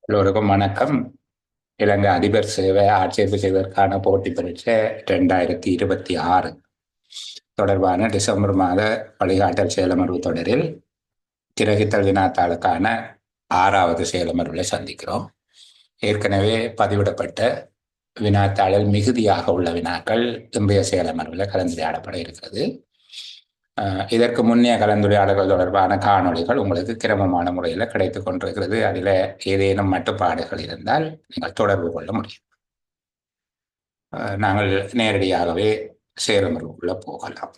எல்லோருக்கும் வணக்கம். இலங்கை அதிபர் சேவை ஆட்சேர்ப்பு செய்வதற்கான போட்டி பரீட்சை 2026 தொடர்பான டிசம்பர் மாத வழிகாட்டல் செயலமர்வு தொடரில் கிரகித்தல் வினாத்தாளுக்கான 6வது செயலமர்வில் சந்திக்கிறோம். ஏற்கனவே பதிவிடப்பட்ட வினாத்தாளில் மிகுதியாக உள்ள வினாக்கள் இன்றைய செயலமர்வில் கலந்துரையாடப்பட இருக்கிறது. இதற்கு முன்னைய கலந்துரையாடல்கள் தொடர்பான காணொளிகள் உங்களுக்கு கிரமமான முறையில் கிடைத்துக் கொண்டிருக்கிறது. அதில் ஏதேனும் மட்டுப்பாடுகள் இருந்தால் நீங்கள் தொடர்பு கொள்ள முடியும். நாங்கள் நேரடியாகவே செயலமர்வுக்குள்ள போகலாம்.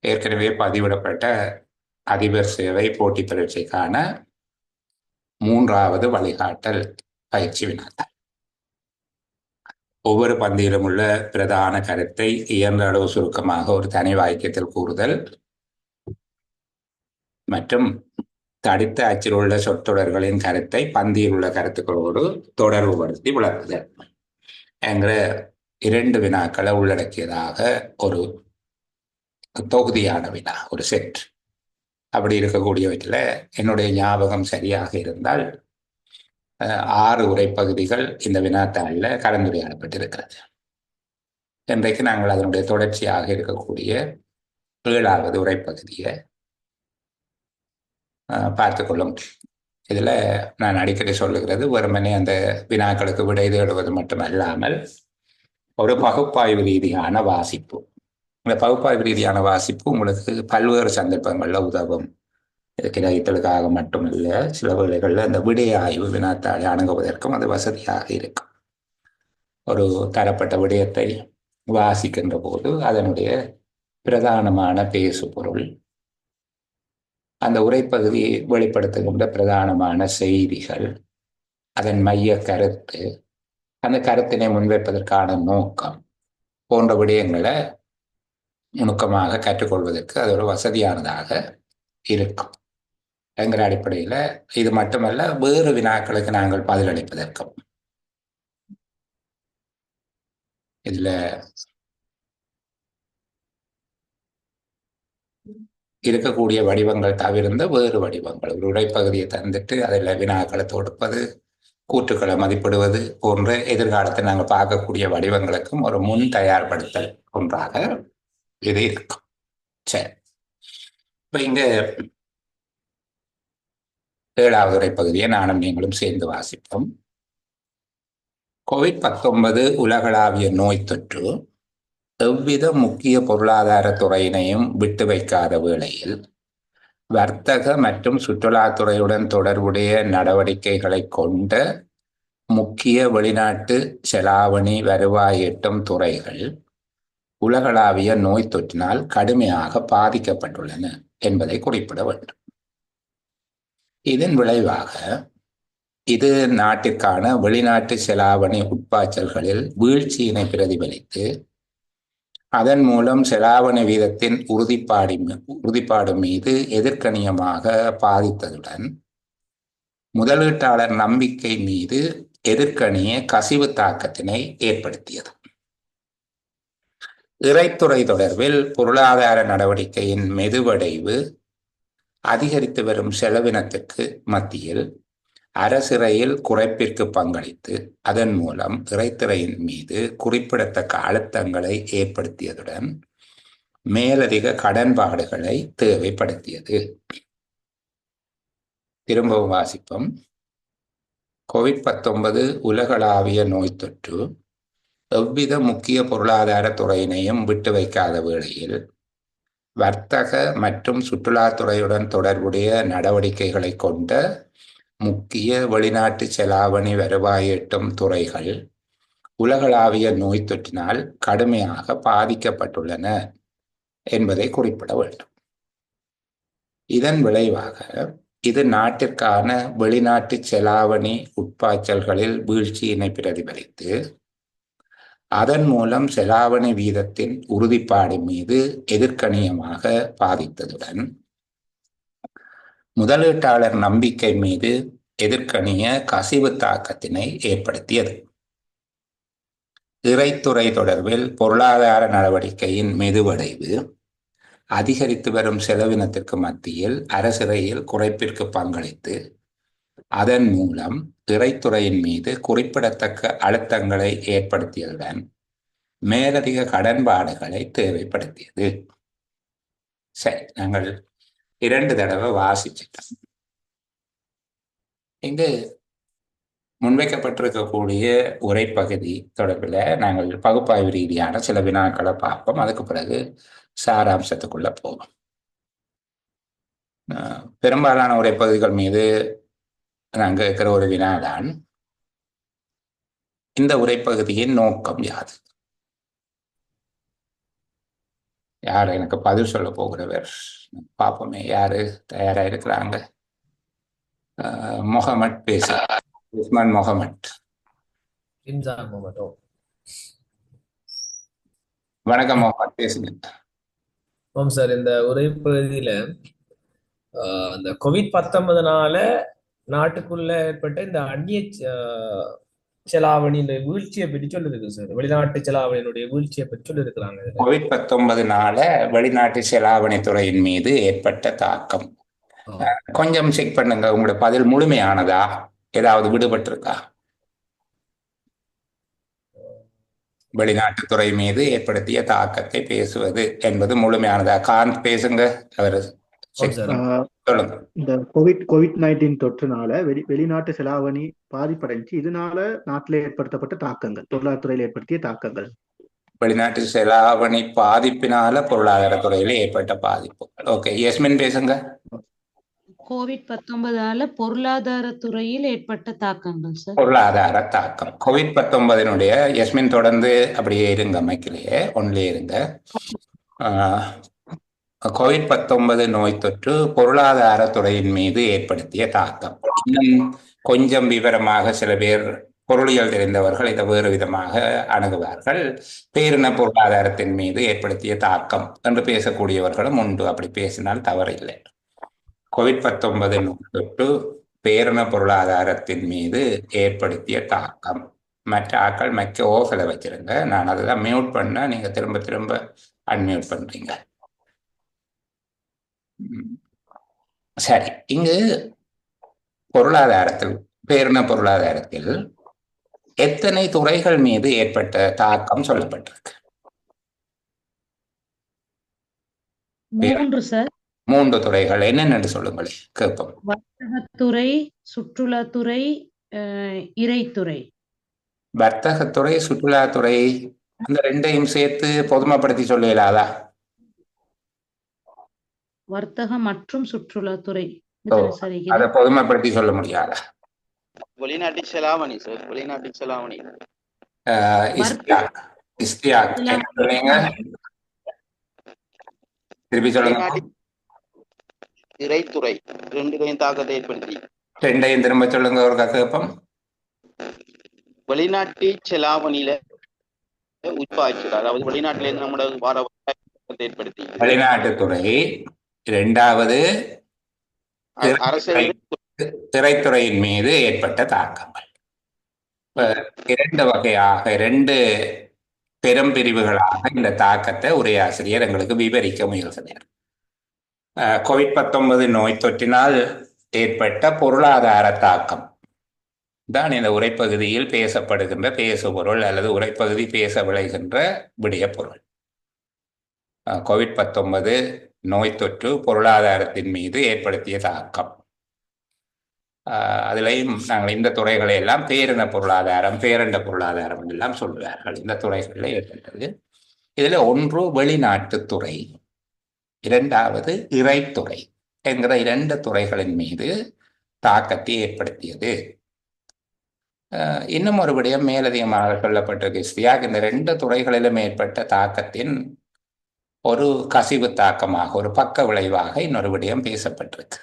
ஏற்கனவே பதிவிடப்பட்ட அதிபர் சேவை போட்டி பரீட்சைக்கான 3வது வழிகாட்டல் பயிற்சி வினாத்தாள். ஒவ்வொரு பந்தியிலும் உள்ள பிரதான கருத்தை இயன்ற அளவு சுருக்கமாக ஒரு தனி வாக்கியத்தில் கூறுதல் மற்றும் தடித்த அச்சில் உள்ள சொற்றொடர்களின் கருத்தை பந்தியில் உள்ள கருத்துக்களோடு தொடர்புபடுத்தி விளக்குதல் என்கிற 2 வினாக்களை உள்ளடக்கியதாக ஒரு தொகுதியான வினா, ஒரு செட். அப்படி இருக்கக்கூடியவற்றில் என்னுடைய ஞாபகம் சரியாக இருந்தால் 6 உரைப்பகுதிகள் இந்த வினாத்தாளில் கலந்துரையாடப்பட்டிருக்கிறது. இன்றைக்கு நாங்கள் அதனுடைய தொடர்ச்சியாக இருக்கக்கூடிய 7வது உரைப்பகுதியை பார்த்துக்கொள்ள முடியும். இதில் நான் அடிக்கடி சொல்லுகிறது, வெறுமனே அந்த வினாக்களுக்கு விடை தேடுவது மட்டுமல்லாமல் ஒரு பகுப்பாய்வு ரீதியான வாசிப்பு. இந்த பகுப்பாய்வு ரீதியான வாசிப்பு உங்களுக்கு பல்வேறு சந்தர்ப்பங்களில் உதவும். கிரகித்தலுக்காக மட்டுமல்ல, சில வேளைகளில் அந்த விடை ஆய்வு வினாத்தாளை அணுகுவதற்கும் அது வசதியாக இருக்கும். ஒரு தரப்பட்ட விடயத்தை வாசிக்கின்ற போது அதனுடைய பிரதானமான பேசு பொருள், அந்த உரைப்பகுதியை வெளிப்படுத்துகின்ற பிரதானமான செய்திகள், அதன் மைய கருத்து, அந்த கருத்தினை முன்வைப்பதற்கான நோக்கம் போன்ற விடயங்களை நுணுக்கமாக கற்றுக்கொள்வதற்கு அது ஒரு வசதியானதாக இருக்கும் என்கிற அடிப்படையில் இது மட்டுமல்ல, வேறு வினாக்களுக்கு நாங்கள் பதிலளிப்பதற்கும் இதில் இருக்கக்கூடிய வடிவங்கள் தவிர்ந்த வேறு வடிவங்கள், ஒரு உரைப்பகுதியை தந்துட்டு அதில் வினாக்களை தொடுப்பது, கூற்றுக்களை மதிப்பிடுவது போன்ற எதிர்காலத்தில் நாங்கள் பார்க்கக்கூடிய வடிவங்களுக்கும் ஒரு முன் தயார்படுத்தல் ஒன்றாக இது இருக்கும். சரி, இப்போ இங்கே 7வது உரைப்பகுதியை நானும் நீங்களும் சேர்ந்து வாசிப்போம். COVID-19 உலகளாவிய நோய் தொற்று எவ்வித முக்கிய பொருளாதார துறையினையும் விட்டு வைக்காத வேளையில் வர்த்தக மற்றும் சுற்றுலாத்துறையுடன் தொடர்புடைய நடவடிக்கைகளை கொண்ட முக்கிய வெளிநாட்டு செலாவணி வருவாய் ஈட்டும் துறைகள் உலகளாவிய நோய் தொற்றினால் கடுமையாக பாதிக்கப்பட்டுள்ளன என்பதை குறிப்பிட வேண்டும். இதன் விளைவாக இது நாட்டிற்கான வெளிநாட்டு செலாவணி உட்பாய்ச்சல்களில் வீழ்ச்சியினை பிரதிபலித்து அதன் மூலம் செலாவணி வீதத்தின் உறுதிப்பாடு மீது எதிர்கணியமாக பாதித்ததுடன் முதலீட்டாளர் நம்பிக்கை மீது எதிர்கணிய கசிவு தாக்கத்தினை ஏற்படுத்தியது. இறைத்துறை தொடர்பில் பொருளாதார நடவடிக்கையின் மெதுவடைவு அதிகரித்து வரும் செலவினத்திற்கு மத்தியில் அரசிறையில் குறைப்பிற்கு பங்களித்து அதன் மூலம் இறைத்துறையின் மீது குறிப்பிடத்தக்க அழுத்தங்களை ஏற்படுத்தியதுடன் மேலதிக கடன்பாடுகளை தேவைப்படுத்தியது. திரும்பவும் வாசிப்போம். COVID-19 உலகளாவிய நோய் தொற்று எவ்வித முக்கிய பொருளாதார துறையினையும் விட்டு வைக்காத வேளையில் வர்த்தக மற்றும் சுற்றுலாத்துறையுடன் தொடர்புடைய நடவடிக்கைகளை கொண்ட முக்கிய வெளிநாட்டு செலாவணி வருவாய் ஈட்டும் துறைகள் உலகளாவிய நோய் தொற்றினால் கடுமையாக பாதிக்கப்பட்டுள்ளன என்பதை குறிப்பிட வேண்டும். இதன் விளைவாக இது நாட்டிற்கான வெளிநாட்டு செலாவணி உட்பாய்ச்சல்களில் வீழ்ச்சியினை பிரதிபலித்து அதன் மூலம் செலாவணி வீதத்தின் உறுதிப்பாடு மீது எதிர்கணியமாக பாதித்ததுடன் முதலீட்டாளர் நம்பிக்கை மீது எதிர்கணிய கசிவு தாக்கத்தினை ஏற்படுத்தியது. இறைத்துறை தொடர்பில் பொருளாதார நடவடிக்கையின் மெதுவடைவு அதிகரித்து வரும் செலவினத்திற்கு மத்தியில் அரசிறையில் குறைப்பிற்கு பங்களித்து அதன் மூலம் திரைத்துறையின் மீது குறிப்பிடத்தக்க அழுத்தங்களை ஏற்படுத்தியதுடன் மேலதிக கடன்பாடுகளை தேவைப்படுத்தியது. சரி, நாங்கள் 2 தடவை வாசிச்சிட்டோம். இங்கு முன்வைக்கப்பட்டிருக்கக்கூடிய உரைப்பகுதி தொடர்பில் நாங்கள் பகுப்பாய்வு ரீதியான சில வினாக்களை பார்ப்போம். அதுக்கு பிறகு சாராம்சத்துக்குள்ள போவோம். பெரும்பாலான உரைப்பகுதிகள் மீது நாங்கள் இருக்கிற ஒரு வினாதான், இந்த உரைப்பகுதியின் நோக்கம் யாது? யார் எனக்கு பதில் சொல்ல போகிறவர்? பார்ப்போமே யாரு தயாரா இருக்கிறாங்க. முகமட் பேசு. உஸ்மான் முகமட். வணக்கம் முகமட், பேசுங்க. சார், இந்த உரைப்பகுதியில அந்த COVID-19 நாட்டுக்குள்ள ஏற்பட்ட இந்த அந்நிய செலாவணியின் வீழ்ச்சியை பற்றி சொல்லிருக்கு சார். வெளிநாட்டு செலாவணியினுடைய வீழ்ச்சியை பற்றி சொல்லியிருக்கிறாங்க. COVID-19 வெளிநாட்டு செலாவணி துறையின் மீது ஏற்பட்ட தாக்கம் கொஞ்சம் செக் பண்ணுங்க. உங்களோட பதில் முழுமையானதா? ஏதாவது விடுபட்டிருக்கா? வெளிநாட்டுத்துறை மீது ஏற்படுத்திய தாக்கத்தை பேசுவது என்பது முழுமையானதா? காந்த் பேசுங்க. அவர் சொல்லுங்க. இந்த COVID-19 தொற்றுனால வெளிநாட்டு செலாவணி பாதிப்படைஞ்சு, இதனால நாட்டில் ஏற்படுத்தப்பட்ட தாக்கங்கள், பொருளாதாரத்துறையில் ஏற்படுத்திய தாக்கங்கள். வெளிநாட்டு செலாவணி பாதிப்பினால பொருளாதாரத்துறையில ஏற்பட்ட பாதிப்பு. ஓகே, யஸ்மின் பேசுங்க. COVID-19 பொருளாதாரத்துறையில் ஏற்பட்ட தாக்கங்கள் சார். பொருளாதார தாக்கம் COVID-19 யஸ்மின் தொடர்ந்து அப்படியே இருங்க, மைக்கிலேயே ஒன்றிலே இருங்க. COVID-19 நோய் தொற்று பொருளாதாரத்துறையின் மீது ஏற்படுத்திய தாக்கம். இன்னும் கொஞ்சம் விவரமாக சில பேர் பொருளியல் தெரிந்தவர்கள் இதை வேறு விதமாக அணுகுவார்கள். பேரின பொருளாதாரத்தின் மீது ஏற்படுத்திய தாக்கம் என்று பேசக்கூடியவர்களும் உண்டு. அப்படி பேசினால் தவறில்லை. COVID-19 நோய் தொற்று பேரின பொருளாதாரத்தின் மீது ஏற்படுத்திய தாக்கம். மற்ற ஆக்கள் மற்ற ஓஃபில் வச்சிருங்க. நான் அதுதான் மியூட் பண்ண, நீங்க திரும்ப திரும்ப அன்மியூட் பண்றீங்க. சரி, இங்கு பொருளாதாரத்தில், பேரின பொருளாதாரத்தில் எத்தனை துறைகள் மீது ஏற்பட்ட தாக்கம் சொல்லப்பட்டிருக்கு? 3 சார். 3 துறைகள் என்னென்னு சொல்லுங்கள், கேட்போம். வர்த்தகத்துறை, சுற்றுலாத்துறை, இறைத்துறை. வர்த்தகத்துறை, சுற்றுலாத்துறை, அந்த ரெண்டையும் சேர்த்து பொதுமைப்படுத்தி சொல்லலாதா? வர்த்தகம் மற்றும் சுற்றுலாத்துறை அதை பொதுமைப்படுத்தி சொல்ல முடியாதா? வெளிநாட்டு செலாவணி சார், வெளிநாட்டு செலாவணி. திருப்பி சொல்லுங்க. இறைத்துறை ரெண்டையும் தாக்கத்தை ஏற்படுத்தி. ரெண்டையும் திரும்ப சொல்லுங்க ஒரு கேட்போம். வெளிநாட்டு செலாவணியில உட்பாய்ச்சி, அதாவது வெளிநாட்டில இருந்து நம்மளோட வார ஏற்படுத்தி. வெளிநாட்டுத்துறை. இரண்டாவது திரைத்துறையின் மீது ஏற்பட்ட தாக்கங்கள். 2 வகையாக, 2 பெரும் பிரிவுகளாக இந்த தாக்கத்தை உரையாசிரியர் எங்களுக்கு விவரிக்க முயல்கிறார். COVID-19 நோய் தொற்றினால் ஏற்பட்ட பொருளாதார தாக்கம் தான் இந்த உரைப்பகுதியில் பேசப்படுகின்ற பேசுபொருள் அல்லது உரைப்பகுதி பேச விளைகின்ற விடயப்பொருள். COVID-19 நோய் தொற்று பொருளாதாரத்தின் மீது ஏற்படுத்திய தாக்கம். அதிலையும் நாங்கள் இந்த துறைகளை எல்லாம் பேரின பொருளாதாரம், பேரண்ட பொருளாதாரம் எல்லாம் சொல்லுவார்கள். இந்த துறைகளில் ஏற்பட்டது. இதில் ஒன்று வெளிநாட்டுத்துறை, இரண்டாவது இறைத்துறை என்கிற 2 துறைகளின் மீது தாக்கத்தை ஏற்படுத்தியது. இன்னும் ஒரு விடயம் மேலதிகமாக சொல்லப்பட்டிருக்கு. இந்த 2 துறைகளிலும் ஏற்பட்ட தாக்கத்தின் ஒரு கசிவு தாக்கமாக, ஒரு பக்க விளைவாக இன்னொரு விடயம் பேசப்பட்டிருக்கு.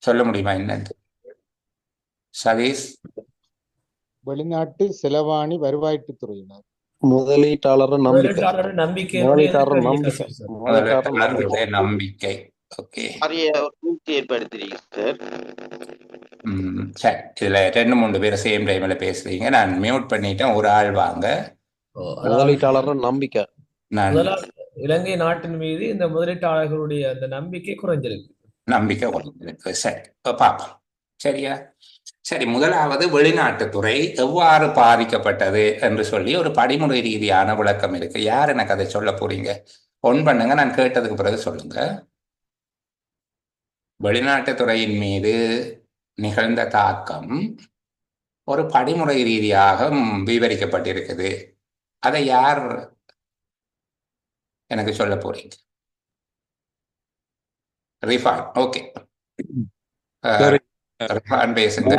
சொல்ல முடியுமா என்னது சதீஷ்? வெளிநாட்டு செலவாணி வருவாய்த்துறையினர் முதலீட்டாளர் நம்பிக்கை. ஓகே, சரி. இதுல 2-3 பேர் சேம் டைம்ல பேசுறீங்க. நான் மியூட் பண்ணிட்டேன். ஒரு ஆள் வாங்க. முதலீட்டாளர் நம்பிக்கை. இலங்கை நாட்டின் மீது இந்த முதலீட்டாளர்களுடைய அந்த நம்பிக்கை குறைஞ்சிருக்கு. நம்பிக்கை கொண்டிருக்கு. சரி, இப்ப பார்ப்போம். சரியா? சரி, முதலாவது வெளிநாட்டுத்துறை எவ்வாறு பாதிக்கப்பட்டது என்று சொல்லி ஒரு படிமுறை ரீதியான விளக்கம் இருக்கு. யார் எனக்கு அதை சொல்ல போறீங்க? ஒன் பண்ணுங்க, நான் கேட்டதுக்கு பிறகு சொல்லுங்க. வெளிநாட்டுத்துறையின் மீது நிகழ்ந்த தாக்கம் ஒரு படிமுறை ரீதியாக விவரிக்கப்பட்டிருக்குது. அதை யார் எனக்கு சொல்ல போறீங்க? ரிஃபான். ஓகே, சார், ரிஃபான் பேசுங்க.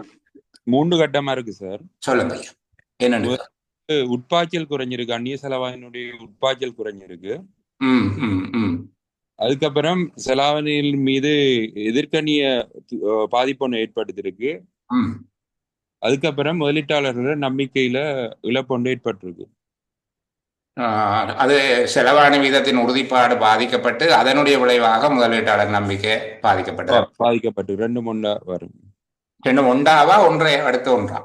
3 கட்டமா இருக்கு சார். சொல்லுங்க ஐயா, என்னன்னு. உட்பாய்ச்சல் குறைஞ்சிருக்கு, அந்நிய செலவாயினுடைய உட்பாய்ச்சல் குறைஞ்சிருக்கு. அதுக்கப்புறம் செலாவணிகள் மீது எதிர்கணிய பாதிப்பு ஒன்று ஏற்படுத்திருக்கு. அதுக்கப்புறம் முதலீட்டாளர்களோட நம்பிக்கையில இழப்பு ஒன்று ஏற்பட்டிருக்கு. அது செலவாணி வீதத்தின் உறுதிப்பாடு பாதிக்கப்பட்டு அதனுடைய விளைவாக முதலீட்டாளர் நம்பிக்கை பாதிக்கப்பட்டு 2 முண்டா வரும். 2 ஒன்றாவா, ஒன்றை அடுத்து ஒன்றா?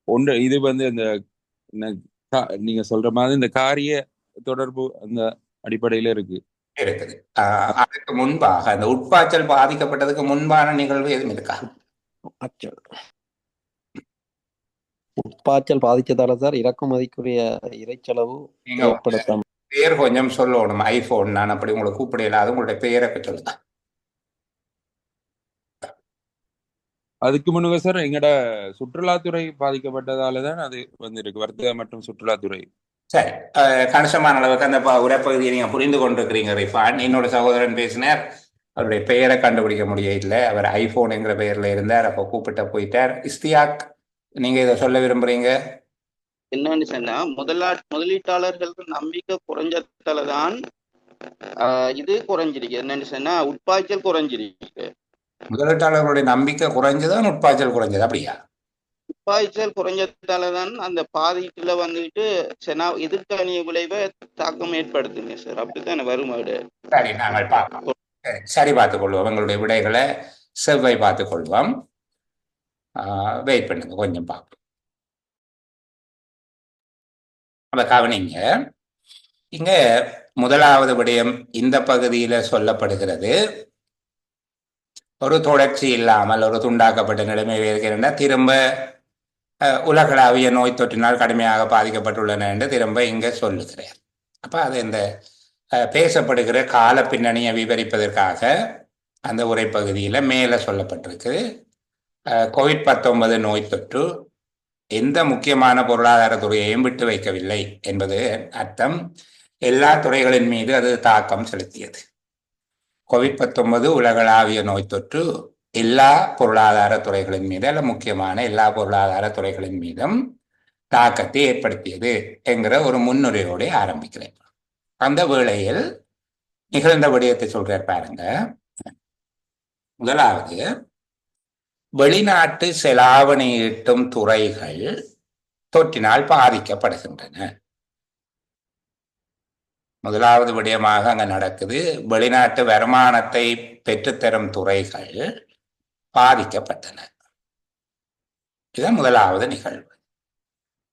ஒன்று இது இந்த நீங்க சொல்ற மாதிரி இந்த காரிய தொடர்பு அந்த அடிப்படையில இருக்குது. அதுக்கு முன்பாக அந்த உட்பாய்ச்சல் பாதிக்கப்பட்டதுக்கு முன்பான நிகழ்வு எதுவும் இருக்கா? உட்பாய்ச்சல் பாதிச்சதால சார் இறக்குமதிக்குரிய இறைச்செலவு ஏற்படுத்தாம. பேர் கொஞ்சம் சொல்லணும். ஐபோன், நான் அப்படி உங்களை கூப்பிடல, அது உங்களுடைய பெயரை சொல்லுங்க. அதுக்கு முன்னுங்க சார் எங்கட சுற்றுலாத்துறை பாதிக்கப்பட்டதாலதான் அது இருக்கு, வர்த்தக மற்றும் சுற்றுலாத்துறை. சரி, கணிசமான அளவுக்கு அந்த உரைப்பகுதியை நீங்க புரிந்து கொண்டிருக்கிறீங்க ரிஃபான். என்னோட சகோதரன் பேசினார், அவருடைய பெயரை கண்டுபிடிக்க முடியல. அவர் ஐபோன் என்கிற பெயர்ல இருந்தார், அப்போ கூப்பிட்ட போயிட்டார். இஸ்தியாக், நீங்க இதை சொல்ல விரும்புறீங்க? என்னன்னு சொன்னா, முதலீட்டாளர்கள் நம்பிக்கை குறைஞ்சதாலதான் இது குறைஞ்சிருக்கு. என்னன்னு சொன்னா, உட்பாய்ச்சல் குறைஞ்சிருக்கு. முதலீட்டாளர்களுடைய நம்பிக்கை குறைஞ்சுதான் உட்பாய்ச்சல் குறைஞ்சது, அப்படியா? உட்பாய்ச்சல் குறைஞ்சதாலதான் அந்த பாதிப்புல எதிர்கணிய விளைவை தாக்கம் ஏற்படுத்துங்க சார். அப்படித்தானே வருமாடு. சரி, நாங்கள் பார்ப்போம். சரி, பார்த்துக் கொள்வோம். எங்களுடைய விடைகளை செவ்வாய் பார்த்துக் கொள்வோம். வெயிட் பண்ணுங்க, கொஞ்சம் பார்ப்போம். அப்ப கவனிங்க, இங்க முதலாவது விடயம் இந்த பகுதியில சொல்லப்படுகிறது. ஒரு தொடர்ச்சி இல்லாமல் ஒரு துண்டாக்கப்பட்ட நிலைமையில் இருக்கிற திரும்ப உலகளாவிய நோய் தொற்றினால் கடுமையாக பாதிக்கப்பட்டுள்ளன என்று திரும்ப இங்க சொல்லுகிறேன். அப்ப அது இந்த பேசப்படுகிற கால பின்னணியை விவரிப்பதற்காக அந்த உரைப்பகுதியில மேல சொல்லப்பட்டிருக்கு. COVID-19 நோய் தொற்று எந்த முக்கியமான பொருளாதார துறையையும் விட்டு வைக்கவில்லை என்பது அர்த்தம். எல்லா துறைகளின் மீது அது தாக்கம் செலுத்தியது. COVID-19 உலகளாவிய நோய் தொற்று எல்லா பொருளாதார துறைகளின் மீது, அல்ல முக்கியமான எல்லா பொருளாதார துறைகளின் மீதும் தாக்கத்தை ஏற்படுத்தியது என்கிற ஒரு முன்னுரையோடு ஆரம்பிக்கிறேன். அந்த வேளையில் நிகழ்ந்த விடயத்தை சொல்றார் பாருங்க. முதலாவது, வெளிநாட்டு செலாவணி ஈட்டும் துறைகள் தொற்றினால் பாதிக்கப்படுகின்றன. முதலாவது விடயமாக அங்க நடக்குது. வெளிநாட்டு வருமானத்தை பெற்றுத்தரும் துறைகள் பாதிக்கப்பட்டன. இதுதான் முதலாவது நிகழ்வு.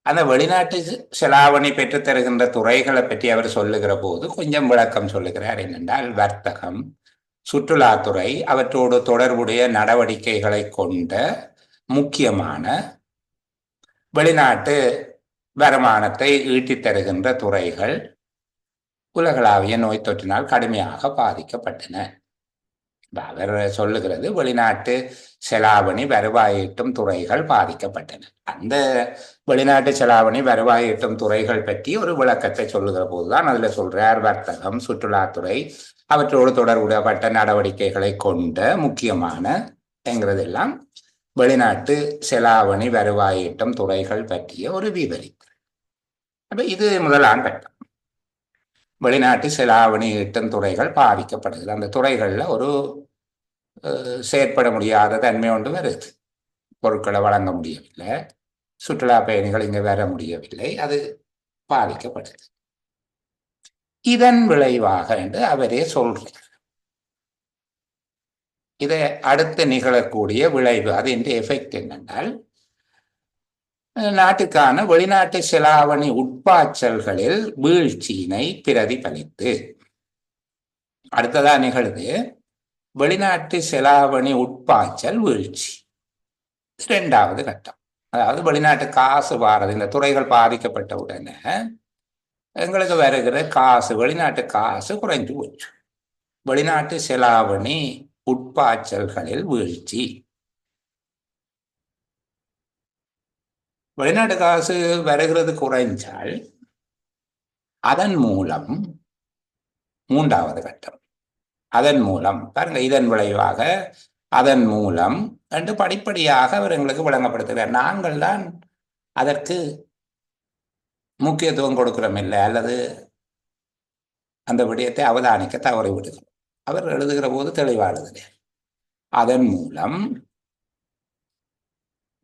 அந்த வெளிநாட்டு செலாவணி பெற்றுத்தருகின்ற துறைகளை பற்றி அவர் சொல்லுகிற போது கொஞ்சம் விளக்கம் சொல்லுகிறார். என்னென்றால், வர்த்தகம், சுற்றுலாத்துறை, அவற்றோடு தொடர்புடைய நடவடிக்கைகளை கொண்ட முக்கியமான வெளிநாட்டு வருமானத்தை ஈட்டித் தருகின்ற துறைகள் உலகளாவிய நோய் தொற்றினால் கடுமையாக பாதிக்கப்பட்டன. அவர் சொல்லுகிறது வெளிநாட்டு செலாவணி வருவாய் ஈட்டும் துறைகள் பாதிக்கப்பட்டன. அந்த வெளிநாட்டு செலாவணி வருவாய் ஈட்டும் துறைகள் பற்றி ஒரு விளக்கத்தை சொல்லுகிற போதுதான் அதுல சொல்றார், வர்த்தகம், சுற்றுலாத்துறை, அவற்றோடு தொடர்புடைய நடவடிக்கைகளை கொண்ட முக்கியமான என்கிறதெல்லாம் வெளிநாட்டு செலாவணி வருவாய் ஈட்டும் துறைகள் பற்றிய ஒரு விவரிப்பு. அப்ப இது முதலாம் கட்டம். வெளிநாட்டு செலாவணி ஈட்டும் துறைகள் பாதிக்கப்படுகிறது. அந்த துறைகள்ல ஒரு செயற்பட முடியாத தன்மை ஒன்று வருது. பொருட்களை வழங்க முடியவில்லை, சுற்றுலா பயணிகள் இங்க வர முடியவில்லை, அது பாதிக்கப்படுது. இதன் விளைவாக என்று அவரே சொல்றார். இதை அடுத்து நிகழக்கூடிய விளைவு, அது என்ற எஃபெக்ட் என்னென்றால், நாட்டுக்கான வெளிநாட்டு செலாவணி உட்பாய்ச்சல்களில் வீழ்ச்சியினை பிரதிபலித்து. அடுத்ததா நிகழ்வு வெளிநாட்டு செலாவணி உட்பாய்ச்சல் வீழ்ச்சி. இரண்டாவது கட்டம், அதாவது வெளிநாட்டு காசு வாரது. இந்த துறைகள் பாதிக்கப்பட்ட உடனே எங்களுக்கு வருகிற காசு, வெளிநாட்டு காசு குறைஞ்சு போச்சு. வெளிநாட்டு செலாவணி உட்பாய்ச்சல்களில் வீழ்ச்சி. வெளிநாட்டு காசு வருகிறது குறைஞ்சால் அதன் மூலம் மூன்றாவது கட்டம், அதன் மூலம் பாருங்க, இதன் விளைவாக அதன் மூலம் என்று படிப்படியாக அவர் எங்களுக்கு விளங்கப்படுத்துகிறார். நாங்கள் தான் அதற்கு முக்கியத்துவம் கொடுக்கிறோம் இல்லை, அல்லது அந்த விடயத்தை அவதானிக்க தவறி விடுகிறோம். அவர் எழுதுகிற போது தெளிவாக எழுதுகிறார். அதன் மூலம்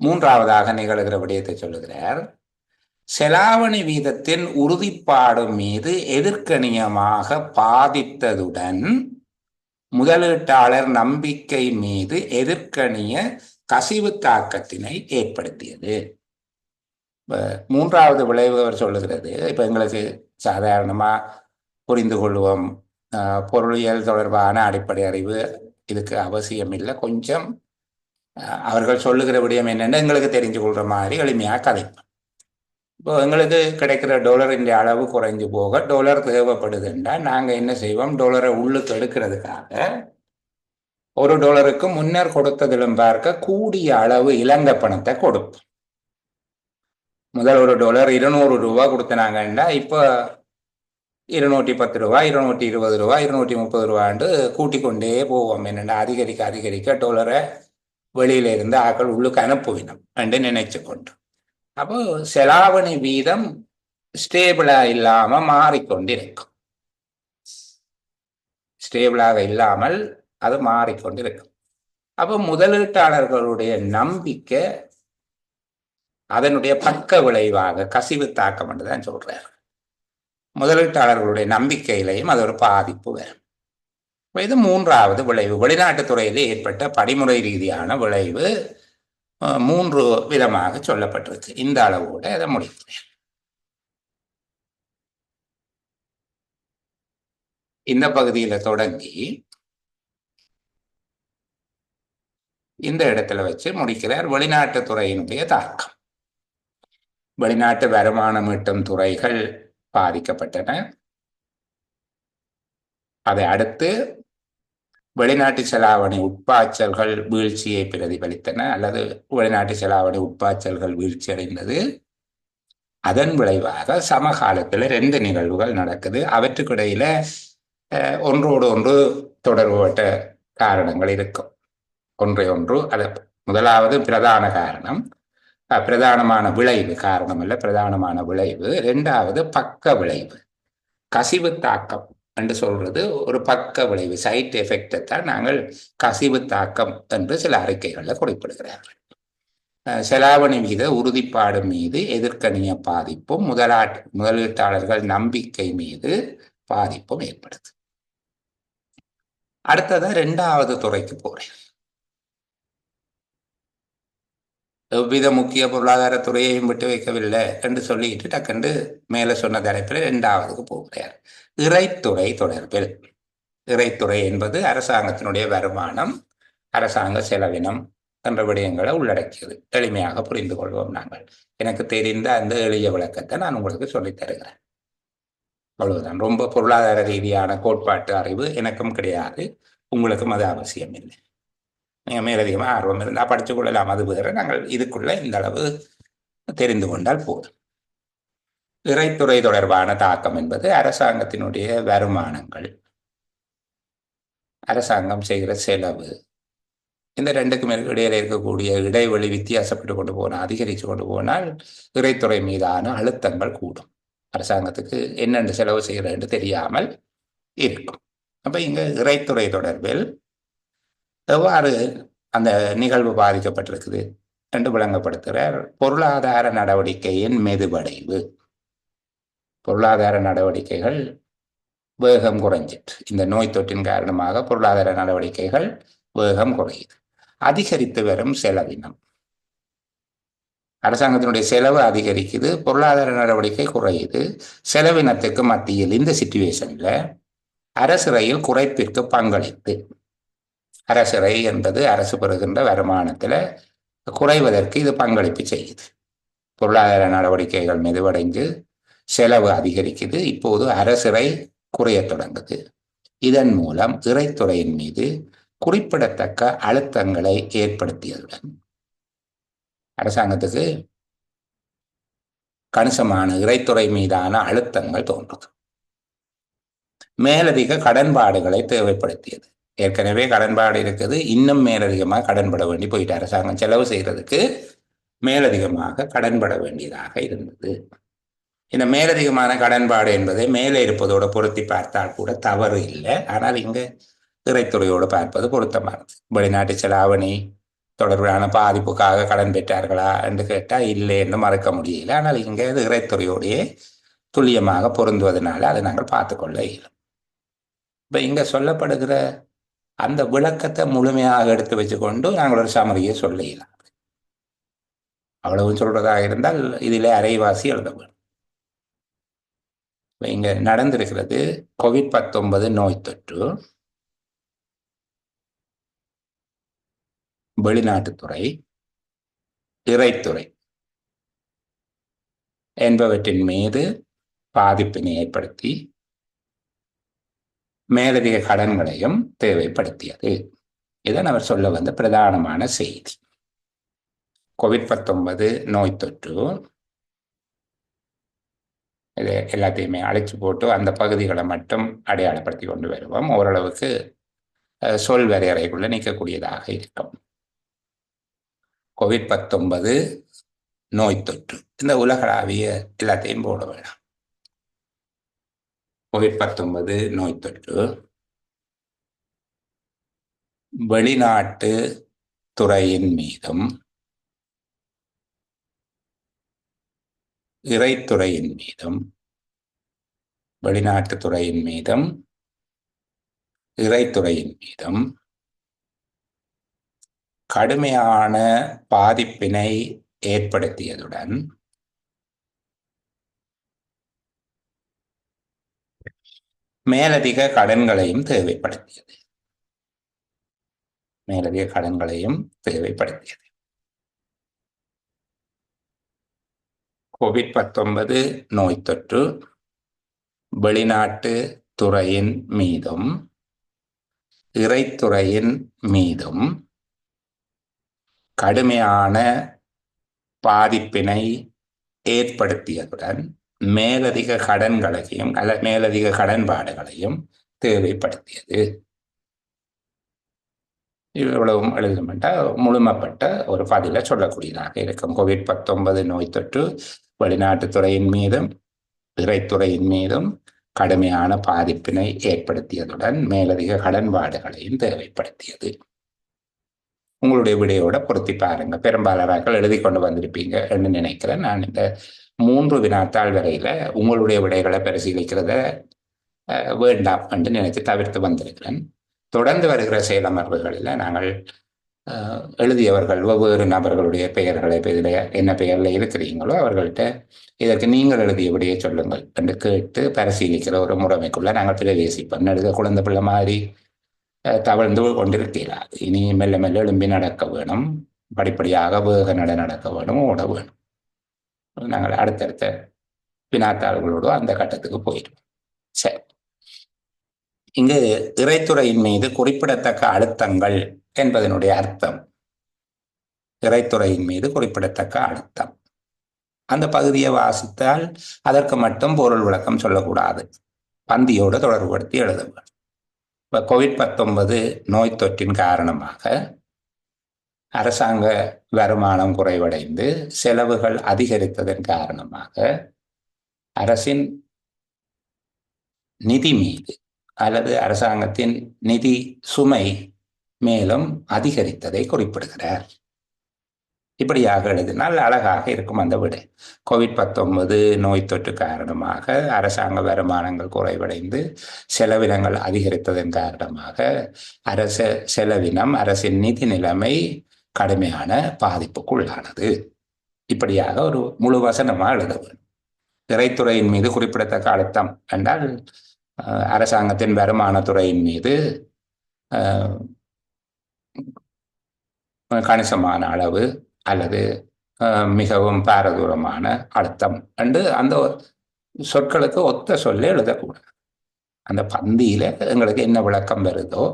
மூன்றாவதாக நிகழ்கிற விடயத்தை சொல்லுகிறார். செலாவணி வீதத்தின் உறுதிப்பாடு மீது எதிர்கணியமாக பாதித்ததுடன் முதலீட்டாளர் நம்பிக்கை மீது எதிர்கணிய கசிவு தாக்கத்தினை ஏற்படுத்தியது. மூன்றாவது விளைவு அவர் சொல்லுகிறது. இப்ப எங்களுக்கு சாதாரணமா புரிந்து கொள்வோம், பொருளியல் தொடர்பான அடிப்படை அறிவு இதுக்கு அவசியம் இல்லை. கொஞ்சம் அவர்கள் சொல்லுகிற விடயம் என்னென்னு எங்களுக்கு தெரிஞ்சு கொள்ற மாதிரி எளிமையாக கதைப்போம். இப்போ எங்களுக்கு கிடைக்கிற டாலரின் அளவு குறைஞ்சு போக டாலர் தேவைப்படுதுன்றா நாங்கள் என்ன செய்வோம், டாலரை உள்ளுக்கு எடுக்கிறதுக்காக ஒரு டாலருக்கு முன்னர் கொடுத்ததிலும் பார்க்க கூடிய அளவு இலங்கை பணத்தை கொடுப்போம். முதல் ஒரு டாலர் 200 ரூபா கொடுத்தனாங்கன்னா இப்போ 210 ரூபா, 220 ரூபா, 230 ரூபாண்டு கூட்டிக் கொண்டே போவோம். என்னென்னா அதிகரிக்க அதிகரிக்க டாலரை வெளியில இருந்து ஆக்கள் உள்ளுக்கு அனுப்புவினோம் என்று நினைச்சு கொண்டு. அப்போ செலாவணி வீதம் ஸ்டேபிளா இல்லாம மாறிக்கொண்டிருக்கும். ஸ்டேபிளாக இல்லாமல் அது மாறிக்கொண்டிருக்கும். அப்போ முதலீட்டாளர்களுடைய நம்பிக்கை அதனுடைய பக்க விளைவாக கசிவு தாக்கம் என்று தான் சொல்றாரு. முதலீட்டாளர்களுடைய நம்பிக்கையிலையும் அது ஒரு பாதிப்பு வரும். இது மூன்றாவது விளைவு. வெளிநாட்டு துறையில் ஏற்பட்ட படிமுறை ரீதியான விளைவு 3 விதமாக சொல்லப்பட்டிருக்கு. இந்த அளவோடு அதை முடிக்கிறேன். இந்த பகுதியில தொடங்கி இந்த இடத்துல வச்சு முடிக்கிறார். வெளிநாட்டு துறையினுடைய தாக்கம். வெளிநாட்டு வருமானம் ஈட்டும் துறைகள் பாதிக்கப்பட்டன. அதை அடுத்து வெளிநாட்டு செலாவணி உட்பாய்ச்சல்கள் வீழ்ச்சியை பிரதிபலித்தன, அல்லது வெளிநாட்டு செலாவணி உட்பாய்ச்சல்கள் வீழ்ச்சி அடைந்தது. அதன் விளைவாக சமகாலத்தில் 2 நிகழ்வுகள் நடக்குது. அவற்றுக்கிடையில ஒன்றோடு ஒன்று தொடர்புபட்ட காரணங்கள் இருக்கும். ஒன்றை ஒன்று, அது முதலாவது பிரதான காரணம், பிரதானமான விளைவு, காரணம் அல்ல, பிரதானமான விளைவு. 2வது பக்க விளைவு, கசிவு தாக்கம் என்று சொல்றது ஒரு பக்க விளைவு, சைட் எஃபெக்டை தான் நாங்கள் கசிவு தாக்கம் என்று சில அறிக்கைகளில் குறிப்பிடுகிறார்கள். செலாவணி மீது உறுதிப்பாடு மீது எதிர்கணிய பாதிப்பும் முதலீட்டாளர்கள் நம்பிக்கை மீது பாதிப்பும் ஏற்படுது. அடுத்ததான் 2வது துறைக்கு போறேன். எவ்வித முக்கிய பொருளாதார துறையையும் விட்டு வைக்கவில்லை என்று சொல்லிட்டு டக்கண்டு மேல சொன்ன தலைப்பில் 2வதுக்கு போகிறார். இறைத்துறை தொடர்பில். இறைத்துறை என்பது அரசாங்கத்தினுடைய வருமானம், அரசாங்க செலவினம் என்ற விடயங்களை உள்ளடக்கியது. எளிமையாக புரிந்து கொள்வோம் நாங்கள். எனக்கு தெரிந்த அந்த எளிய விளக்கத்தை நான் உங்களுக்கு சொல்லித் தருகிறேன். அவ்வளவுதான். ரொம்ப பொருளாதார ரீதியான கோட்பாட்டு அறிவு எனக்கும் கிடையாது, உங்களுக்கும் அது அவசியம் இல்லை. நீங்கள் மேலதிகமாக ஆர்வம் இருந்தால் படித்துக் கொள்ளலாம், அது வேறு. நாங்கள் இதுக்குள்ள இந்த அளவு தெரிந்து கொண்டால் போதும். இறைத்துறை தொடர்பான தாக்கம் என்பது அரசாங்கத்தினுடைய வருமானங்கள், அரசாங்கம் செய்கிற செலவு, இந்த 2க்கும் இடையில இருக்கக்கூடிய இடைவெளி வித்தியாசப்பட்டு கொண்டு போனால், அதிகரித்து கொண்டு போனால் இறைத்துறை மீதான அழுத்தங்கள் கூடும். அரசாங்கத்துக்கு என்னென்று செலவு செய்கிறேன்னு தெரியாமல் இருக்கும். அப்போ இங்கே இறைத்துறை தொடர்பில் எவ்வாறு அந்த நிகழ்வு பாதிக்கப்பட்டிருக்குது என்று விளங்கப்படுத்துகிறார். பொருளாதார நடவடிக்கையின் மெதுவடைவு. பொருளாதார நடவடிக்கைகள் வேகம் குறைஞ்சிட்டு, இந்த நோய் தொற்றின் காரணமாக பொருளாதார நடவடிக்கைகள் வேகம் குறையுது. அதிகரித்து வரும் செலவினம், அரசாங்கத்தினுடைய செலவு அதிகரிக்குது, பொருளாதார நடவடிக்கை குறையுது. செலவினத்துக்கு மத்தியில் இந்த சிச்சுவேஷன்ல அரசிறையில் குறைப்பிற்கு பங்களித்து, அரசிறை என்பது அரசு பெறுகின்ற வருமானத்துல குறைவதற்கு இது பங்களிப்பு செய்யுது. பொருளாதார நடவடிக்கைகள் மெதுவடைந்து செலவு அதிகரிக்குது. இப்போது அரசிறை குறைய தொடங்குது. இதன் மூலம் இறைத்துறையின் மீது குறிப்பிடத்தக்க அழுத்தங்களை ஏற்படுத்தியதுடன் அரசாங்கத்துக்கு கணிசமான இறைத்துறை மீதான அழுத்தங்கள் தோன்றுது. மேலதிக கடன்பாடுகளை தேவைப்படுத்தியது. ஏற்கனவே கடன்பாடு இருக்குது, இன்னும் மேலதிகமாக கடன்பட வேண்டி போயிட்டு அரசாங்கம் செலவு செய்யறதுக்கு மேலதிகமாக கடன்பட வேண்டியதாக இருந்தது. இந்த மேலதிகமான கடன்பாடு என்பதை மேலே இருப்பதோடு பொருத்தி பார்த்தால் கூட தவறு இல்லை. ஆனால் இங்கே இறைத்துறையோடு பார்ப்பது பொருத்தமானது. வெளிநாட்டு செலாவணி தொடர்பான பாதிப்புக்காக கடன் பெற்றார்களா என்று கேட்டால் இல்லை என்று மறுக்க முடியல. ஆனால் இங்கே அது இறைத்துறையோடையே துல்லியமாக பொருந்துவதனால அதை நாங்கள் பார்த்துக்கொள்ள இயலும். இப்போ இங்கே சொல்லப்படுகிற அந்த விளக்கத்தை முழுமையாக எடுத்து வச்சுக்கொண்டு நாங்கள் ஒரு சமரியை சொல்ல இயலாம். அவ்வளவு சொல்றதாக இருந்தால் இதில் அரைவாசி எழுத வேண்டும். இங்க நடந்திருக்கிறது COVID-19 நோய் தொற்று வெளிநாட்டுத்துறை, இறைத்துறை என்பவற்றின் மீது பாதிப்பினை ஏற்படுத்தி மேலதிக கடன்களையும் தேவைப்படுத்தியது. இதன் அவர் சொல்ல வந்த பிரதானமான செய்தி. COVID-19 நோய் தொற்று இது எல்லாத்தையுமே அழைச்சி போட்டு அந்த பகுதிகளை மட்டும் அடையாளப்படுத்தி கொண்டு வருவோம். ஓரளவுக்கு சொல் வரையறைக்குள்ள நிற்கக்கூடியதாக இருக்கும். COVID-19 நோய் தொற்று இந்த உலகளாவிய எல்லாத்தையும் போட வேண்டாம். COVID-19 நோய் தொற்று வெளிநாட்டு துறையின் மீதும் இறைத்துறையின் மீதும், வெளிநாட்டு துறையின் மீதும் இறைத்துறையின் மீதும் கடுமையான பாதிப்பினை ஏற்படுத்தியதுடன் மேலதிக கடன்களையும் தேவைப்படுத்தியது. மேலதிக கடன்களையும் தேவைப்படுத்தியது. COVID-19 நோய் தொற்று வெளிநாட்டு துறையின் மீதும் இறைத்துறையின் மீதும் கடுமையான பாதிப்பினை ஏற்படுத்தியதுடன் மேலதிக கடன்களையும் மேலதிக கடன்பாடுகளையும் தேவைப்படுத்தியது. இவ்வளவும் எழுதப்பட்டால் முழுமைப்பட்ட ஒரு பதிலை சொல்லக்கூடியதாக இருக்கும். COVID-19 நோய் தொற்று வெளிநாட்டு துறையின் மீதும் இறைத்துறையின் மீதும் கடுமையான பாதிப்பினை ஏற்படுத்தியதுடன் மேலதிக கடன்பாடுகளையும் தேவைப்படுத்தியது. உங்களுடைய விடையோட பொருத்தி பாருங்க. பெரும்பாலானவர்கள் எழுதி கொண்டு வந்திருப்பீங்க என்று நினைக்கிறேன். நான் இந்த 3 வினாத்தாள் வரையில உங்களுடைய விடைகளை பரிசீலிக்கிறத வேண்டாம் என்று நினைத்து தவிர்த்து வந்திருக்கிறேன். தொடர்ந்து வருகிற செயலமர்வுகளில் நாங்கள் எழுதியவர்கள் ஒவ்வொரு நபர்களுடைய பெயர்களை இதில் என்ன பெயரில் இருக்கிறீங்களோ அவர்கள்ட்ட இதற்கு நீங்கள் எழுதிய விடையை சொல்லுங்கள் என்று கேட்டு பரிசீலிக்கிற ஒரு முறைமைக்குள்ள நாங்கள் பிரவேசிப்போம். எழுத குழந்தை பிள்ளை மாதிரி தவழ்ந்து கொண்டிருக்கிறார். இனி மெல்ல மெல்ல எழும்பி நடக்க வேணும், படிப்படியாக வேக நடக்க வேணும், ஓட வேணும். நாங்கள் அடுத்தடுத்த வினாத்தாள்களோடு அந்த கட்டத்துக்கு போயிடுவோம். சரி, இங்கு இறைத்துறையின் மீது குறிப்பிடத்தக்க அழுத்தங்கள் என்பதனுடைய அர்த்தம், இறைத்துறையின் மீது குறிப்பிடத்தக்க அழுத்தம். அந்த பகுதியை வாசித்தால் அதற்கு மட்டும் பொருள் விளக்கம் சொல்லக்கூடாது, பந்தியோடு தொடர்புபடுத்தி எழுத வேண்டும். இப்போ COVID-19 நோய் தொற்றின் காரணமாக அரசாங்க வருமானம் குறைவடைந்து செலவுகள் அதிகரித்ததன் காரணமாக அரசின் நிதி மீது அல்லது அரசாங்கத்தின் நிதி சுமை மேலும் அதிகரித்ததை குறிப்பிடுகிறார். இப்படியாக எழுதினால் அழகாக இருக்கும் அந்த விடை. COVID-19 நோய் தொற்று காரணமாக அரசாங்க வருமானங்கள் குறைவடைந்து செலவினங்கள் அதிகரித்ததன் காரணமாக அரசின் நிதி நிலைமை கடுமையான பாதிப்புக்குள்ளானது இப்படியாக ஒரு முழு வசனமாக எழுத வேண்டும். திரைத்துறையின் மீது குறிப்பிடத்தக்க அழுத்தம் என்றால் அரசாங்கத்தின் வருமானத்துறையின் மீது கணிசமான அளவு அல்லது மிகவும் பாரதூரமான அழுத்தம் என்று அந்த சொற்களுக்கு ஒத்த சொல்ல எழுதக்கூடாது. அந்த பந்தியில எங்களுக்கு என்ன விளக்கம் வருதோ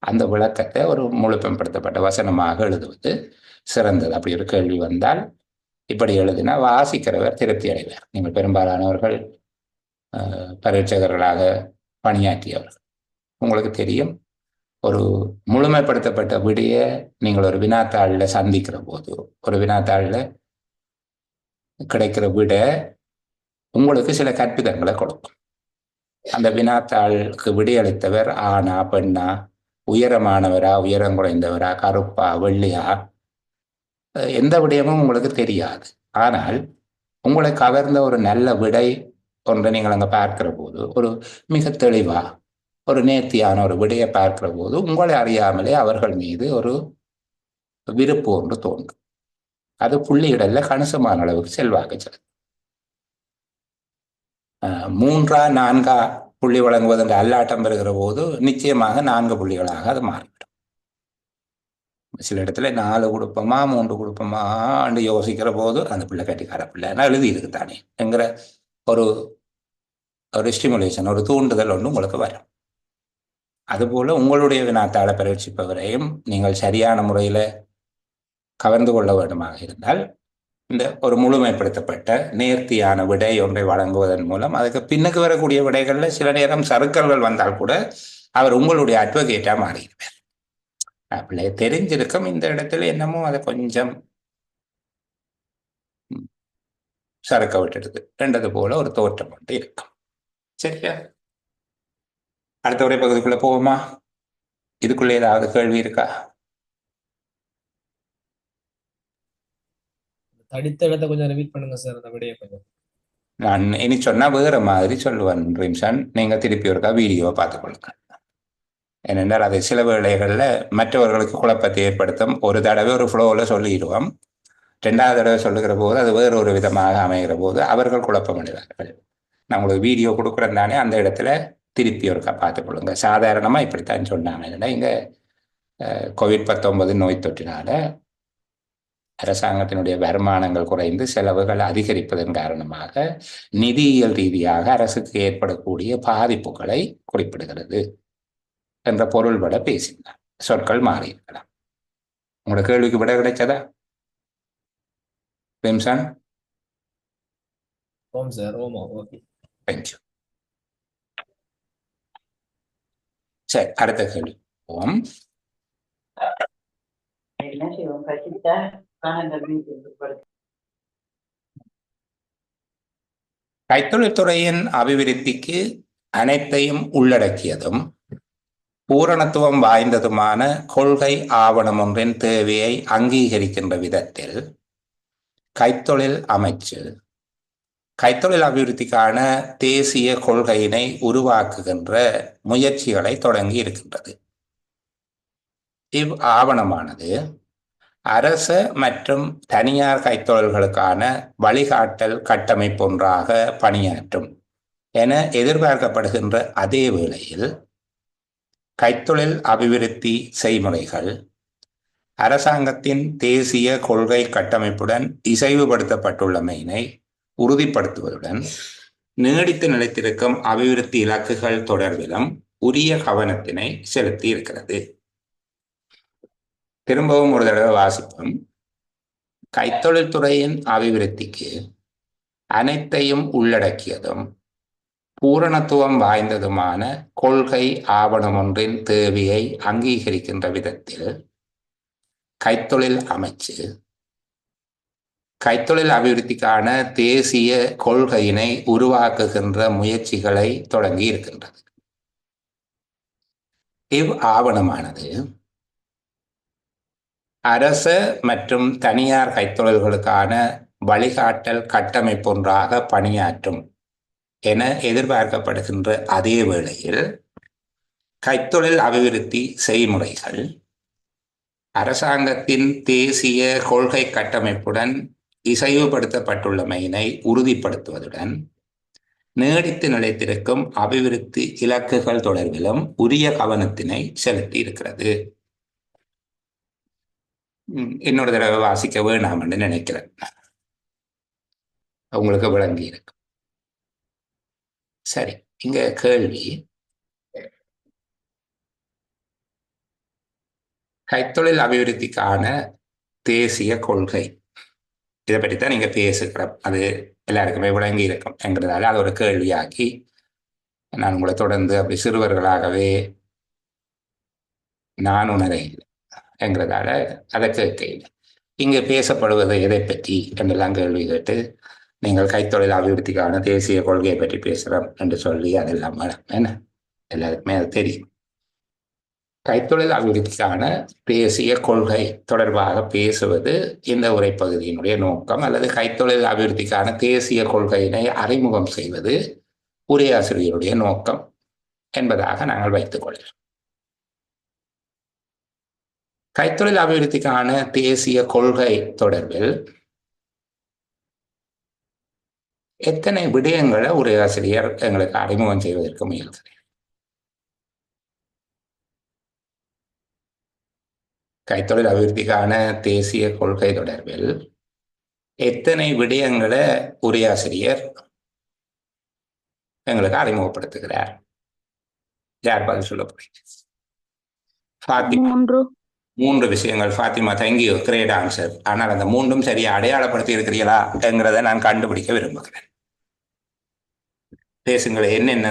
அந்த விளக்கத்தை ஒரு முழுப்பம்படுத்தப்பட்ட வசனமாக எழுதுவது சிறந்தது. அப்படி ஒரு கேள்வி வந்தால் இப்படி எழுதினா வாசிக்கிறவர் திருப்தி அடைவார். நீங்கள் பெரும்பாலானவர்கள் பரீட்சகர்களாக பணியாற்றியவர்கள், உங்களுக்கு தெரியும், ஒரு முழுமைப்படுத்தப்பட்ட விடைய நீங்கள் ஒரு வினாத்தாளில் சந்திக்கிற போது ஒரு வினாத்தாளில் கிடைக்கிற விட உங்களுக்கு சில கற்பிதங்களை கொடுக்கும். அந்த வினாத்தாளுக்கு விடையளித்தவர் ஆணா பெண்ணா, உயரமானவரா உயரம் குறைந்தவரா, கருப்பா வெள்ளையா, எந்த விடயமும் உங்களுக்கு தெரியாது. ஆனால் உங்களை கவர்ந்த ஒரு நல்ல விடை ஒன்றை நீங்கள் அங்கே பார்க்கிற போது, ஒரு மிக தெளிவா ஒரு நேர்த்தியான ஒரு விடையை பார்க்கிற போது உங்களை அறியாமலே அவர்கள் மீது ஒரு விருப்பு ஒன்று தோன்றும். அது புள்ளியிடல கணிசமான அளவுக்கு செல்வாக்கு செலுத்தும். 3 4 புள்ளி வழங்குவதென்ற அல்லாட்டம் பெறுகிற போது நிச்சயமாக 4 புள்ளிகளாக அது மாறிவிடும். சில இடத்துல 4 கொடுப்போமா 3 கொடுப்போமா என்று யோசிக்கிற போது அந்த பிள்ளை கட்டிக்கார பிள்ளை எழுதி இருக்குதானே என்கிற ஒரு ஸ்டிமுலேஷன், ஒரு தூண்டுதல் ஒன்று உங்களுக்கு வரும். அதுபோல உங்களுடைய வினாத்தாள பரீட்சிப்பவரையும் நீங்கள் சரியான முறையில் கவர்ந்து கொள்ள வேண்டுமாக இருந்தால் இந்த ஒரு முழுமைப்படுத்தப்பட்ட நேர்த்தியான விடை ஒன்றை வழங்குவதன் மூலம் அதுக்கு பின்னுக்கு வரக்கூடிய விடைகளில் சில நேரம் சறுக்கல்கள் வந்தால் கூட அவர் உங்களுடைய அட்வொகேட்டா மாறிடுவார். பிள்ளைய தெரிஞ்சிருக்கும், இந்த இடத்துல என்னமோ அதை கொஞ்சம் சறுக்க விட்டுடுது என்றது போல ஒரு தோற்றம் கொண்டு இருக்கும். சரியா? அடுத்த உரை பகுதிக்குள்ள போவோமா? இதுக்குள்ள ஏதாவது கேள்வி இருக்கா? தடித்த இடத்தை கொஞ்சம் ரிப்பீட் பண்ணுங்க சார். அந்த விடையை கொஞ்சம் நான் இனி சொன்னா வேற மாதிரி சொல்லுவேன் ரிம்சன், நீங்க திருப்பி ஒருக்கா வீடியோவை பார்த்துக்கொள்ளுங்க. ஏனென்றால் அது சில வேளைகளில் மற்றவர்களுக்கு குழப்பத்தை ஏற்படுத்தும். ஒரு தடவை ஒரு ஃப்ளோவில் சொல்லிடுவோம், 2வது தடவை சொல்லுகிற போது அது வேறு ஒரு விதமாக அமைகிற போது அவர்கள் குழப்பம் அடைவார்கள். நான் உங்களுக்கு வீடியோ கொடுக்குறேன் தானே, அந்த இடத்துல திருப்பி ஒருக்கா பார்த்துக்கொள்ளுங்க. சாதாரணமாக இப்படித்தான் சொன்னாங்க. ஏன்னா இங்கே COVID-19 நோய் தொற்றினால அரசாங்கத்தினுடைய வருமானங்கள் குறைந்து செலவுகள் அதிகரிப்பதன் காரணமாக நிதியியல் ரீதியாக அரசுக்கு ஏற்படக்கூடிய பாதிப்புகளை குறிப்பிடுகிறது என்ற பொருள்பட பேசினார். சொற்கள் மாறியிருக்கலாம். உங்களோட கேள்விக்கு விட கிடைச்சதா ரிம்சன்? ஓம் சார். ஓமா. Okay, thank you. சரி, அடுத்த கேள்வி. ஓம். கைத்தொழில்துறையின் அபிவிருத்திக்கு அனைத்தையும் உள்ளடக்கியதும் பூரணத்துவம் வாய்ந்ததுமான கொள்கை ஆவணம் ஒன்றின் தேவையை அங்கீகரிக்கின்ற விதத்தில் கைத்தொழில் அமைச்சு கைத்தொழில் அபிவிருத்திக்கான தேசிய கொள்கையினை உருவாக்குகின்ற முயற்சிகளை தொடங்கி இருக்கின்றது. இவ் ஆவணமானது அரச மற்றும் தனியார் கைத்தொழில்களுக்கான வழிகாட்டல் கட்டமைப்பொன்றாக பணியாற்றும் என எதிர்பார்க்கப்படுகின்ற அதே வேளையில் கைத்தொழில் அபிவிருத்தி செய்முறைகள் அரசாங்கத்தின் தேசிய கொள்கை கட்டமைப்புடன் இசைவுபடுத்தப்பட்டுள்ளமையினை உறுதிப்படுத்துவதுடன் நீடித்து நிலைத்திருக்கும் அபிவிருத்தி இலக்குகள் தொடர்பிலும் உரிய கவனத்தினை செலுத்தி இருக்கிறது. திரும்பவும் ஒரு தடவை வாசிப்போம். கைத்தொழில் துறையின் அபிவிருத்திக்கு அனைத்தையும் உள்ளடக்கியதும் பூரணத்துவம் வாய்ந்ததுமான கொள்கை ஆவணம் ஒன்றின் தேவையை அங்கீகரிக்கின்ற விதத்தில் கைத்தொழில் அமைச்சு கைத்தொழில் அபிவிருத்திக்கான தேசிய கொள்கையினை உருவாக்குகின்ற முயற்சிகளை தொடங்கி இருக்கின்றது. இவ் ஆவணமானது அரச மற்றும் தனியார் கைத்தொழில்களுக்கான வழிகாட்டல் கட்டமைப்பொன்றாக பணியாற்றும் என எதிர்பார்க்கப்படுகின்ற அதே வேளையில் கைத்தொழில் அபிவிருத்தி செய்முறைகள் அரசாங்கத்தின் தேசிய கொள்கை கட்டமைப்புடன் இசைவுபடுத்தப்பட்டுள்ளமையினை உறுதிப்படுத்துவதுடன் நீடித்து நிலைத்திருக்கும் அபிவிருத்தி இலக்குகள் தொடர்பிலும் உரிய கவனத்தினை செலுத்தி இருக்கிறது. இன்னொரு தடவை வாசிக்க வேண்டாம் என்று நினைக்கிறேன். உங்களுக்கு விளங்கி இருக்கு. சரி, இங்க கேள்வி, கைத்தொழில் அபிவிருத்திக்கான தேசிய கொள்கை, இதை பற்றித்தான் நீங்க பேசுகிறோம். அது எல்லாருக்குமே விளங்கி இருக்கும் என்கிறதால அது ஒரு கேள்வியாக்கி நான் உங்களை தொடர்ந்து அப்படி சிறுவர்களாகவே நான் உணர இல்லை என்கிறதால அதை கேட்கல. இங்கே பேசப்படுவது எதை பற்றி என்றெல்லாம் கேள்வி கேட்டு நீங்கள் கைத்தொழில் அபிவிருத்திக்கான தேசிய கொள்கையை பற்றி பேசுகிறோம் என்று சொல்லி அதெல்லாம் வேணும். என்ன எல்லாருக்குமே அது தெரியும். கைத்தொழில் அபிவிருத்திக்கான தேசிய கொள்கை தொடர்பாக பேசுவது இந்த உரைப்பகுதியினுடைய நோக்கம், அல்லது கைத்தொழில் அபிவிருத்திக்கான தேசிய கொள்கையினை அறிமுகம் செய்வது உரையாசிரியருடைய நோக்கம் என்பதாக நாங்கள் வைத்துக் கொள்கிறோம். கைத்தொழில் அபிவிருத்திக்கான தேசிய கொள்கை தொடர்பில் எத்தனை விடயங்களை உரையாசிரியர் எங்களுக்கு அறிமுகம் செய்வதற்கு முயல்கிறேன். கைத்தொழில் அபிவிருத்திக்கான தேசிய கொள்கை தொடர்பில் எத்தனை விடயங்களை உரையாசிரியர் எங்களுக்கு அறிமுகப்படுத்துகிறார்? யார் பதில் சொல்ல போறீங்க? ஃபாத்திமா. 3 விஷயங்கள். Fatima, thank you, great answer. ஆனால் அந்த 3ம் சரியா அடையாளப்படுத்தி இருக்கிறீங்களா என்கிறத நான் கண்டுபிடிக்க விரும்புகிறேன். பேசுங்களேன், என்னென்ன?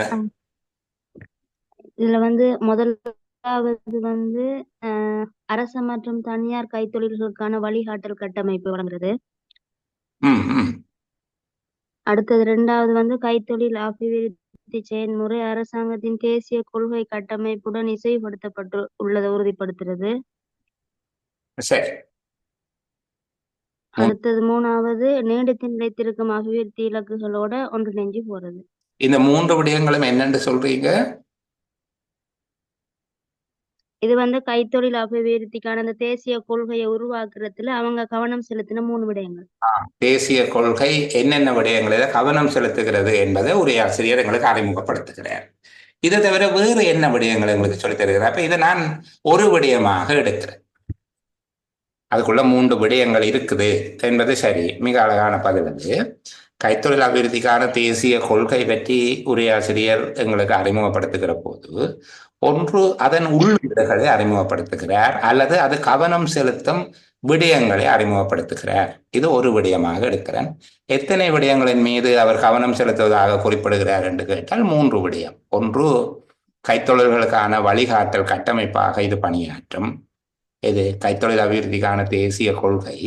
இதுல முதலாவது அரசு மற்றும் தனியார் கைத்தொழில்களுக்கான வழிகாட்டல் கட்டமைப்பு வழங்குறது. அடுத்தது 2வது கைத்தொழில் அபிவிருத்தி செயல்முறை அரசாங்கத்தின் தேசிய கொள்கை கட்டமைப்புடன் இசைப்படுத்தப்பட்டு உள்ளதை உறுதிப்படுத்துறது. சரி. அடுத்தது 3வது நீடித்து நிலைத்திருக்கும் அபிவிருத்தி இலக்குகளோட ஒன்றிணைஞ்சு போறது. இந்த 3 விடயங்களும் என்னன்னு சொல்றீங்க? இது கைத்தொழில் அபிவிருத்திக்கான அந்த தேசிய கொள்கையை உருவாக்குறதுல அவங்க கவனம் செலுத்தின 3 விடயங்கள். தேசிய கொள்கை என்னென்ன விடயங்களில கவனம் செலுத்துகிறது என்பதை உரையாசிரியர் எங்களுக்கு அறிமுகப்படுத்துகிறார். இதை தவிர வேறு என்ன விடயங்கள் எங்களுக்கு சொல்லித் தருகிறார்? அப்ப இதை நான் ஒரு விடயமாக எடுக்கிறேன். அதுக்குள்ள 3 விடயங்கள் இருக்குது என்பது சரி. மிக அழகான பதில். கைத்தொழில் அபிவிருத்திக்கான தேசிய கொள்கை பற்றி உரையாசிரியர் எங்களுக்கு அறிமுகப்படுத்துகிற போது ஒன்று அதன் உள்ளீடுகளை அறிமுகப்படுத்துகிறார், அல்லது அது கவனம் செலுத்தும் விடயங்களை அறிமுகப்படுத்துகிறார். இது ஒரு விடயமாக எடுக்கிறேன். எத்தனை விடயங்களின் மீது அவர் கவனம் செலுத்துவதாக குறிப்பிடுகிறார் என்று கேட்டால் 3 விடயம். ஒன்று, கைத்தொழில்களுக்கான வழிகாட்டல் கட்டமைப்பாக இது பணியாற்றும். இது கைத்தொழில் அபிவிருத்திக்கான தேசிய கொள்கை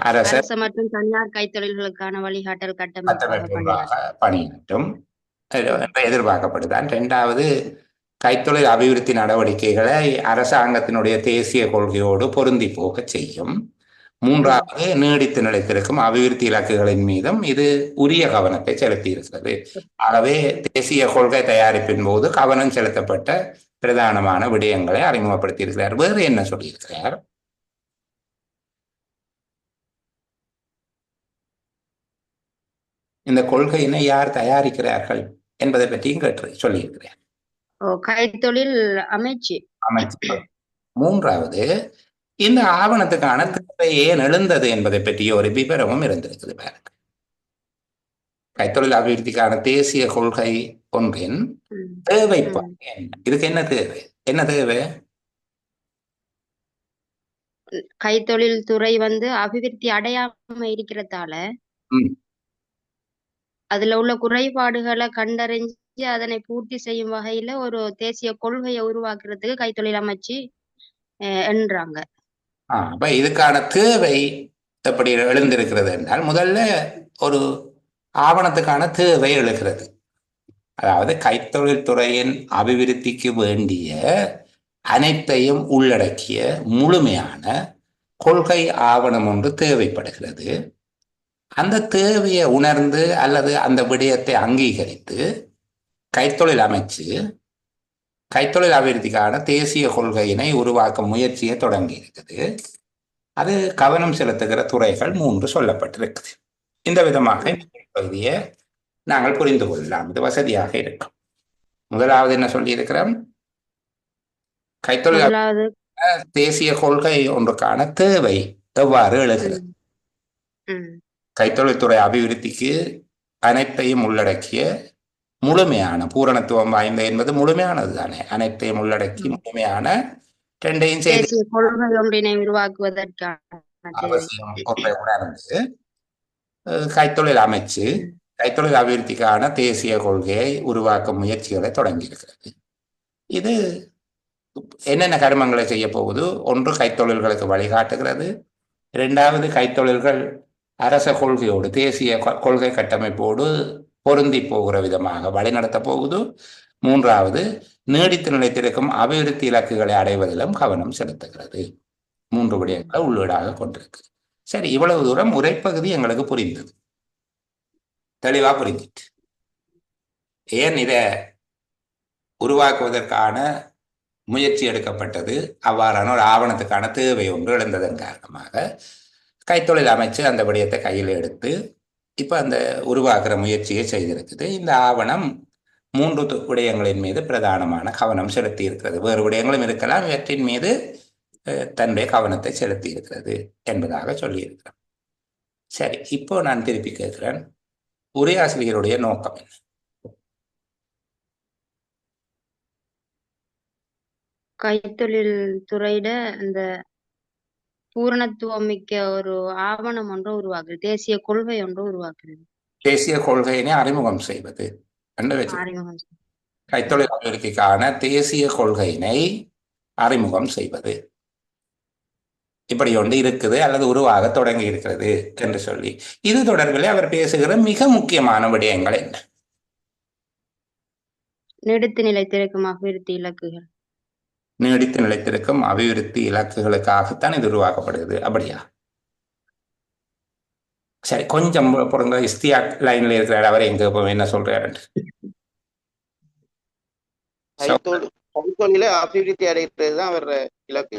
அரசு மற்றும் தனியார் கைத்தொழில்களுக்கான வழிகாட்டல் கட்டமைப்பாக பணியாற்றும் எதிர்பார்க்கப்படுதான். 2வது, கைத்தொழில் அபிவிருத்தி நடவடிக்கைகளை அரசாங்கத்தினுடைய தேசிய கொள்கையோடு பொருந்தி போக செய்யும். 3வது, நீடித்து நிலைத்திருக்கும் அபிவிருத்தி இலக்குகளின் மீதும் இது உரிய கவனத்தை செலுத்தி இருக்கிறது. ஆகவே தேசிய கொள்கை தயாரிப்பின் போது கவனம் செலுத்தப்பட்ட பிரதானமான விடயங்களை அறிமுகப்படுத்தி இருக்கிறார். வேறு என்ன சொல்லியிருக்கிறார்? இந்த கொள்கையினை யார் தயாரிக்கிறார்கள் என்பதை பற்றியும் சொல்லியிருக்கிறார். கைத்தொழில் அமைச்சு. 3வது, இந்த ஆவணத்துக்கான தேவை ஏன் எழுந்தது என்பதை பற்றிய ஒரு விவரமும் இருந்திருக்குது. பாருங்க, கைத்தொழில் அபிவிருத்திக்கான தேசிய கொள்கை ஒன்றின் தேவைப்பாடு என்ன? இதுக்கு என்ன தேவை? என்ன தேவை? கைத்தொழில் துறை அபிவிருத்தி அடையாம இருக்கிறதால அதுல உள்ள குறைபாடுகளை கண்டறிஞ்சு அதனை பூர்த்தி செய்யும் வகையில ஒரு தேசிய கொள்கையை உருவாக்குறதுக்கு கைத்தொழில் அமைச்சு என்றாங்க. அப்ப இதுக்கான தேவை எப்படி எழுந்திருக்கிறது என்றால், முதல்ல ஒரு ஆவணத்துக்கான தேவை எழுகிறது. அதாவது கைத்தொழில் துறையின் அபிவிருத்திக்கு வேண்டிய அனைத்தையும் உள்ளடக்கிய முழுமையான கொள்கை ஆவணம் ஒன்று தேவைப்படுகிறது. அந்த தேவையை உணர்ந்து அல்லது அந்த விடயத்தை அங்கீகரித்து கைத்தொழில் அமைச்சு கைத்தொழில் அபிவிருத்திக்கான தேசிய கொள்கையினை உருவாக்கும் முயற்சியை தொடங்கி இருக்குது. அது கவனம் செலுத்துகிற துறைகள் 3 சொல்லப்பட்டிருக்குது. இந்த விதமாக இந்த பகுதியை நாங்கள் புரிந்து கொள்ளலாம். இது வசதியாக இருக்கும். முதலாவது என்ன சொல்லியிருக்கிறோம்? கைத்தொழில் முதலாவது தேசிய கொள்கை ஒன்றுக்கான தேவை எவ்வாறு எழுகிறது? கைத்தொழில்துறை அபிவிருத்திக்கு அனைத்தையும் உள்ளடக்கிய முழுமையான பூரணத்துவம் வாய்ந்த என்பது முழுமையானது தானே. அனைத்தையும் உள்ளடக்கி முழுமையான ரெண்டையும் செய்து தேசிய கொள்கை ஒன்றினை உருவாக்குவதற்கான அவசியம் ஒன்றை உணர்ந்து கைத்தொழில் அமைச்சு கைத்தொழில் அபிவிருத்திக்கான தேசிய கொள்கையை உருவாக்கும் முயற்சிகளை தொடங்கி இருக்கிறது. இது என்னென்ன கருமங்களை செய்ய போகுது? ஒன்று, கைத்தொழில்களுக்கு வழிகாட்டுகிறது. இரண்டாவது, கைத்தொழில்கள் அரச கொள்கையோடு தேசிய கொள்கை கட்டமைப்போடு பொருந்தி போகிற விதமாக வழிநடத்த போகுது. மூன்றாவது, நீடித்து நிலைத்திருக்கும் அபிவிருத்தி இலக்குகளை அடைவதிலும் கவனம் செலுத்துகிறது. 3 விடயங்களை உள்ளீடாக கொண்டிருக்கு. சரி, இவ்வளவு தூரம் உரைப்பகுதி எங்களுக்கு புரிந்தது, தெளிவா புரிஞ்சிட்டு. ஏன் இதை உருவாக்குவதற்கான முயற்சி எடுக்கப்பட்டது? அவ்வாறான ஒரு ஆவணத்துக்கான தேவை ஒன்று எழுந்ததன் காரணமாக கைத்தொழில் அமைச்சு அந்த விடயத்தை கையில் எடுத்து இப்போ அந்த உருவாக்குற முயற்சியை செய்திருக்குது. இந்த ஆவணம் 3 விடயங்களின் மீது பிரதானமான கவனம் செலுத்தி இருக்கிறது. வேறு விடயங்களும் இருக்கலாம், இவற்றின் மீது தன்னுடைய கவனத்தை செலுத்தி இருக்கிறது என்பதாக சொல்லியிருக்கிறேன். சரி, இப்போ நான் திருப்பி கேட்கிறேன், உரையாசிரியருடைய நோக்கம் என்ன? கைத்தொழில் துறையிட அந்த பூரணத்துவம் மிக்க ஒரு ஆவணம் ஒன்று உருவாக்குறது, தேசிய கொள்கை ஒன்று உருவாக்குறது. தேசிய கொள்கையினை அறிமுகம் செய்வது. அறிமுகம் கைத்தொழில் அபிவிருத்திக்கான தேசிய கொள்கையினை அறிமுகம் செய்வது. இப்படி ஒன்று இருக்குது அல்லது உருவாக தொடங்கி இருக்கிறது என்று சொல்லி இது தொடர்பில் அவர் பேசுகிற மிக முக்கியமான விடயங்கள் என்ன? நீடித்து நிலைத்திருக்கும் அபிவிருத்தி இலக்குகள். நீடித்து நிலைத்திருக்கும் அபிவிருத்தி இலக்குகளுக்காகத்தான் இது உருவாக்கப்படுகிறது, அப்படியா? சரி, கொஞ்சம் பொருங்க. இஸ்தியா லைன்ல இருக்கிறார், அவர் எங்க என்ன சொல்றாரு? கைத்தொழில அபிவிருத்தி அடைகிறது தான் அவர் இலக்கு.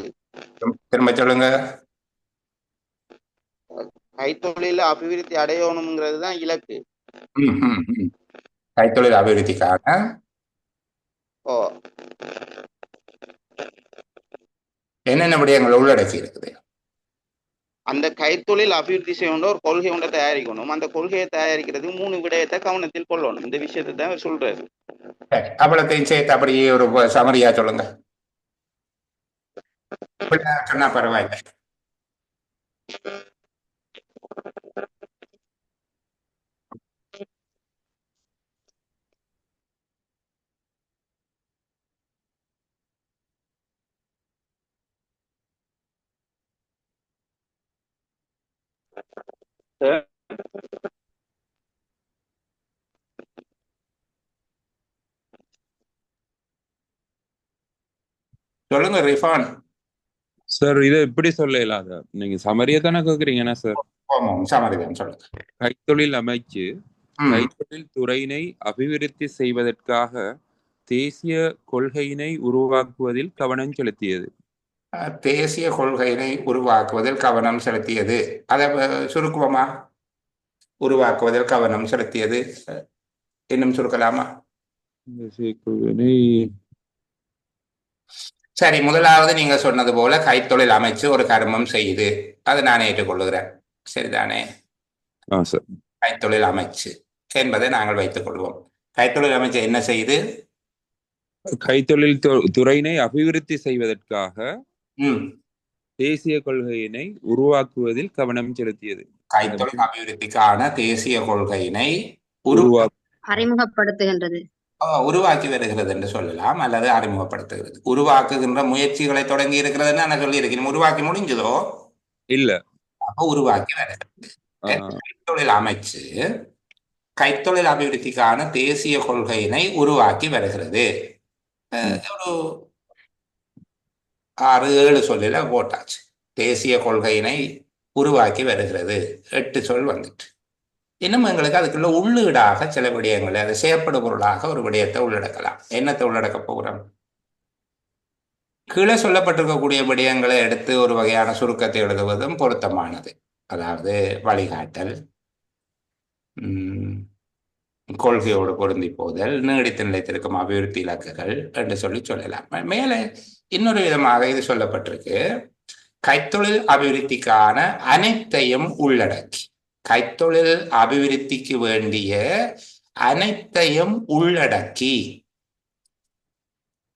திரும்ப சொல்லுங்க. கைத்தொழில அபிவிருத்தி அடையணுங்கிறது தான் இலக்கு. கைத்தொழில் அபிவிருத்திக்கான என்னென்ன விடயங்கள் உள்ளடக்கி இருக்குது? அந்த கைத்தொழில் அபிவிருத்தி செய்யணும், ஒரு கொள்கை ஒன்றை தயாரிக்கணும். அந்த கொள்கையை தயாரிக்கிறதுக்கு 3 விடயத்தை கவனத்தில் கொள்ளணும். இந்த விஷயத்தை தான் சொல்றாரு. அவ்வளத்தையும் சேர்த்து அப்படியே ஒரு சமரியா சொல்லுங்க. சொன்னா பரவாயில்லை. சொல்லுங்க ரிஃபான். சார், இதை எப்படி சொல்லலாம்? நீங்க சமரியா தானே கேக்குறீங்கன்னா சார்? சமரிதான் சொல்லுங்க. கைத்தொழில் அமைச்சு கைத்தொழில் துறையினை அபிவிருத்தி செய்வதற்காக தேசிய கொள்கையினை உருவாக்குவதில் கவனம் செலுத்தியது. தேசிய கொள்கையினை உருவாக்குவதில் கவனம் செலுத்தியது. அதை சுருக்குவமா? உருவாக்குவதில் கவனம் செலுத்தியது இன்னும் சுருக்கலாமா? சரி, முதலாவது நீங்க சொன்னது போல கைத்தொழில் அமைச்சு ஒரு கர்மம் செய்யுது, அதை நான் ஏற்றுக்கொள்ளுகிறேன். சரிதானே? கைத்தொழில் அமைச்சு என்பதை நாங்கள் வைத்துக் கொள்வோம். கைத்தொழில் அமைச்சு என்ன செய்யுது? கைத்தொழில் துறையினை அபிவிருத்தி செய்வதற்காக தேசிய கொள்கையினை உருவாக்குவதில் கவனம் செலுத்தியது. கைத்தொழில் அபிவிருத்திக்கான தேசிய கொள்கையினை அறிமுகப்படுத்துகின்றது, உருவாக்கி வருகிறது என்று சொல்லலாம், அல்லது அறிமுகப்படுத்துகிறது. உருவாக்குகின்ற முயற்சிகளை தொடங்கி இருக்கிறதுன்னு நான் சொல்லி இருக்கேன். உருவாக்கி முடிஞ்சதோ? இல்ல. அப்ப உருவாக்கி வருகிறது. கைத்தொழில் அமைச்சு கைத்தொழில் அபிவிருத்திக்கான தேசிய கொள்கையினை உருவாக்கி வருகிறது. ஒரு 6-7 சொல்லில போட்டாச்சு. தேசிய கொள்கையினை உருவாக்கி வருகிறது, 8 சொல் வந்துட்டு. இன்னும் எங்களுக்கு அதுக்குள்ள உள்ளீடாக சில விடயங்களை, அது செயற்படு பொருளாக ஒரு விடயத்தை உள்ளடக்கலாம். என்னத்தை உள்ளடக்க போகிறோம்? கீழே சொல்லப்பட்டிருக்கக்கூடிய விடயங்களை எடுத்து ஒரு வகையான சுருக்கத்தை எழுதுவதும் பொருத்தமானது. அதாவது வழிகாட்டல், கொள்கையோடு பொருந்தி போதல், நீடித்து நிலைத்திருக்கும் அபிவிருத்தி இலக்குகள் என்று சொல்லலாம். மேலே இன்னொரு விதமாக இது சொல்லப்பட்டிருக்கு, கைத்தொழில் அபிவிருத்திக்கான அனைத்தையும் உள்ளடக்கி, கைத்தொழில் அபிவிருத்திக்கு வேண்டிய அனைத்தையும் உள்ளடக்கி.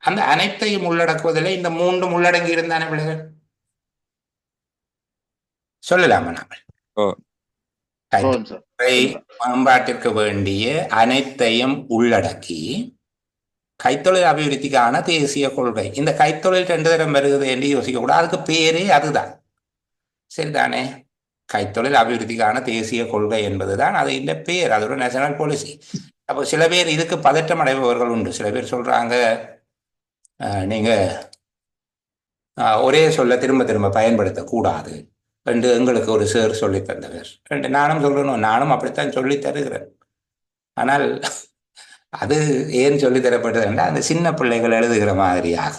அந்த அனைத்தையும் உள்ளடக்குவதில் இந்த மூன்றும் உள்ளடங்கி இருந்தானே பிள்ளைகள் சொல்லலாமா? நாங்கள் மேம்பாட்டிற்கு வேண்டிய அனைத்தையும் உள்ளடக்கி கைத்தொழில் அபிவிருத்திக்கான தேசிய கொள்கை. இந்த கைத்தொழில் 2 தரம் வருகிறது என்று யோசிக்க கூடாது, அதுக்கு பேரே அதுதான். சரிதானே? கைத்தொழில் அபிவிருத்திக்கான தேசிய கொள்கை என்பதுதான் அது இந்த பேர், அது ஒரு நேஷனல் பாலிசி. அப்போ சில பேர் இதுக்கு பதற்றம் அடைபவர்கள் உண்டு. சில பேர் சொல்றாங்க, நீங்க ஒரே சொல்ல திரும்ப திரும்ப பயன்படுத்தக்கூடாது என்று எங்களுக்கு ஒரு சேர் சொல்லி தந்தவர் என்று நானும் சொல்லணும். நானும் அப்படித்தான் சொல்லி தருகிறேன். ஆனால் அது ஏன் சொல்லி தரப்பட்டது என்றால், அந்த சின்ன பிள்ளைகள் எழுதுகிற மாதிரியாக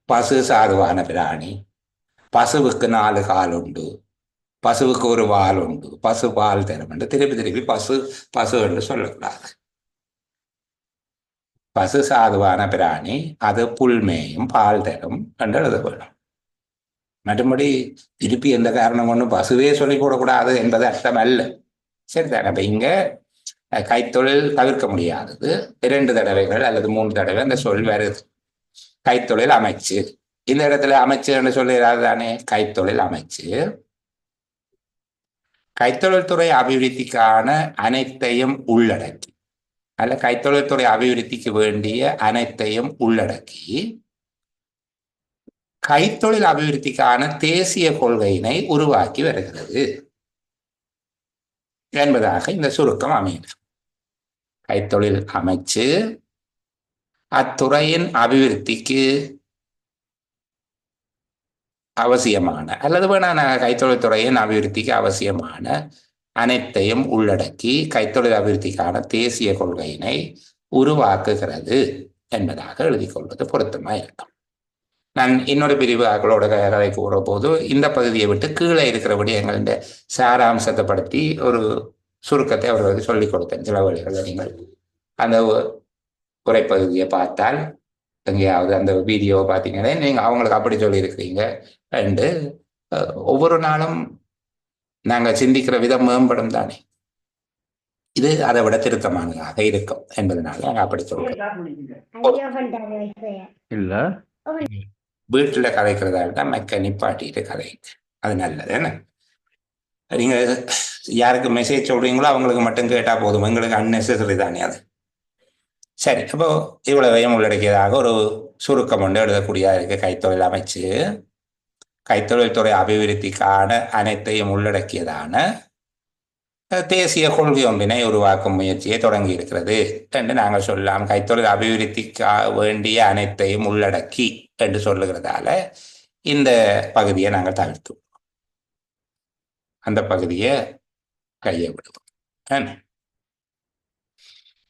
பசு சாதுவான பிராணி, பசுவுக்கு 4 கால் உண்டு, பசுவுக்கு ஒரு வால் உண்டு, பசு பால் தரும் என்று திருப்பி திருப்பி பசு பசு என்று சொல்லக்கூடாது. பசு சாதுவான பிராணி, அது புல்மேயும் பால் தரும் என்று எழுத வேண்டும். மற்றபடி திருப்பி எந்த காரணம் ஒன்றும் பசுவே சொல்லிக் கூடக்கூடாது என்பது அர்த்தம் அல்ல. சரிதான். அப்ப இங்க கைத்தொழில் தவிர்க்க முடியாதது. 2 தடவைகள் அல்லது 3 தடவை அந்த சொல் வருது. கைத்தொழில் அமைச்சு, இந்த இடத்துல அமைச்சு என்று சொல்லுகிறாரு தானே. கைத்தொழில் அமைச்சு கைத்தொழில் துறை அபிவிருத்திக்கான அனைத்தையும் உள்ளடக்கி, அல்ல கைத்தொழில் துறை அபிவிருத்திக்கு வேண்டிய அனைத்தையும் உள்ளடக்கி கைத்தொழில் அபிவிருத்திக்கான தேசிய கொள்கையினை உருவாக்கி வருகிறது என்பதாக இந்த சுருக்கம் அமைகிறது. கைத்தொழில் அமைச்சு அத்துறையின் அபிவிருத்திக்கு அவசியமான அல்லது கைத்தொழில் துறையின் அபிவிருத்திக்கு அவசியமான அனைத்தையும் உள்ளடக்கி கைத்தொழில் அபிவிருத்திக்கான தேசிய கொள்கையினை உருவாக்குகிறது என்பதாக எழுதிக் கொள்வது பொருத்தமாக இருக்கும். நான் இன்னொரு பிரிவுகளோட கதை கூற போது இந்த பகுதியை விட்டு கீழே இருக்கிற விடயங்களின் சாராம்சத்தை படுத்தி ஒரு சுருக்கத்தை அவர்களுக்கு சொல்லிக் கொடுத்தேன். சில வழிகளில் நீங்கள் அந்த உரைப்பகுதியை பார்த்தால், எங்கேயாவது அந்த வீடியோவை பார்த்தீங்கன்னா நீங்கள் அவங்களுக்கு அப்படி சொல்லியிருக்கிறீங்க என்று ஒவ்வொரு நாளும் நாங்கள் சிந்திக்கிற விதம் மேம்படும் தானே. இது அதை விட திருத்தமானதாக இருக்கும் என்பதனால நாங்கள் அப்படி சொல்றோம். இல்லை வீட்டில் கதைக்கிறதா இருந்தால் மெக்க நிப்பாட்டிட்டு கதைங்க, அது நல்லது. என்ன நீங்க யாருக்கு மெசேஜ் சொல்றீங்களோ அவங்களுக்கு மட்டும் கேட்டா போதும், எங்களுக்கு அன்னெசரி தானே அது. சரி, அப்போ இவ்வளவையும் உள்ளடக்கியதாக ஒரு சுருக்கம் ஒன்று எழுதக்கூடியதாக இருக்கு. கைத்தொழில் அமைச்சு கைத்தொழில் துறை அபிவிருத்திக்கான அனைத்தையும் உள்ளடக்கியதான தேசிய கொள்கை ஒன்றினை உருவாக்கும் முயற்சியை தொடங்கி இருக்கிறது என்று நாங்கள் சொல்லலாம். கைத்தொழில் அபிவிருத்திக்கு வேண்டிய அனைத்தையும் உள்ளடக்கி என்று சொல்லுகிறதால இந்த பகுதியை நாங்கள் தவிர்த்து அந்த பகுதியை கையை விடுவோம்.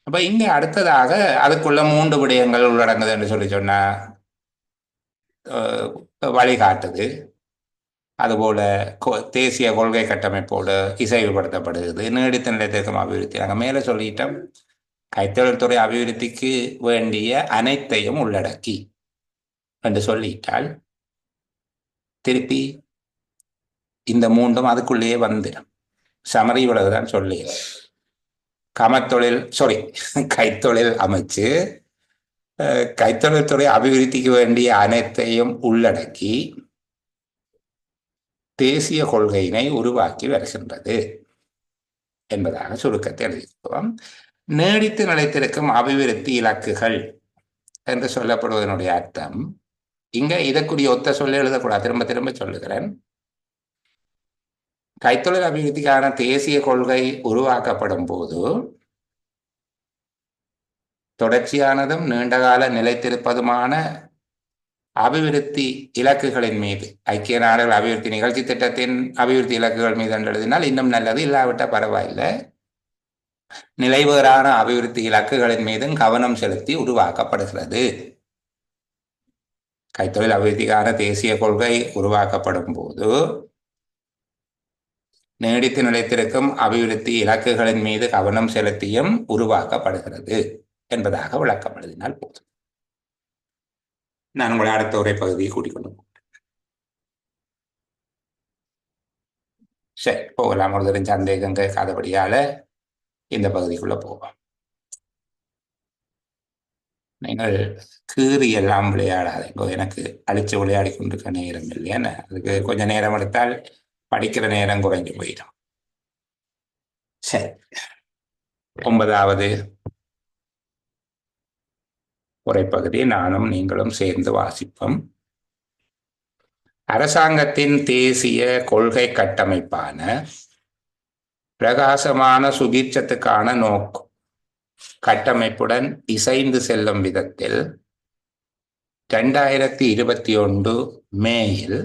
அப்ப இங்க அடுத்ததாக அதுக்குள்ள 3 விடயங்கள் உள்ளடங்குது என்று சொன்னா வழிகாட்டுது, அதுபோல தேசிய கொள்கை கட்டமைப்போடு இசைவுபடுத்தப்படுகிறது, நீடித்த நிலைத்திருக்கும் அபிவிருத்தி. நாங்கள் மேலே சொல்லிட்டோம், கைத்தொழில் துறை அபிவிருத்திக்கு வேண்டிய அனைத்தையும் உள்ளடக்கி என்று சொல்லிட்டால் திருப்பி இந்த 3ம் அதுக்குள்ளேயே வந்துடும். சமரி இவ்வளவுதான் சொல்லி கைத்தொழில் அமைச்சு கைத்தொழில் துறை அபிவிருத்திக்கு வேண்டிய அனைத்தையும் உள்ளடக்கி தேசிய கொள்கையினை உருவாக்கி வருகின்றது என்பதாக சுருக்கத்தை எழுதியிருக்கிறோம். நீடித்து நிலைத்திருக்கும் அபிவிருத்தி இலக்குகள் என்று சொல்லப்படுவதனுடைய அர்த்தம், இங்க இதற்குரிய ஒத்த சொல்ல எழுதக்கூடாது, திரும்ப திரும்ப சொல்லுகிறேன். கைத்தொழில் அபிவிருத்திக்கான தேசிய கொள்கை உருவாக்கப்படும் போது தொடர்ச்சியானதும் நீண்டகால நிலைத்திருப்பதுமான அபிவிருத்தி இலக்குகளின் மீது, ஐக்கிய நாடுகள் அபிவிருத்தி நிகழ்ச்சி திட்டத்தின் அபிவிருத்தி இலக்குகள் மீது என்று எழுதினால் இன்னும் நல்லது, இல்லாவிட்ட பரவாயில்லை. நிலைவேறான அபிவிருத்தி இலக்குகளின் மீதும் கவனம் செலுத்தி உருவாக்கப்படுகிறது. கைத்தொழில் அபிவிருத்திக்கான தேசிய கொள்கை உருவாக்கப்படும் போது நீடித்து நிலைத்திருக்கும் அபிவிருத்தி இலக்குகளின் மீது கவனம் செலுத்தியும் உருவாக்கப்படுகிறது என்பதாக விளக்கம் எழுதினால் போதும். நான் உங்களை அடுத்த உரை பகுதியை கூட்டிக்கொண்டு சரி போகலாம். ஒரு தெரிஞ்ச சந்தேகம் கேட்காதபடியால இந்த பகுதிக்குள்ள போவோம். நீங்கள் கீறி எல்லாம் விளையாடாதீங்க. எனக்கு அழிச்சு விளையாடி கொண்டிருக்க நேரம் இல்லையான்னு அதுக்கு கொஞ்சம் நேரம் எடுத்தால் படிக்கிற நேரம் குறைஞ்சு போயிடும். சரி, 9வது உரைப்பகுதி நானும் நீங்களும் சேர்ந்து வாசிப்போம். அரசாங்கத்தின் தேசிய கொள்கை கட்டமைப்பான பிரகாசமான சுபீட்சத்துக்கான நோக்கு கட்டமைப்புடன் இசைந்து செல்லும் விதத்தில் 2021 மேயில்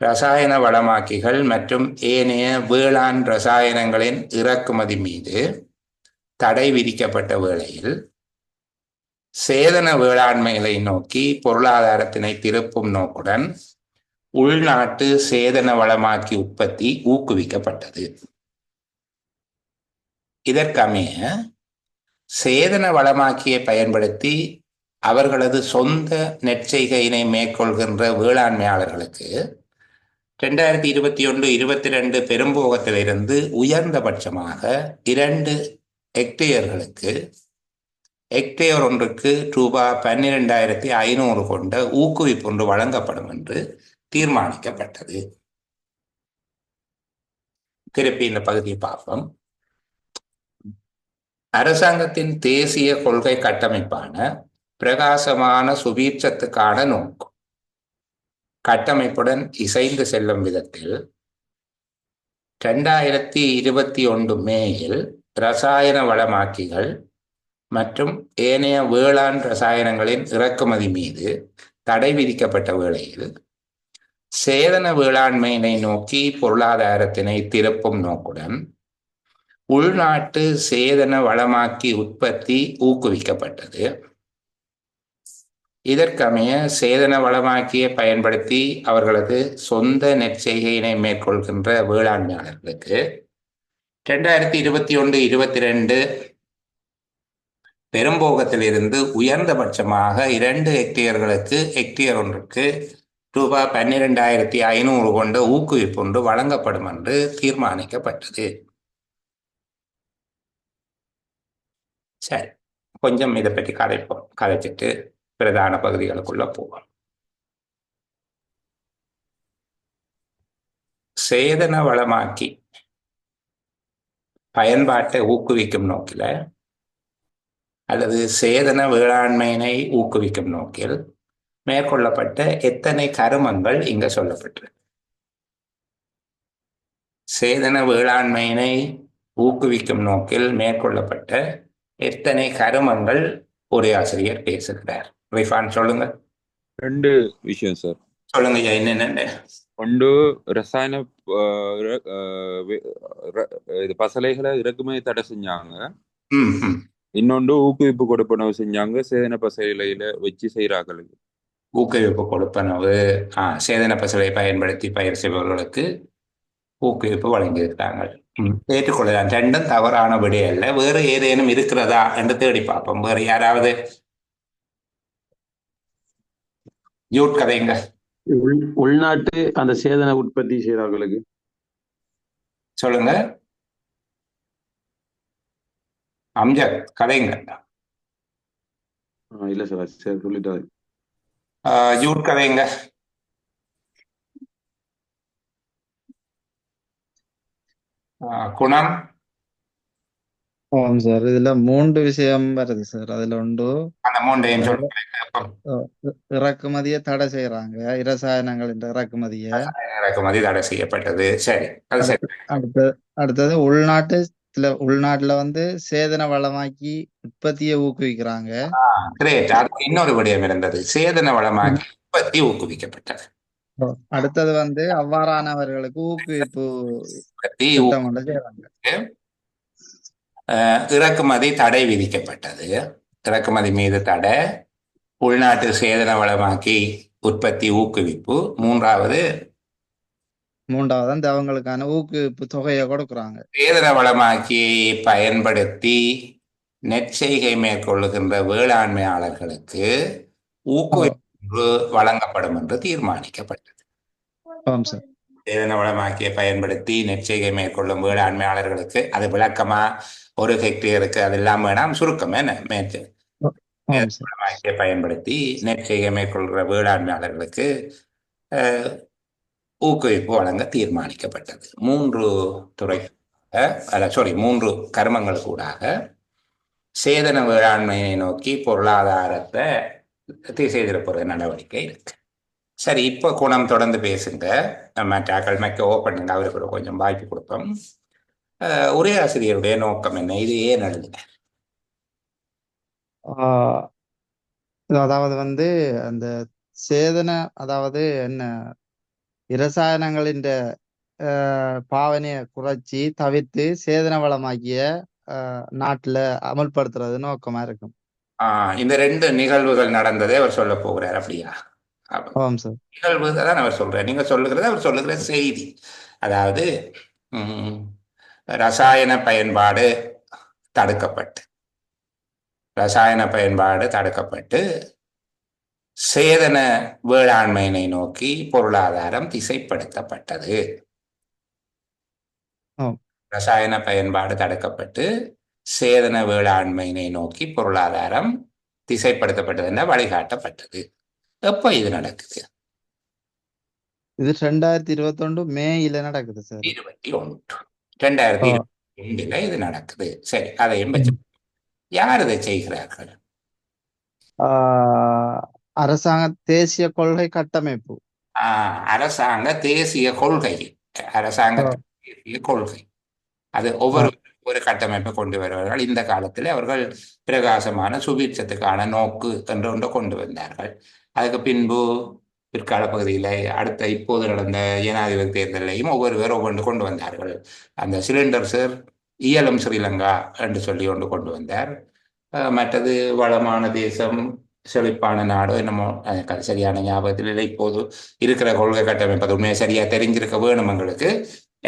ரசாயன வளமாக்கிகள் மற்றும் ஏனைய வேளாண் ரசாயனங்களின் இறக்குமதி மீது தடை விதிக்கப்பட்ட வேளையில் சேதன வேளாண்மைகளை நோக்கி பொருளாதாரத்தினை திருப்பும் நோக்குடன் உள்நாட்டு சேதன வளமாக்கி உற்பத்தி ஊக்குவிக்கப்பட்டது. இதற்கமைய சேதன வளமாக்கியை பயன்படுத்தி அவர்களது சொந்த நெற்செய்கையினை மேற்கொள்கின்ற வேளாண்மையாளர்களுக்கு 2021-22 பெரும்போகத்திலிருந்து உயர்ந்தபட்சமாக 2 ஹெக்டேயர்களுக்கு ஹெக்டேயர் ஒன்றுக்கு ரூபாய் 12,500 கொண்ட ஊக்குவிப்பு ஒன்று வழங்கப்படும் என்று தீர்மானிக்கப்பட்டது. திருப்பி இந்த பகுதியை பார்ப்போம். அரசாங்கத்தின் தேசிய கொள்கை கட்டமைப்பான பிரகாசமான சுபீட்சத்துக்கான நோக்கு கட்டமைப்புடன் இசைந்து செல்லும் விதத்தில் 2021 மேயில் ரசாயன வளமாக்கிகள் மற்றும் ஏனைய வேளாண் ரசாயனங்களின் இறக்குமதி மீது தடை விதிக்கப்பட்ட வேளையில் சேதன வேளாண்மையினை நோக்கி பொருளாதாரத்தினை திருப்பும் நோக்குடன் உள்நாட்டு சேதன வளமாக்கி உற்பத்தி ஊக்குவிக்கப்பட்டது. இதற்கமைய சேதன வளமாக்கியை பயன்படுத்தி அவர்களது சொந்த நெற்செய்கையினை மேற்கொள்கின்ற வேளாண்மையாளர்களுக்கு 2021-22 பெரும்போகத்திலிருந்து உயர்ந்தபட்சமாக 2 ஹெக்டேயர்களுக்கு ஹெக்டேயர் ஒன்றுக்கு ரூபாய் 12,500 கொண்ட ஊக்குவிப்பு ஒன்று வழங்கப்படும் என்று தீர்மானிக்கப்பட்டது. சரி, கொஞ்சம் இதை பற்றி கதைச்சிட்டு பிரதான பகுதிகளுக்குள்ள போவோம். சேதன வளமாக்கி பயன்பாட்டை ஊக்குவிக்கும் நோக்கில அல்லது சேதன வேளாண்மையினை ஊக்குவிக்கும் நோக்கில் மேற்கொள்ளப்பட்ட எத்தனை கருமங்கள் இங்க சொல்லப்பட்டிருக்கு. சேதன வேளாண்மையினை ஊக்குவிக்கும் நோக்கில் மேற்கொள்ளப்பட்ட எத்தனை கருமங்கள் உரையாசிரியர் பேசுகிறார். ரிஃபான் சொல்லுங்க. 2 விஷயம் சார். சொல்லுங்க ஐயா, என்னென்ன? ஒன்று ரசாயன இது பசலைகளை இறக்குமதி தடை செஞ்சாங்க. இன்னொன்று ஊக்குவிப்பு கொடுப்பனவு செஞ்சாங்க சேதன பசலையில வச்சு செய்கிறார்களுக்கு. ஊக்குவிப்பு கொடுப்பனவு சேதன பசலை பயன்படுத்தி பயிர் செய்பவர்களுக்கு ஊக்குவிப்பு வழங்கியிருக்காங்க. ஏற்றுக்கொள்ளலாம். 2ம் தவறான விடை அல்ல. வேறு ஏதேனும் இருக்கிறதா என்று தேடி பார்ப்போம். வேறு யாராவது யூட் கதைங்க. உள்நாட்டு அந்த சேதன உற்பத்தி செய்கிறார்களுக்கு சொல்லுங்க. அம்ஜத் கதைங்க. இல்ல சார், சரி சொல்லிட்டாரு. யூட் கதைங்க. குணம். ஆமாம் சார், இதுல 3 விஷயம் வருது சார். அதுல ஒன்று அந்த 3ஐயும் இறக்குமதியை தடை செய்யறாங்க, இரசாயனங்களின் இறக்குமதி தடை செய்யப்பட்டது. சரி, அது சரி. அடுத்தது உள்நாட்டுல வந்து சேதன வளமாக்கி உற்பத்தியை ஊக்குவிக்கிறாங்க. கிரேட். அது இன்னொரு விடயம் இருந்தது, சேதன வளமாக்கி உற்பத்தி ஊக்குவிக்கப்பட்டது. அடுத்தது வந்து அவ்வாறானவர்களுக்கு ஊக்குவிப்பு இறக்குமதி தடை விதிக்கப்பட்டது. இறக்குமதி மீது தடை, உள்நாட்டு சேதன வளமாக்கி உற்பத்தி ஊக்குவிப்பு. மூன்றாவது அந்த அவங்களுக்கான ஊக்குவிப்பு தொகையை கொடுக்குறாங்க. சேதன வளமாக்கியை பயன்படுத்தி நெற்செய்கை மேற்கொள்ளுகின்ற வேளாண்மையாளர்களுக்கு ஊக்குவிப்பு வழங்கப்படும் என்று தீர்மானிக்கப்பட்டது. ஆமாம் சார். சேதன வளமாக்கியை பயன்படுத்தி நெற்செய்கை மேற்கொள்ளும் வேளாண்மையாளர்களுக்கு அது விளக்கமா ஒரு ஹெக்டேருக்கு அது இல்லாம வேணாம், சுருக்கம் என்ன வளமாக்கியை பயன்படுத்தி நெற்செய்கை மேற்கொள்கிற வேளாண்மையாளர்களுக்கு ஊக்குவிப்பு வழங்க தீர்மானிக்கப்பட்டது. 3 கர்மங்களுக்கூடாக சேதன வேளாண்மையை நோக்கி பொருளாதாரத்தை திசை திருப்புற நடவடிக்கை இருக்கு. சரி, இப்போ குணம் தொடர்ந்து பேசுங்க. மற்றாக்கள் ஓப்பன் அவருக்கு கொஞ்சம் வாய்ப்பு கொடுப்போம். உரையாசிரியருடைய நோக்கம் என்ன? இது ஏன் எழுதின? அதாவது அந்த சேதன, அதாவது என்ன, இரசாயனங்களின் பாவனையை குறைச்சி தவிர்த்து சேதன வளமாக்கிய நாட்டுல அமல்படுத்துறது நோக்கமா இருக்கும். இந்த 2 நிகழ்வுகள் நடந்ததே அவர் சொல்ல போகிறார். அப்படியா? நிகழ்வு தான் அவர் சொல்றார். நீங்க சொல்லுகிறது அவர் சொல்லுகிற செய்தி. அதாவது ரசாயன பயன்பாடு தடுக்கப்பட்டு சேதன வேளாண்மையினை நோக்கி பொருளாதாரம் திசைப்படுத்தப்பட்டது. ரசாயன பயன்பாடு தடுக்கப்பட்டு சேதன வேளாண்மையினை நோக்கி பொருளாதாரம் திசைப்படுத்தப்பட்டது, வழிகாட்டப்பட்டது. எப்ப இது நடக்குது? இது 2021 மேயில நடக்குது சார். 2022 இது நடக்குது. சரி, அதையும் யார் இதை செய்கிறார்கள்? அரசாங்க தேசிய கொள்கை கட்டமைப்பு. அரசாங்க தேசிய கொள்கை அது ஒவ்வொரு கட்டமைப்பை கொண்டு வருவார்கள். இந்த காலத்தில் அவர்கள் பிரகாசமான சுபீட்சத்துக்கான நோக்கு என்ற ஒன்றை கொண்டு வந்தார்கள். அதுக்கு பின்பு பிற்கால பகுதியில் இப்போது நடந்த ஜனாதிபதி தேர்தலையும் ஒவ்வொன்று கொண்டு வந்தார்கள். அந்த சிலிண்டர் சார் இயலும் ஸ்ரீலங்கா என்று சொல்லி கொண்டு வந்தார். மற்றது வளமான தேசம், செழிப்பான நாடோ என்னமோ சரியான ஞாபகத்தில் இல்லை. இப்போது இருக்கிற கொள்கை கட்டமைப்பது உண்மையை சரியா தெரிஞ்சிருக்க வேணும் எங்களுக்கு.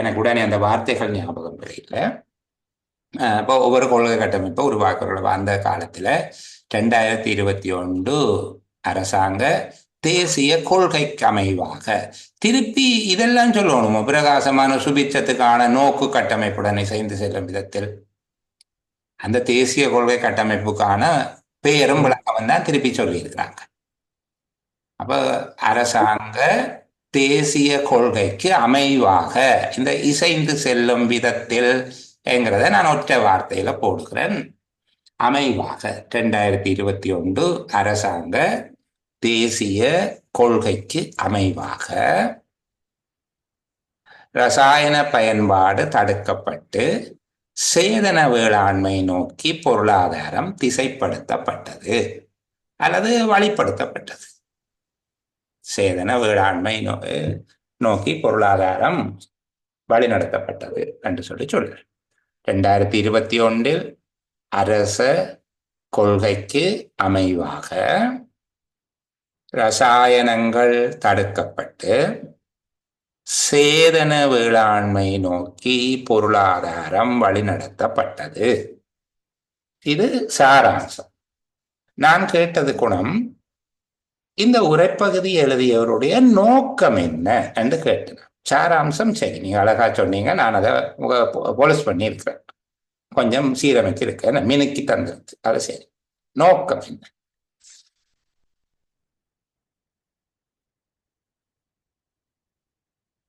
எனக்கு உடனே அந்த வார்த்தைகள் ஞாபகம் இல்லை. இப்போ ஒவ்வொரு கொள்கை கட்டமைப்பை உருவாக்குறோம். அந்த காலத்துல 2021 அரசாங்க தேசிய கொள்கைக்கு அமைவாக திருப்பி இதெல்லாம் சொல்லணும். பிரகாசமான சுபிட்சத்துக்கான நோக்கு கட்டமைப்புடன் இசைந்து செல்லும் விதத்தில் அந்த தேசிய கொள்கை கட்டமைப்புக்கான பெயரும் விளக்கம் தான் திருப்பி சொல்லியிருக்கிறாங்க. அப்ப அரசாங்க தேசிய கொள்கைக்கு அமைவாக இந்த இசைந்து செல்லும் விதத்தில் என்கிறத நான் ஒற்ற வார்த்தையில போடுகிறேன். அமைவாக 2021 அரசாங்க தேசிய கொள்கைக்கு அமைவாக ரசாயன பயன்பாடு தடுக்கப்பட்டு சேதன வேளாண்மை நோக்கி பொருளாதாரம் திசைப்படுத்தப்பட்டது அல்லது வழிப்படுத்தப்பட்டது. சேதன வேளாண்மை நோக்கி பொருளாதாரம் வழிநடத்தப்பட்டது என்று சொல்றேன். 2021 அரச கொள்கைக்கு அமைவாக ரசாயனங்கள் தடுக்கப்பட்டு சேதன வேளாண்மை நோக்கி பொருளாதாரம் வழிநடத்தப்பட்டது. இது சாராம்சம். நான் கேட்டது குணம், இந்த உரைப்பகுதி எழுதியவருடைய நோக்கம் என்ன என்று கேட்டேன். சாராம்சம் சரி, நீங்க அழகா சொன்னீங்க. நான் அதை போலீஸ் பண்ணியிருக்கிறேன், கொஞ்சம் சீரமைச்சிருக்கேன், மினுக்கி தந்திருக்கு. அது சரி. நோக்கம் என்ன?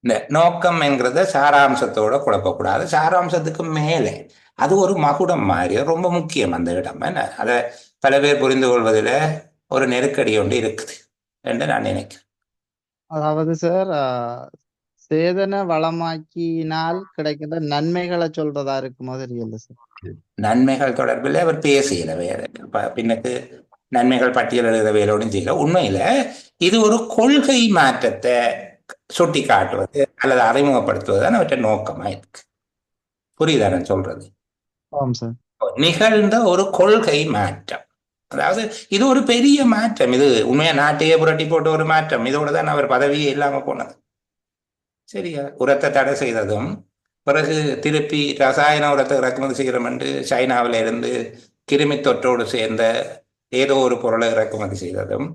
இந்த நோக்கம் என்கிறத சாராம்சத்தோட குழப்பக்கூடாது. சாராம்சத்துக்கு மேலே அது ஒரு மகுடம் மாதிரி ரொம்ப முக்கியம் அந்த இடம். என்ன அதை பல பேர் புரிந்து கொள்வதில் ஒரு நெருக்கடி ஒன்று இருக்குது என்று நான் நினைக்கிறேன். அதாவது சார், சேதன வளமாக்கினால் கிடைக்கின்ற நன்மைகளை சொல்றதா இருக்குமோ தெரியல சார். நன்மைகள் தொடர்பில் அவர் பேசல, வேற பின்னுக்கு நன்மைகள் பட்டியல் எழுத வேலோடும் செய்யல. உண்மையில இது ஒரு கொள்கை மாற்றத்தை சுட்டி காட்டுவது அல்லது அறிமுகப்படுத்துவதுதான் அவற்றை நோக்கமா இருக்கு. புரியுதா நான் சொல்றது? ஆமாம் சார். நிகழ்ந்த ஒரு கொள்கை மாற்றம். அதாவது இது ஒரு பெரிய மாற்றம். இது உண்மையா நாட்டையே புரட்டி போட்ட ஒரு மாற்றம். இதோட தான் அவர் பதவியே இல்லாம போனது. சரியா? உரத்தை தடை செய்ததும், பிறகு திருப்பி ரசாயன உரத்தை இறக்குமதி செய்கிறோம் என்று சைனாவில இருந்து கிருமி தொற்றோடு சேர்ந்த ஏதோ ஒரு பொருளை இறக்குமதி செய்ததும்,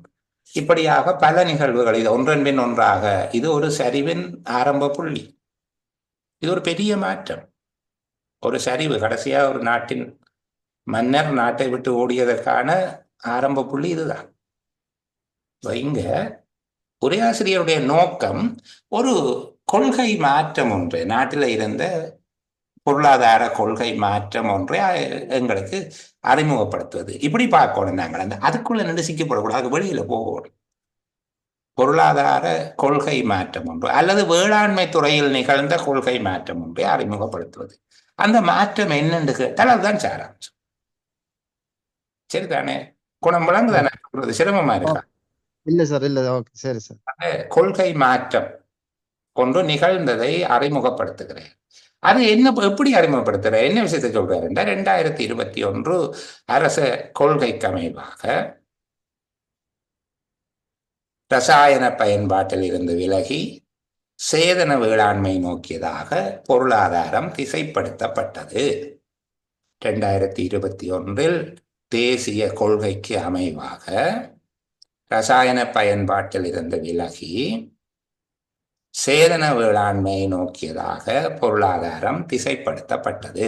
இப்படியாக பல நிகழ்வுகள் இது ஒன்றன் பின் ஒன்றாக இது ஒரு சரிவின் ஆரம்ப புள்ளி. இது ஒரு பெரிய மாற்றம், ஒரு சரிவு. கடைசியா ஒரு நாட்டின் மன்னர் நாட்டை விட்டு ஓடியதற்கான ஆரம்ப புள்ளி இதுதான். இங்க உரையாசிரியருடைய நோக்கம் ஒரு கொள்கை மாற்றம் ஒன்று, நாட்டில் இருந்த பொருளாதார கொள்கை மாற்றம் ஒன்றை எங்களுக்கு அறிமுகப்படுத்துவது. இப்படி பார்க்கணும். நாங்கள் அந்த அதுக்குள்ள நின்று சிக்கப்படக்கூடாது, வெளியில போகணும். பொருளாதார கொள்கை மாற்றம் ஒன்று அல்லது வேளாண்மை துறையில் நிகழ்ந்த கொள்கை மாற்றம் ஒன்றை அறிமுகப்படுத்துவது. அந்த மாற்றம் என்னென்று கேட்டால் அதுதான் சாராம்சம். சரிதானே? குணம் விளங்குதானே? சொல்றது சிரமமா இருக்கா? இல்ல சார், இல்ல. ஓகே, சரி சார். கொள்கை மாற்றம் ஒன்று நிகழ்ந்ததை அறிமுகப்படுத்துகிறேன். அது என்ன, எப்படி அறிமுகப்படுத்துற, என்ன விஷயத்தை சொல்றாரு என்றால் 2021 அரச கொள்கைக்கு அமைவாக ரசாயன பயன்பாட்டில் இருந்து விலகி சேதன வேளாண்மை நோக்கியதாக பொருளாதாரம் திசைப்படுத்தப்பட்டது. 2021 தேசிய கொள்கைக்கு அமைவாக ரசாயன பயன்பாட்டில் இருந்து விலகி சேதன வேளாண்மையை நோக்கியதாக பொருளாதாரம் திசைப்படுத்தப்பட்டது.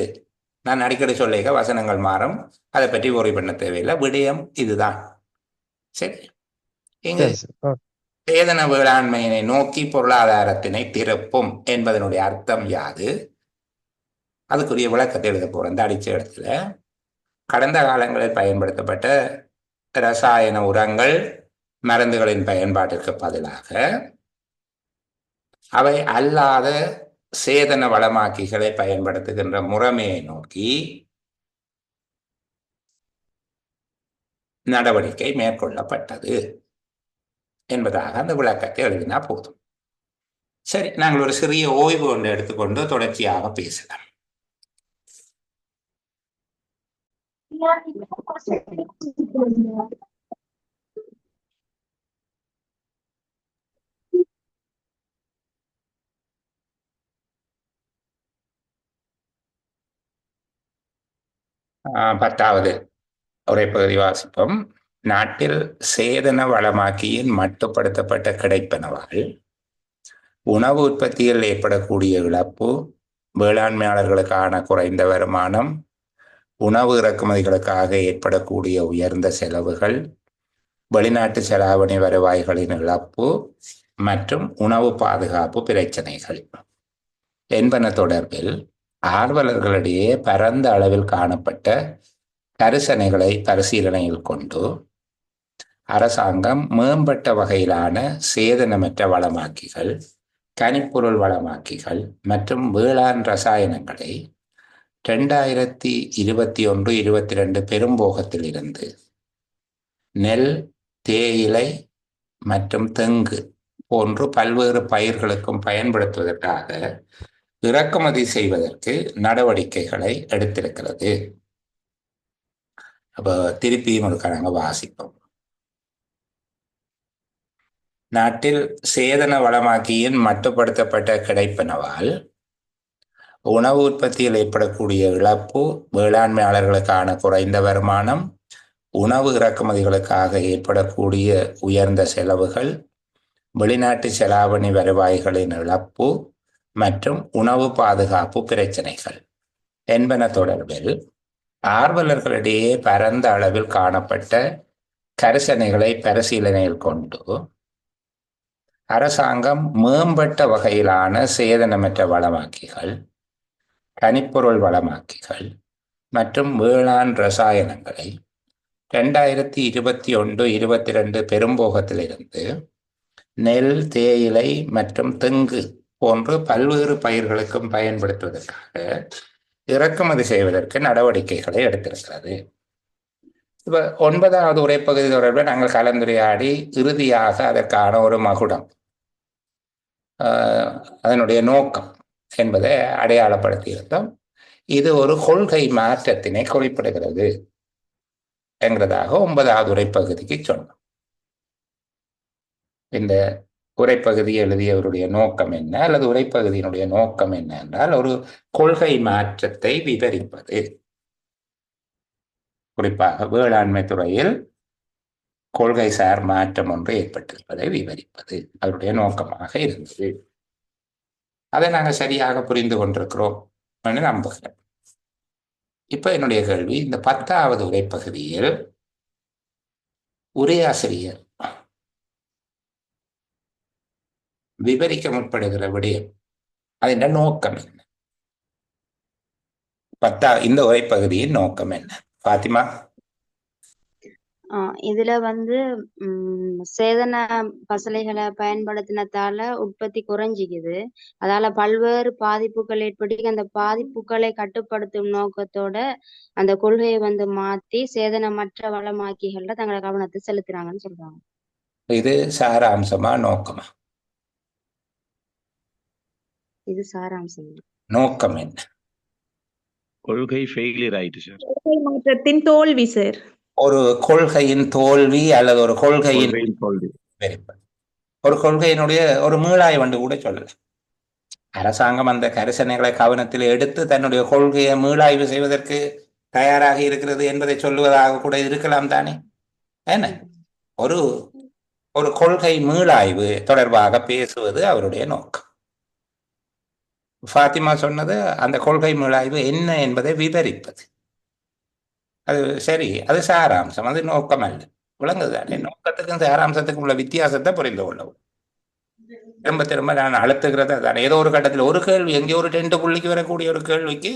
நான் அடிக்கடி சொல்லிக்க வசனங்கள் மாறும், அதை பற்றி worry பண்ண தேவையில்லை. விடயம் இதுதான். சரி, இங்கு சேதன வேளாண்மையினை நோக்கி பொருளாதாரத்தினை திருப்பும் என்பதனுடைய அர்த்தம் யாது? அதுக்குரிய விளக்கத்தை எழுத போறேன். இந்த அடிச்ச இடத்துல கடந்த காலங்களில் பயன்படுத்தப்பட்ட ரசாயன உரங்கள், மருந்துகளின் பயன்பாட்டிற்கு பதிலாக அவை அல்லாத சேதன வளமாக்கிகளை பயன்படுத்துகின்ற முறைமையை நோக்கி நடவடிக்கை மேற்கொள்ளப்பட்டது என்பதாக அந்த விளக்கத்தை எழுதினா போதும். சரி, நாங்கள் ஒரு சிறிய ஓய்வு ஒன்று எடுத்துக்கொண்டு தொடர்ச்சியாக பேசலாம். பத்தாவது உரைப்பகுதி வாசிப்போம். நாட்டில் சேதன வளமாக்கியின் மட்டுப்படுத்தப்பட்ட கிடைப்பனவால் உணவு உற்பத்தியில் ஏற்படக்கூடிய இழப்பு, வேளாண்மையாளர்களுக்கான குறைந்த வருமானம், உணவு இறக்குமதிகளுக்காக ஏற்படக்கூடிய உயர்ந்த செலவுகள், வெளிநாட்டு செலாவணி வருவாய்களின் இழப்பு மற்றும் உணவு பாதுகாப்பு பிரச்சனைகள் என்பன தொடர்பில் ஆர்வலர்களிடையே பரந்த அளவில் காணப்பட்ட கரிசனைகளை பரிசீலனையில் கொண்டு அரசாங்கம் மேம்பட்ட வகையிலான சேதனமற்ற வளமாக்கிகள், கனிப்பொருள் வளமாக்கிகள் மற்றும் வேளாண் ரசாயனங்களை 2021-22 பெரும்போகத்தில் இருந்து நெல், தேயிலை மற்றும் தெங்கு போன்று பல்வேறு பயிர்களுக்கும் பயன்படுத்துவதற்காக இறக்குமதி செய்வதற்கு நடவடிக்கைகளை எடுத்திருக்கிறது. அப்போ திருப்பியும் ஒரு நாங்கள் வாசிப்போம். நாட்டில் சேதன வளமாக்கியின் மட்டுப்படுத்தப்பட்ட கிடைப்பனவால் உணவு உற்பத்தியில் ஏற்படக்கூடிய இழப்பு, வேளாண்மையாளர்களுக்கான குறைந்த வருமானம், உணவு இறக்குமதிகளுக்காக ஏற்படக்கூடிய உயர்ந்த செலவுகள், வெளிநாட்டு செலாவணி வருவாய்களின் இழப்பு மற்றும் உணவு பாதுகாப்பு பிரச்சனைகள் என்பன தொடர்பில் ஆர்வலர்களிடையே பரந்த அளவில் காணப்பட்ட கரிசனைகளை பரிசீலனையில் கொண்டு அரசாங்கம் மேம்பட்ட வகையிலான சேதனமற்ற வளமாக்கிகள், கனிப்பொருள் வளமாக்கிகள் மற்றும் வேளாண் ரசாயனங்களை 2021-22 பெரும்போகத்திலிருந்து நெல், தேயிலை மற்றும் தெங்கு போன்று பல்வேறு பயிர்களுக்கும் பயன்படுத்துவதற்காக இறக்குமதி செய்வதற்கு நடவடிக்கைகளை எடுத்திருக்கிறது. இப்ப 9வது உரைப்பகுதி தொடர்பில் நாங்கள் கலந்துரையாடி இறுதியாக அதற்கான ஒரு மகுடம், அதனுடைய நோக்கம் என்பதை அடையாளப்படுத்தியிருந்தோம். இது ஒரு கொள்கை மாற்றத்தினை குறிப்பிடுகிறது. என்கிறதாக 9வது உரைப்பகுதிக்கு சொன்னோம். இந்த உரைப்பகுதி எழுதியவருடைய நோக்கம் என்ன, அல்லது உரைப்பகுதியினுடைய நோக்கம் என்ன என்றால், ஒரு கொள்கை மாற்றத்தை விவரிப்பது. குறிப்பாக வேளாண்மை துறையில் கொள்கை சார் மாற்றம் ஒன்று ஏற்பட்டிருப்பதை விவரிப்பது அவருடைய நோக்கமாக இருந்தது. அதை நாங்கள் சரியாக புரிந்து கொண்டிருக்கிறோம் என்று நம்புகிறேன். இப்ப என்னுடைய கேள்வி, இந்த 10வது உரைப்பகுதியில் உரையாசிரியர் விவரிக்க முற்படுகிற விடயம் அதன் நோக்கம் என்ன? இந்த உரைப்பகுதியின் நோக்கம் என்ன? பாத்திமா? இதுல சேதன பசலைகளை பயன்படுத்தினதால உற்பத்தி குறைஞ்சிக்குது. அதால பல்வேறு பாதிப்புகள் ஏற்பட்டு அந்த பாதிப்புகளை கட்டுப்படுத்தும் நோக்கத்தோட அந்த கொள்கையை மாத்தி சேதனமற்ற வளமாக்கிகள்ல தங்களோட கவனத்தை செலுத்துறாங்கன்னு சொல்றாங்க. இது சாராம்சமா நோக்கமா? இது சாராம்சம். நோக்கம் என்ன? கொள்கை ஃபெயிலியர் ஆயிட்டு சார். கொள்கை மாற்றத்தின் தோல்வி சார். ஒரு கொள்கையின் தோல்வி அல்லது ஒரு கொள்கையின் ஒரு கொள்கையினுடைய ஒரு மீளாய்வு என்று கூட சொல்லலாம். அரசாங்கம் அந்த கரிசனைகளை கவனத்தில் எடுத்து தன்னுடைய கொள்கையை மீளாய்வு செய்வதற்கு தயாராக இருக்கிறது என்பதை சொல்லுவதாக கூட இருக்கலாம் தானே. என்ன ஒரு ஒரு கொள்கை மீளாய்வு தொடர்பாக பேசுவது அவருடைய நோக்கம். ஃபாத்திமா சொன்னது அந்த கொள்கை மீளாய்வு என்ன என்பதை விவரிப்பது. அது சரி, அது சாராம்சம், அது நோக்கம் அல்ல. விளங்குதானே? நோக்கத்துக்கும் சாராம்சத்துக்கும் உள்ள வித்தியாசத்தை புரிந்து கொள்ளவும். திரும்ப திரும்ப நான் அழுத்துகிறது தானே. ஏதோ ஒரு கட்டத்தில் ஒரு கேள்வி, எங்கேயோ ஒரு 2 புள்ளிக்கு வரக்கூடிய ஒரு கேள்விக்கு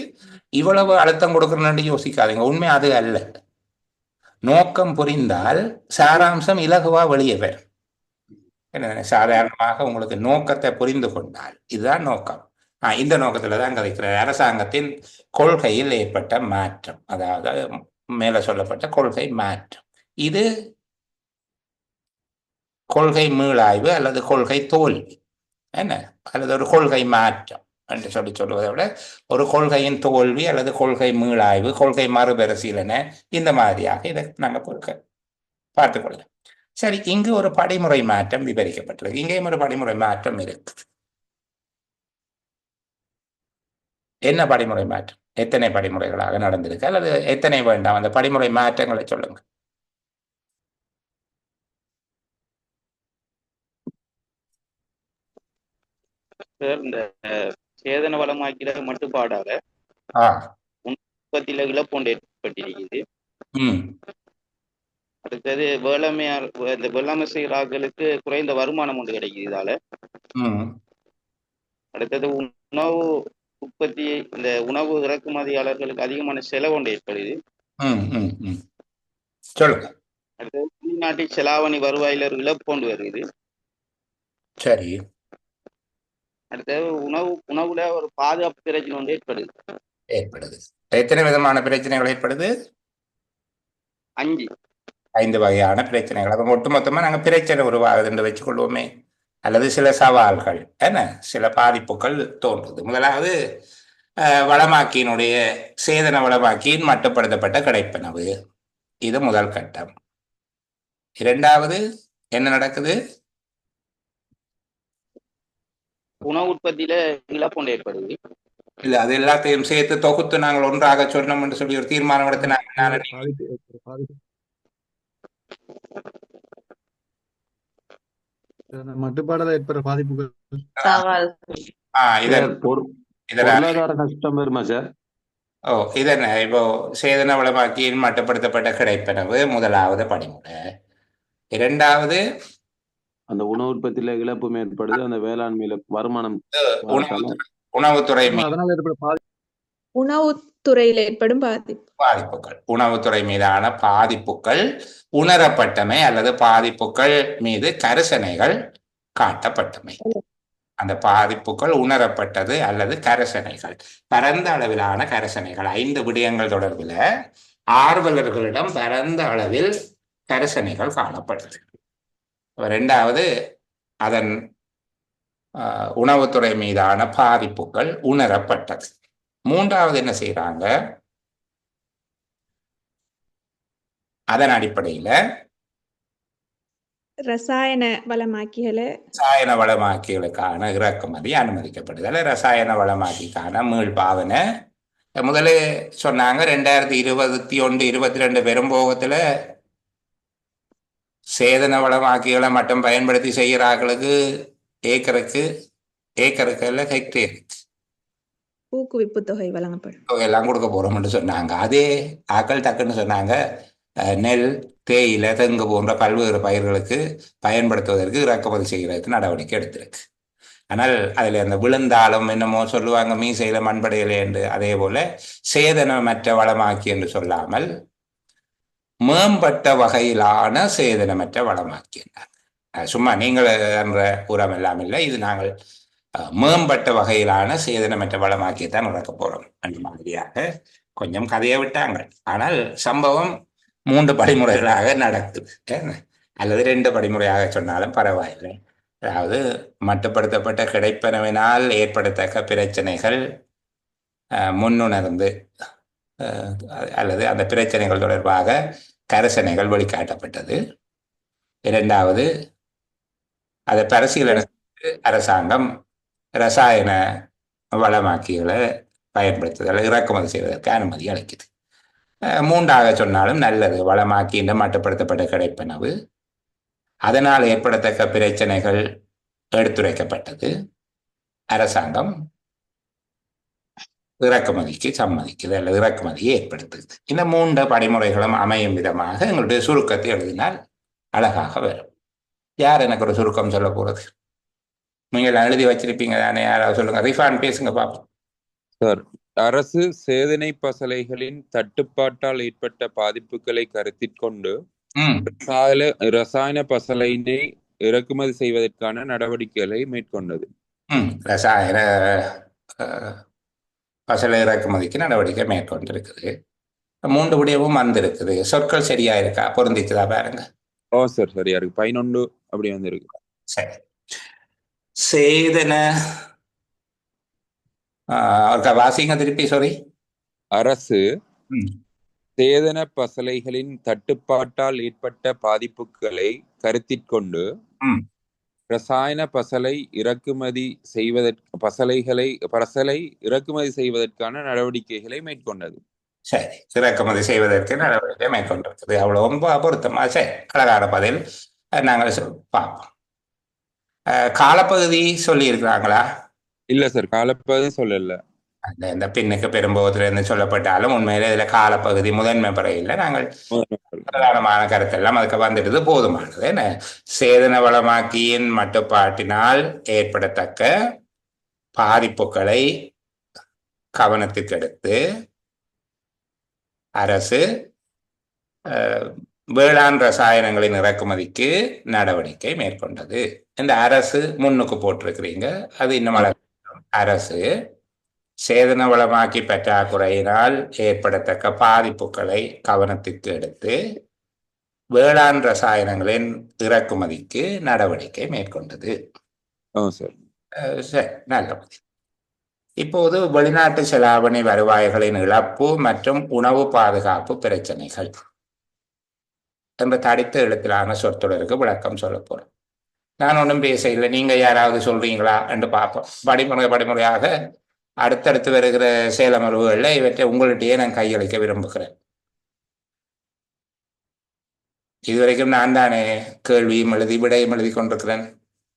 இவ்வளவு அழுத்தம் கொடுக்கணும்னு யோசிக்காதீங்க. உண்மை அது அல்ல. நோக்கம் புரிந்தால் சாராம்சம் இலகுவா வெளியே வரும். என்ன, சாதாரணமாக உங்களுக்கு நோக்கத்தை புரிந்து கொண்டால் இதுதான் நோக்கம். இந்த நோக்கத்துல தான் கதைக்கிறார். அரசாங்கத்தின் கொள்கையில் ஏற்பட்ட மாற்றம், அதாவது மேல சொல்லப்பட்ட கொள்கை மாற்றம், இது கொள்கை மீளாய்வு அல்லது கொள்கை தோல்வி என்ன, அல்லது ஒரு கொள்கை மாற்றம் என்று சொல்லுவதை விட ஒரு கொள்கையின் தோல்வி அல்லது கொள்கை மீளாய்வு, கொள்கை மறுபரிசீலனை, இந்த மாதிரியாக இதை நாங்கள் பார்த்துக்கொள்ளலாம். சரி, இங்கு ஒரு படிமுறை மாற்றம் விவரிக்கப்பட்டிருக்கு. இங்கேயும் ஒரு படிமுறை மாற்றம் இருக்குது. என்ன படிமுறை மாற்றம்? எத்தனை படிமுறைகளாக நடந்திருக்கு அல்லது எத்தனை வேண்டாம்? அந்த படிமுறை மாற்றங்களை சொல்லுங்க. இந்த சேதன வளமாக்கிற மட்டுப்பாடாக உற்பத்தியில இழப்பொண்டு ஏற்பட்டிருக்குது. அடுத்தது வேளாண்மை செய்கிறார்களுக்கு குறைந்த வருமானம் ஒன்று கிடைக்குது இதால. அடுத்தது உணவு உற்பத்தி, இந்த உணவு இறக்குமதியாளர்களுக்கு அதிகமான செலவு ஒன்று ஏற்படுது. அடுத்தது வெளிநாட்டு செலாவணி வருவாயில ஒரு இழப்பு கொண்டு வருது. சரி. அடுத்தது உணவுல ஒரு பாதுகாப்பு பிரச்சனை ஒன்று ஏற்படுது. எத்தனை விதமான பிரச்சனைகள் ஏற்படுது? 5 வகையான பிரச்சனைகள். அப்ப ஒட்டுமொத்தமா நாங்க பிரச்சனை உருவாகுது என்று வச்சுக்கொள்வோமே, அல்லது சில சவால்கள் என்ன, சில பாதிப்புகள் தோன்றுது. முதலாவது வளமாக்கியினுடைய சேதன வளமாக்கியின் மட்டுப்படுத்தப்பட்ட கிடைப்பனவு, இது முதல் கட்டம். இரண்டாவது என்ன நடக்குது? உணவு உற்பத்தியில இழப்பு ஏற்படுது. இல்ல, அது எல்லாத்தையும் சேர்த்து தொகுத்து நாங்கள் ஒன்றாக சொன்னோம் என்று சொல்லி ஒரு தீர்மானம் எடுத்து மட்டுப்பாடல ஏற்படுற பாதிப்புகள், பொருளாதார கஷ்டம் வருமா சார்? இதென்ன இப்போ சேதன வளமாக்கியின் மட்டுப்படுத்தப்பட்ட கிடைப்பனவு முதலாவது படிமுறை. இரண்டாவது அந்த உணவு உற்பத்தியில இழப்பும் ஏற்படுது, அந்த வேளாண்மையில வருமானம், உணவுத்துறையில் ஏற்படும் பாதிப்புகள், உணவுத்துறை மீதான பாதிப்புகள் உணரப்பட்டமை அல்லது பாதிப்புகள் மீது கரிசனைகள் காட்டப்பட்டமை. அந்த பாதிப்புகள் உணரப்பட்டது அல்லது கரிசனைகள், பரந்த அளவிலான கரிசனைகள். 5 விடயங்கள் தொடர்பில் ஆர்வலர்களிடம் பரந்த அளவில் கரிசனைகள் காணப்பட்டது. இரண்டாவது, அதன் உணவுத்துறை மீதான பாதிப்புகள் உணரப்பட்டது. மூன்றாவது என்ன செய்யறாங்க? அதன் அடிப்படையில ரசாயன வளமாக்கிகள ரசாயன வளமாக்கிகளுக்கான இறக்குமதி அனுமதிக்கப்படுதல். ரசாயன வளமாக்கிக்கான மீள்பாவனை முதல்ல சொன்னாங்க 2021 22 பெரும்போகத்துல சேதன வளமாக்கிகளை மட்டும் பயன்படுத்தி செய்கிறார்களுக்கு ஏக்கருக்கு இல்ல ஹெக்டேருக்கு ஊக்குவிப்பு தொகை வழங்கப்படும். எல்லாம் கொடுக்க போறோம்னு சொன்னாங்க. அதே ஆக்கள் டக்குன்னு சொன்னாங்க நெல், தேயிலை, தெங்கு போன்ற பல்வேறு பயிர்களுக்கு பயன்படுத்துவதற்கு இறக்குமதி செய்கிறதுக்கு நடவடிக்கை எடுத்திருக்கு. ஆனால் அதில் அந்த விழுந்தாலும் என்னமோ சொல்லுவாங்க மீசையில மண்படையில என்று, அதே போல சேதனமற்ற வளமாக்கி என்று சொல்லாமல் மேம்பட்ட வகையிலான சேதனமற்ற வளமாக்கி என்றார். சும்மா நீங்கள் என்ற உரம் எல்லாம் இல்லை, இது நாங்கள் மேம்பட்ட வகையிலான சேதனமற்ற வளமாக்கித்தான் இறக்க போறோம் அந்த மாதிரியாக கொஞ்சம் கதையை விட்டாங்க. ஆனால் சம்பவம் 3 படிமுறைகளாக நடக்குது, அல்லது 2 படிமுறையாக சொன்னாலும் பரவாயில்லை. அதாவது மட்டுப்படுத்தப்பட்ட கிடைப்பனவினால் ஏற்படத்தக்க பிரச்சனைகள் முன்னுணர்ந்து அல்லது அந்த பிரச்சனைகள் தொடர்பாக கரிசனைகள் வெளிக்காட்டப்பட்டது. 2வது, அதை பரிசீலனை அரசாங்கம் ரசாயன வளமாக்கிகளை பயன்படுத்துதல் இறக்குமதி செய்வதற்கு அனுமதி அளிக்குது. 3ஆக சொன்னாலும் நல்லது, வளமாக்கின்ற மட்டுப்படுத்தப்பட்ட கிடைப்பனவு அதனால் ஏற்படத்தக்க பிரச்சனைகள் எடுத்துரைக்கப்பட்டது, அரசாங்கம் இறக்குமதிக்கு சம்மதிக்குது அல்லது இறக்குமதியை ஏற்படுத்துது. இந்த 3 படிமுறைகளும் அமையும் விதமாக எங்களுடைய சுருக்கத்தை எழுதினால் அழகாக வரும். யார் எனக்கு ஒரு சுருக்கம் சொல்ல போறது? நீங்கள் எழுதி வச்சிருப்பீங்க தானே, யாராவது சொல்லுங்க. ரிஃபான் பேசுங்க பாப்போம். சார், அரசு சேதனை பசலைகளின் தட்டுப்பாட்டால் ஏற்பட்ட பாதிப்புகளை கருத்தில் கொண்டு ரசாயன பசலையினை இறக்குமதி செய்வதற்கான நடவடிக்கைகளை மேற்கொண்டது. ரசாயன பசலை இறக்குமதிக்கு நடவடிக்கை மேற்கொண்டிருக்குது. 3 விடயமும் வந்திருக்குது. சொற்கள் சரியா இருக்கா, பொருந்திச்சுதா பாருங்க. ஓ சார், சரியா இருக்கு. 11 அப்படி வந்திருக்கு. சரி, சேதன வாசிங்க திருப்பி. சாரி. அரசு சேதன பசலைகளின் தட்டுப்பாட்டால் ஏற்பட்ட பாதிப்புகளை கருத்தில் கொண்டு ரசாயன பசலை இறக்குமதி செய்வதற்கான நடவடிக்கைகளை மேற்கொண்டது. சரி, இறக்குமதி செய்வதற்கு நடவடிக்கை மேற்கொண்டிருக்குது. அவ்வளவும் பொருத்தமா? சரி, அழகான பதில். நாங்கள் பார்ப்போம். காலப்பகுதி சொல்லி இருக்கிறாங்களா? இல்ல சார், காலப்பகுதி சொல்லல. இந்த பின்னுக்கு பெரும்போகத்துல இருந்து சொல்லப்பட்டாலும் உண்மையில இதுல காலப்பகுதி முதன்மை பெற இல்லை. நாங்கள் பிரதானமான கருத்தெல்லாம் அதுக்கு வந்துடுது, போதுமானது. சேதன வளமாக்கியின் மட்டுப்பாட்டினால் ஏற்படத்தக்க பாதிப்புகளை கவனத்துக்கு எடுத்து அரசு வேளாண் ரசாயனங்களின் இறக்குமதிக்கு நடவடிக்கை மேற்கொண்டது. இந்த அரசு முன்னுக்கு போட்டிருக்கிறீங்க, அது இன்னும் அரசு சேதன வளமாக்கி பற்றாக்குறையினால் ஏற்படத்தக்க பாதிப்புகளை கவனத்துக்கு எடுத்து வேளாண் ரசாயனங்களின் இறக்குமதிக்கு நடவடிக்கை மேற்கொண்டது. சரி, நல்ல. இப்போது வெளிநாட்டு செலாவணி வருவாய்களின் இழப்பு மற்றும் உணவு பாதுகாப்பு பிரச்சனைகள் என்ற தடித்த எழுத்திலான சொற்றொடருக்கு விளக்கம் சொல்ல போறோம். நான் ஒன்றும் பேச இல்லை, நீங்க யாராவது சொல்றீங்களா என்று பார்ப்போம். படிமுறையாக அடுத்தடுத்து வருகிற செயலமர்வுகள்ல இவற்றை உங்கள்கிட்டயே நான் கையளிக்க விரும்புகிறேன். இதுவரைக்கும் நான் தானே கேள்வியும் எழுதி விடையும் எழுதி கொண்டிருக்கிறேன்,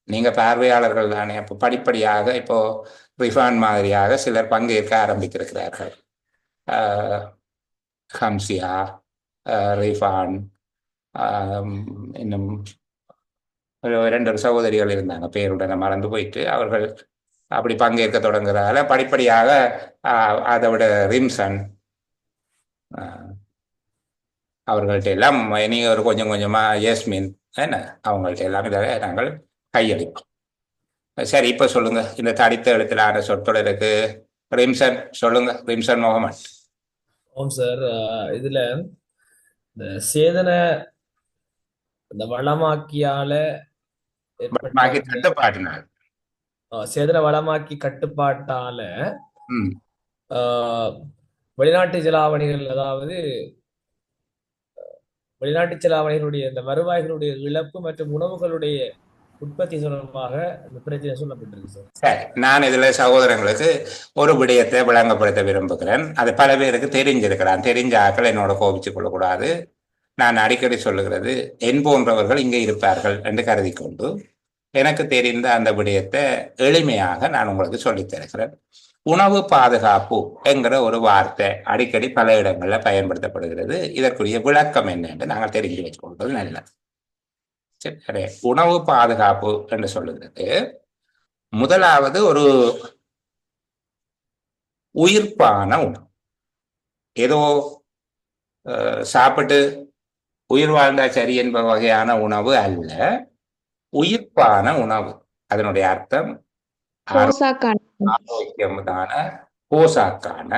நீங்க பார்வையாளர்கள் தானே. அப்போ படிப்படியாக இப்போ ரிஃபான் மாதிரியாக சிலர் பங்கேற்க ஆரம்பித்திருக்கிறார்கள். ஹம்சியா, ரிஃபான், இன்னும் 2 சகோதரிகள் இருந்தாங்க, பேருடனே மறந்து போயிட்டு. அவர்கள் அப்படி பங்கேற்க தொடங்குறதால படிப்படியாக அதை விட ரிம்சன் அவர்கள்ட்ட எல்லாம் இனி ஒரு கொஞ்சம் கொஞ்சமா யஸ்மின் அவங்கள்ட்ட எல்லாம் இதை நாங்கள் கையளிப்போம். சரி, இப்ப சொல்லுங்க, இந்த தடித்த எழுத்திலான சொற்றொடருக்கு ரிம்சன் சொல்லுங்க. ரிம்சன் முகமது. ஓம் சார், இதுல இந்த சேதன இந்த வளமாக்கியால தட்டுப்பாட்டினால் சேதன வளமாக்கி கட்டுப்பாட்டால வெளிநாட்டு செலாவணிகள், அதாவது வெளிநாட்டு செலாவணியினுடைய இந்த வருவாய்களுடைய இழப்பு மற்றும் உணவுகளுடைய உற்பத்தி தொடர்பாக இந்த பிரச்சனை சொல்லப்பட்டிருக்கு சார். சரி, நான் இதுல சகோதரங்களுக்கு ஒரு விடயத்தை விளங்கப்படுத்த விரும்புகிறேன். அது பல பேருக்கு தெரிஞ்சிருக்கிறான். தெரிஞ்ச ஆட்கள் என்னோட கோபிச்சு கொள்ளக்கூடாது. நான் அடிக்கடி சொல்லுகிறது, என் போன்றவர்கள் இங்கே இருப்பார்கள் என்று கருதி கொண்டு எனக்கு தெரிந்த அந்த விடயத்தை எளிமையாக நான் உங்களுக்கு சொல்லித் தருகிறேன். உணவு பாதுகாப்பு என்கிற ஒரு வார்த்தை அடிக்கடி பல இடங்களில் பயன்படுத்தப்படுகிறது. இதற்குரிய விளக்கம் என்ன என்று நாங்கள் தெரிஞ்சு வச்சுக்கொள்வது நல்லது. சரி, உணவு பாதுகாப்பு என்று சொல்லுகிறது, முதலாவது ஒரு உயிர்ப்பான உணவு. ஏதோ சாப்பிட்டு உயிர் வாழ்ந்தா சரி என்ப வகையான உணவு அல்ல, உயிர்ப்பான உணவு. அதனுடைய அர்த்தம் ஆரோக்கியமான போசாக்கான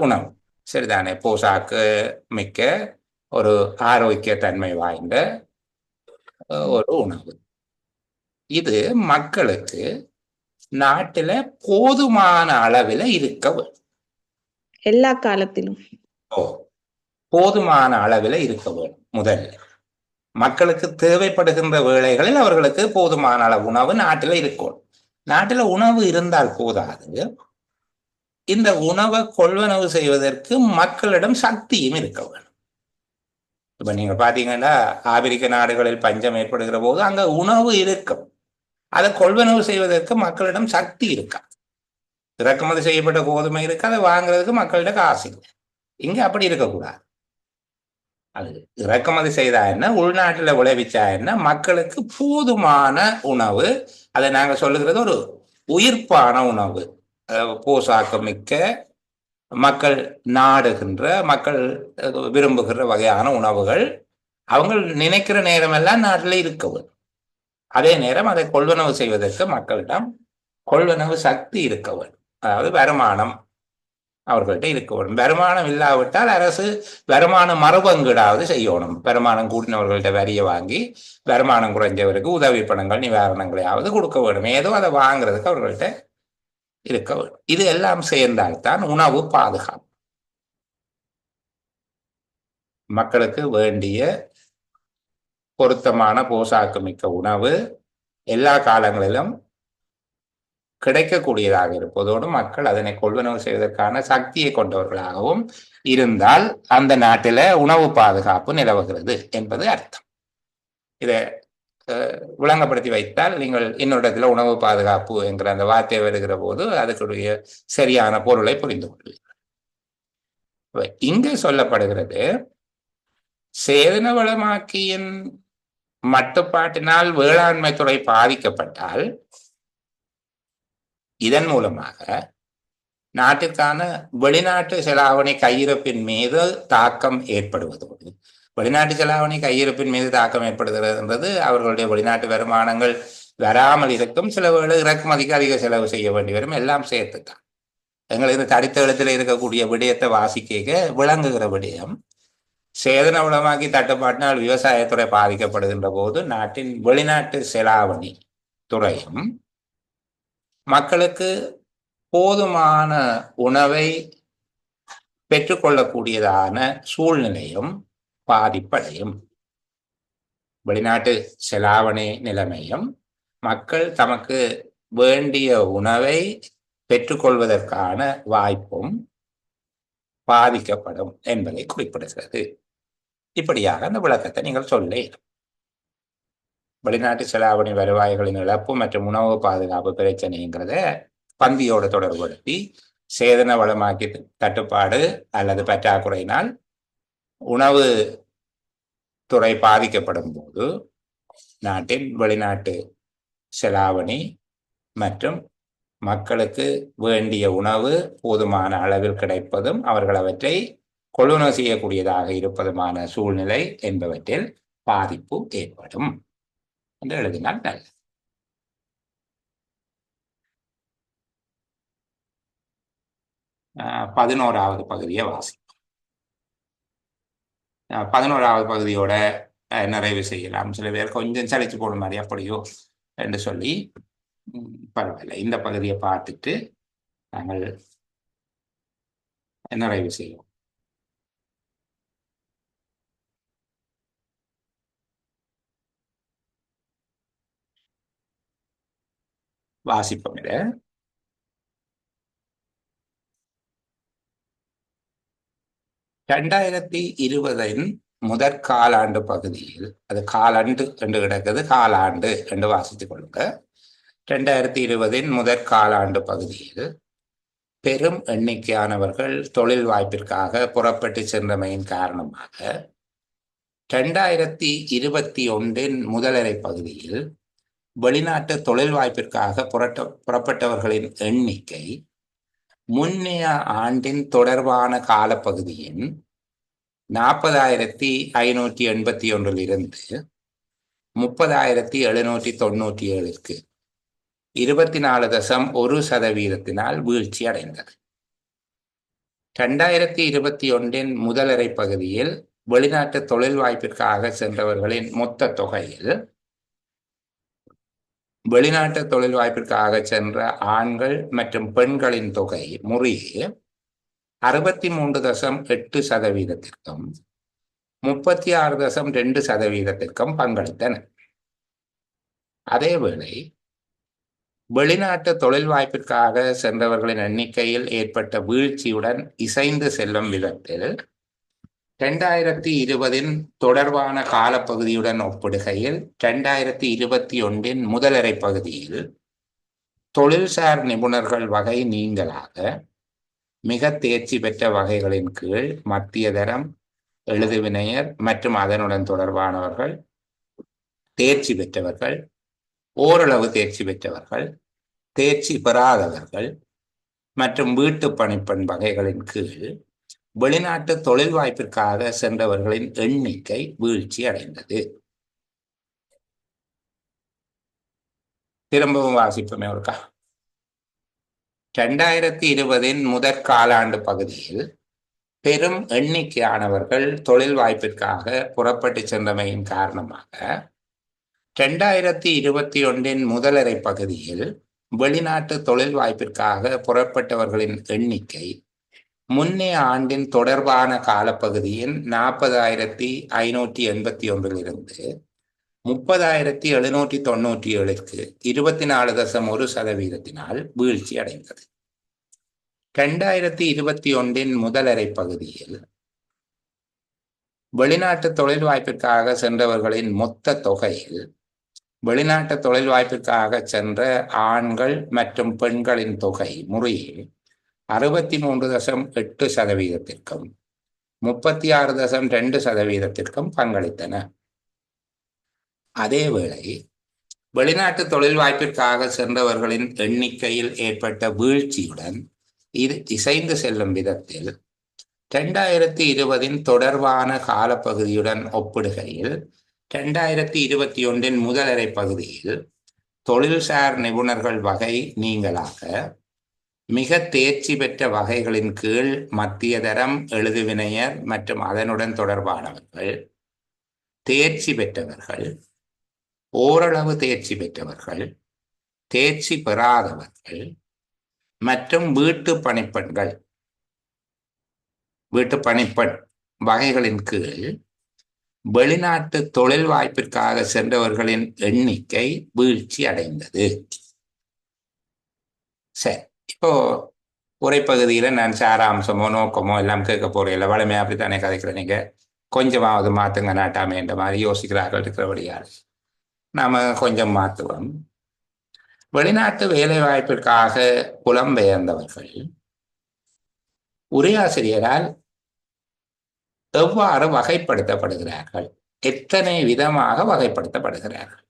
உணவு. சரிதானே? போசாக்கு மிக்க ஒரு ஆரோக்கிய தன்மை வாய்ந்த ஒரு உணவு. இது மக்களுக்கு நாட்டில போதுமான அளவில் இருக்க வேண்டும். எல்லா காலத்திலும் போதுமான அளவில் இருக்க வேண்டும். முதல்ல மக்களுக்கு தேவைப்படுகின்ற வேளைகளில் அவர்களுக்கு போதுமான அளவு உணவு நாட்டில் இருக்கும். நாட்டில் உணவு இருந்தால் போதாது, இந்த உணவை கொள்வனவு செய்வதற்கு மக்களிடம் சக்தியும் இருக்க வேண்டும். இப்ப நீங்க பாத்தீங்கன்னா ஆப்பிரிக்க நாடுகளில் பஞ்சம் ஏற்படுகிற போது அங்க உணவு இருக்கும், அதை கொள்வனவு செய்வதற்கு மக்களிடம் சக்தி இருக்கா. இறக்குமதி செய்யப்பட்ட கோதுமை இருக்கு, அதை வாங்குறதுக்கு மக்களிடம் காசு இல்லை. இங்க அப்படி இருக்கக்கூடாது. அது இறக்குமதி செய்தா என்ன, உள்நாட்டில் விளைவிச்சா என்ன, மக்களுக்கு போதுமான உணவு. அதை நாங்க சொல்லுகிறது ஒரு உயிர்ப்பான உணவு, போசாக்கு மிக்க, மக்கள் நாடுகின்ற, மக்கள் விரும்புகிற வகையான உணவுகள் அவங்க நினைக்கிற நேரமெல்லாம் நாட்டில் இருக்க வேண்டும். அதே நேரம் அதை கொள்வனவு செய்வதற்கு மக்களிடம் கொள்வனவு சக்தி இருக்க வேண்டும். அதாவது வருமானம் அவர்கள்ட்ட இருக்க வேண்டும். வருமானம் இல்லாவிட்டால் அரசு வருமான மறுபங்கீடாவது செய்யணும். வருமானம் கூட்டினவர்கள்ட்ட வரியை வாங்கி வருமானம் குறைஞ்சவருக்கு உதவி பணங்கள் நிவாரணங்களையாவது கொடுக்க வேண்டும். ஏதோ அதை வாங்குறதுக்கு அவர்கள்ட்ட இருக்க வேண்டும். இது எல்லாம் சேர்ந்தால்தான் உணவு பாதுகாப்பு. மக்களுக்கு வேண்டிய பொருத்தமான போசாக்கு மிக்க உணவு எல்லா காலங்களிலும் கிடைக்கக்கூடியதாக இருப்பதோடு மக்கள் அதனை கொள்வனவு செய்வதற்கான சக்தியை கொண்டவர்களாகவும் இருந்தால் அந்த நாட்டில உணவு பாதுகாப்பு நிலவுகிறது என்பது அர்த்தம். இதை விளங்கப்படுத்தி வைத்தால் நீங்கள் இன்னொரு உணவு பாதுகாப்பு என்கிற அந்த வார்த்தை வருகிற போது அதுக்குரிய சரியான பொருளை புரிந்து கொள்வீர்கள். இங்கு சொல்லப்படுகிறது, சேதன வளமாக்கியின் மட்டுப்பாட்டினால் வேளாண்மை துறை பாதிக்கப்பட்டால் இதன் மூலமாக நாட்டிற்கான வெளிநாட்டு செலாவணி கையிருப்பின் மீது தாக்கம் ஏற்படுவதோடு, வெளிநாட்டு செலாவணி கையிருப்பின் மீது தாக்கம் ஏற்படுகிறது அவர்களுடைய வெளிநாட்டு வருமானங்கள் வராமல் இருக்கும். சில வேளை இறக்குமதிக்கு அதிக செலவு செய்ய வேண்டி வரும். எல்லாம் சேர்த்துத்தான் எங்களுக்கு தடித்த எழுத்தில் இருக்கக்கூடிய விடயத்தை வாசிக்க விளங்குகிற விடயம், சேதன வளமாக்கி தட்டுப்பாட்டினால் விவசாயத்துறை பாதிக்கப்படுகின்ற போது நாட்டின் வெளிநாட்டு செலாவணி துறையும் மக்களுக்கு போதுமான உணவை பெற்றுக்கொள்ளக்கூடியதான சூழ்நிலையும் பாதிப்படையும். வெளிநாட்டு செலாவணி நிலைமையும் மக்கள் தமக்கு வேண்டிய உணவை பெற்றுக்கொள்வதற்கான வாய்ப்பும் பாதிக்கப்படும் என்பதை குறிப்பிடுகிறது. இப்படியாக அந்த விளக்கத்தை நீங்கள் சொல்ல. வெளிநாட்டு செலாவணி வருவாய்களின் இழப்பு மற்றும் உணவு பாதுகாப்பு பிரச்சனைங்கிறத பந்தியோடு தொடர்புபடுத்தி சேதன வளமாக்கி தட்டுப்பாடு அல்லது பற்றாக்குறையினால் உணவு துறை பாதிக்கப்படும் போது நாட்டின் வெளிநாட்டு செலாவணி மற்றும் மக்களுக்கு வேண்டிய உணவு போதுமான அளவில் கிடைப்பதும் அவர்கள் அவற்றை கொள்வனவு செய்யக்கூடியதாக இருப்பதுமான சூழ்நிலை என்பவற்றில் பாதிப்பு ஏற்படும் என்று எழுதினால் நல்லது. பதினோராவது பகுதியை வாசிப்போம். 11வது பகுதியோட நிறைவு செய்யலாம். சில பேர் கொஞ்சம் சலிச்சு போடும் மாதிரி அப்படியோ என்று சொல்லி பரவாயில்லை, இந்த பகுதியை பார்த்துட்டு நாங்கள் நிறைவு செய்வோம். வாசிப்போம் இதை. ரெண்டாயிரத்தி 20 முதற் காலாண்டு பகுதியில், அது காலாண்டு என்று கிடக்குது, காலாண்டு என்று வாசித்துக் கொள்ளுங்க. 2020 முதற் காலாண்டு பகுதியில் பெரும் எண்ணிக்கையானவர்கள் தொழில் வாய்ப்பிற்காக புறப்பட்டு சென்றமையின் காரணமாக 2021 முதலரை பகுதியில் வெளிநாட்டு தொழில் வாய்ப்பிற்காக புறப்பட்டவர்களின் எண்ணிக்கை முன்னைய ஆண்டின் தொடர்பான காலப்பகுதியின் 40,581 இருந்து 30,797க்கு 24.1% வீழ்ச்சி அடைந்தது. 2021 முதலரை பகுதியில் வெளிநாட்டு தொழில் வாய்ப்பிற்காக சென்றவர்களின் மொத்த தொகையில் வெளிநாட்டு தொழில் வாய்ப்பிற்காக சென்ற ஆண்கள் மற்றும் பெண்களின் தொகை முறையே 63.8%, 36.2% பங்களித்தன. அதேவேளை வெளிநாட்டு தொழில் வாய்ப்பிற்காக சென்றவர்களின் எண்ணிக்கையில் ஏற்பட்ட வீழ்ச்சியுடன் இசைந்து செல்லும் விதத்தில் 2020 தொடர்பான காலப்பகுதியுடன் ஒப்பிடுகையில் 2021 முதலரை பகுதியில் தொழில்சார் நிபுணர்கள் வகை நீங்களாக மிக தேர்ச்சி பெற்ற வகைகளின் கீழ் மத்திய தரம், எழுதுவினையர் மற்றும் அதனுடன் தொடர்பானவர்கள், தேர்ச்சி பெற்றவர்கள், ஓரளவு தேர்ச்சி பெற்றவர்கள், தேர்ச்சி பெறாதவர்கள் மற்றும் வீட்டு பணிப்பெண் வகைகளின் கீழ் வெளிநாட்டு தொழில் வாய்ப்பிற்காக சென்றவர்களின் எண்ணிக்கை வீழ்ச்சி அடைந்தது. திரும்பவும் வாசிப்போமே ஒருக்கா. 2020 முதற் காலாண்டு பகுதியில் பெரும் எண்ணிக்கையானவர்கள் தொழில் வாய்ப்பிற்காக புறப்பட்டு சென்றமையின் காரணமாக 2021 முதலரை பகுதியில் வெளிநாட்டு தொழில் வாய்ப்பிற்காக புறப்பட்டவர்களின் எண்ணிக்கை முன்னைய ஆண்டின் தொடர்பான காலப்பகுதியின் 40,581 இருந்து 30,797க்கு 24.1% வீழ்ச்சி அடைந்தது. 2021 முதலரை பகுதியில் வெளிநாட்டு தொழில் வாய்ப்பிற்காக சென்றவர்களின் மொத்த தொகையில் வெளிநாட்டு தொழில் வாய்ப்பிற்காக சென்ற ஆண்கள் மற்றும் பெண்களின் தொகை முறையே 63.8%, 36.2% பங்களித்தன. அதேவேளை வெளிநாட்டு தொழில் வாய்ப்பிற்காக சென்றவர்களின் எண்ணிக்கையில் ஏற்பட்ட வீழ்ச்சியுடன் இது இசைந்து செல்லும் விதத்தில் 2020 தொடர்பான காலப்பகுதியுடன் ஒப்பிடுகையில் 2021 முதலரை பகுதியில் தொழில்சார் நிபுணர்கள் வகை நீங்களாக மிக தேர்ச்சி பெற்ற வகைகளின் கீழ் மத்திய தரம், எழுதுவினையர் மற்றும் அதனுடன் தொடர்பானவர்கள், தேர்ச்சி பெற்றவர்கள், ஓரளவு தேர்ச்சி பெற்றவர்கள், தேர்ச்சி பெறாதவர்கள் மற்றும் வீட்டு பணிப்பெண் வகைகளின் கீழ் வெளிநாட்டு தொழில் வாய்ப்பிற்காக சென்றவர்களின் எண்ணிக்கை வீழ்ச்சி அடைந்தது. சரி, இப்போ உரைப்பகுதியில நான் சாராம்சமோ நோக்கமோ எல்லாம் கேட்க போறேன். இல்லை வளமையா அப்படித்தானே கதைக்கிறேன். நீங்க கொஞ்சமாவது மாத்துங்க நாட்டாமே என்ற மாதிரி யோசிக்கிறார்கள் இருக்கிறபடியால் நாம கொஞ்சம் மாற்றுவோம். வெளிநாட்டு வேலை வாய்ப்பிற்காக புலம்பெயர்ந்தவர்கள் உரையாசிரியரால் எவ்வாறு வகைப்படுத்தப்படுகிறார்கள், எத்தனை விதமாக வகைப்படுத்தப்படுகிறார்கள்?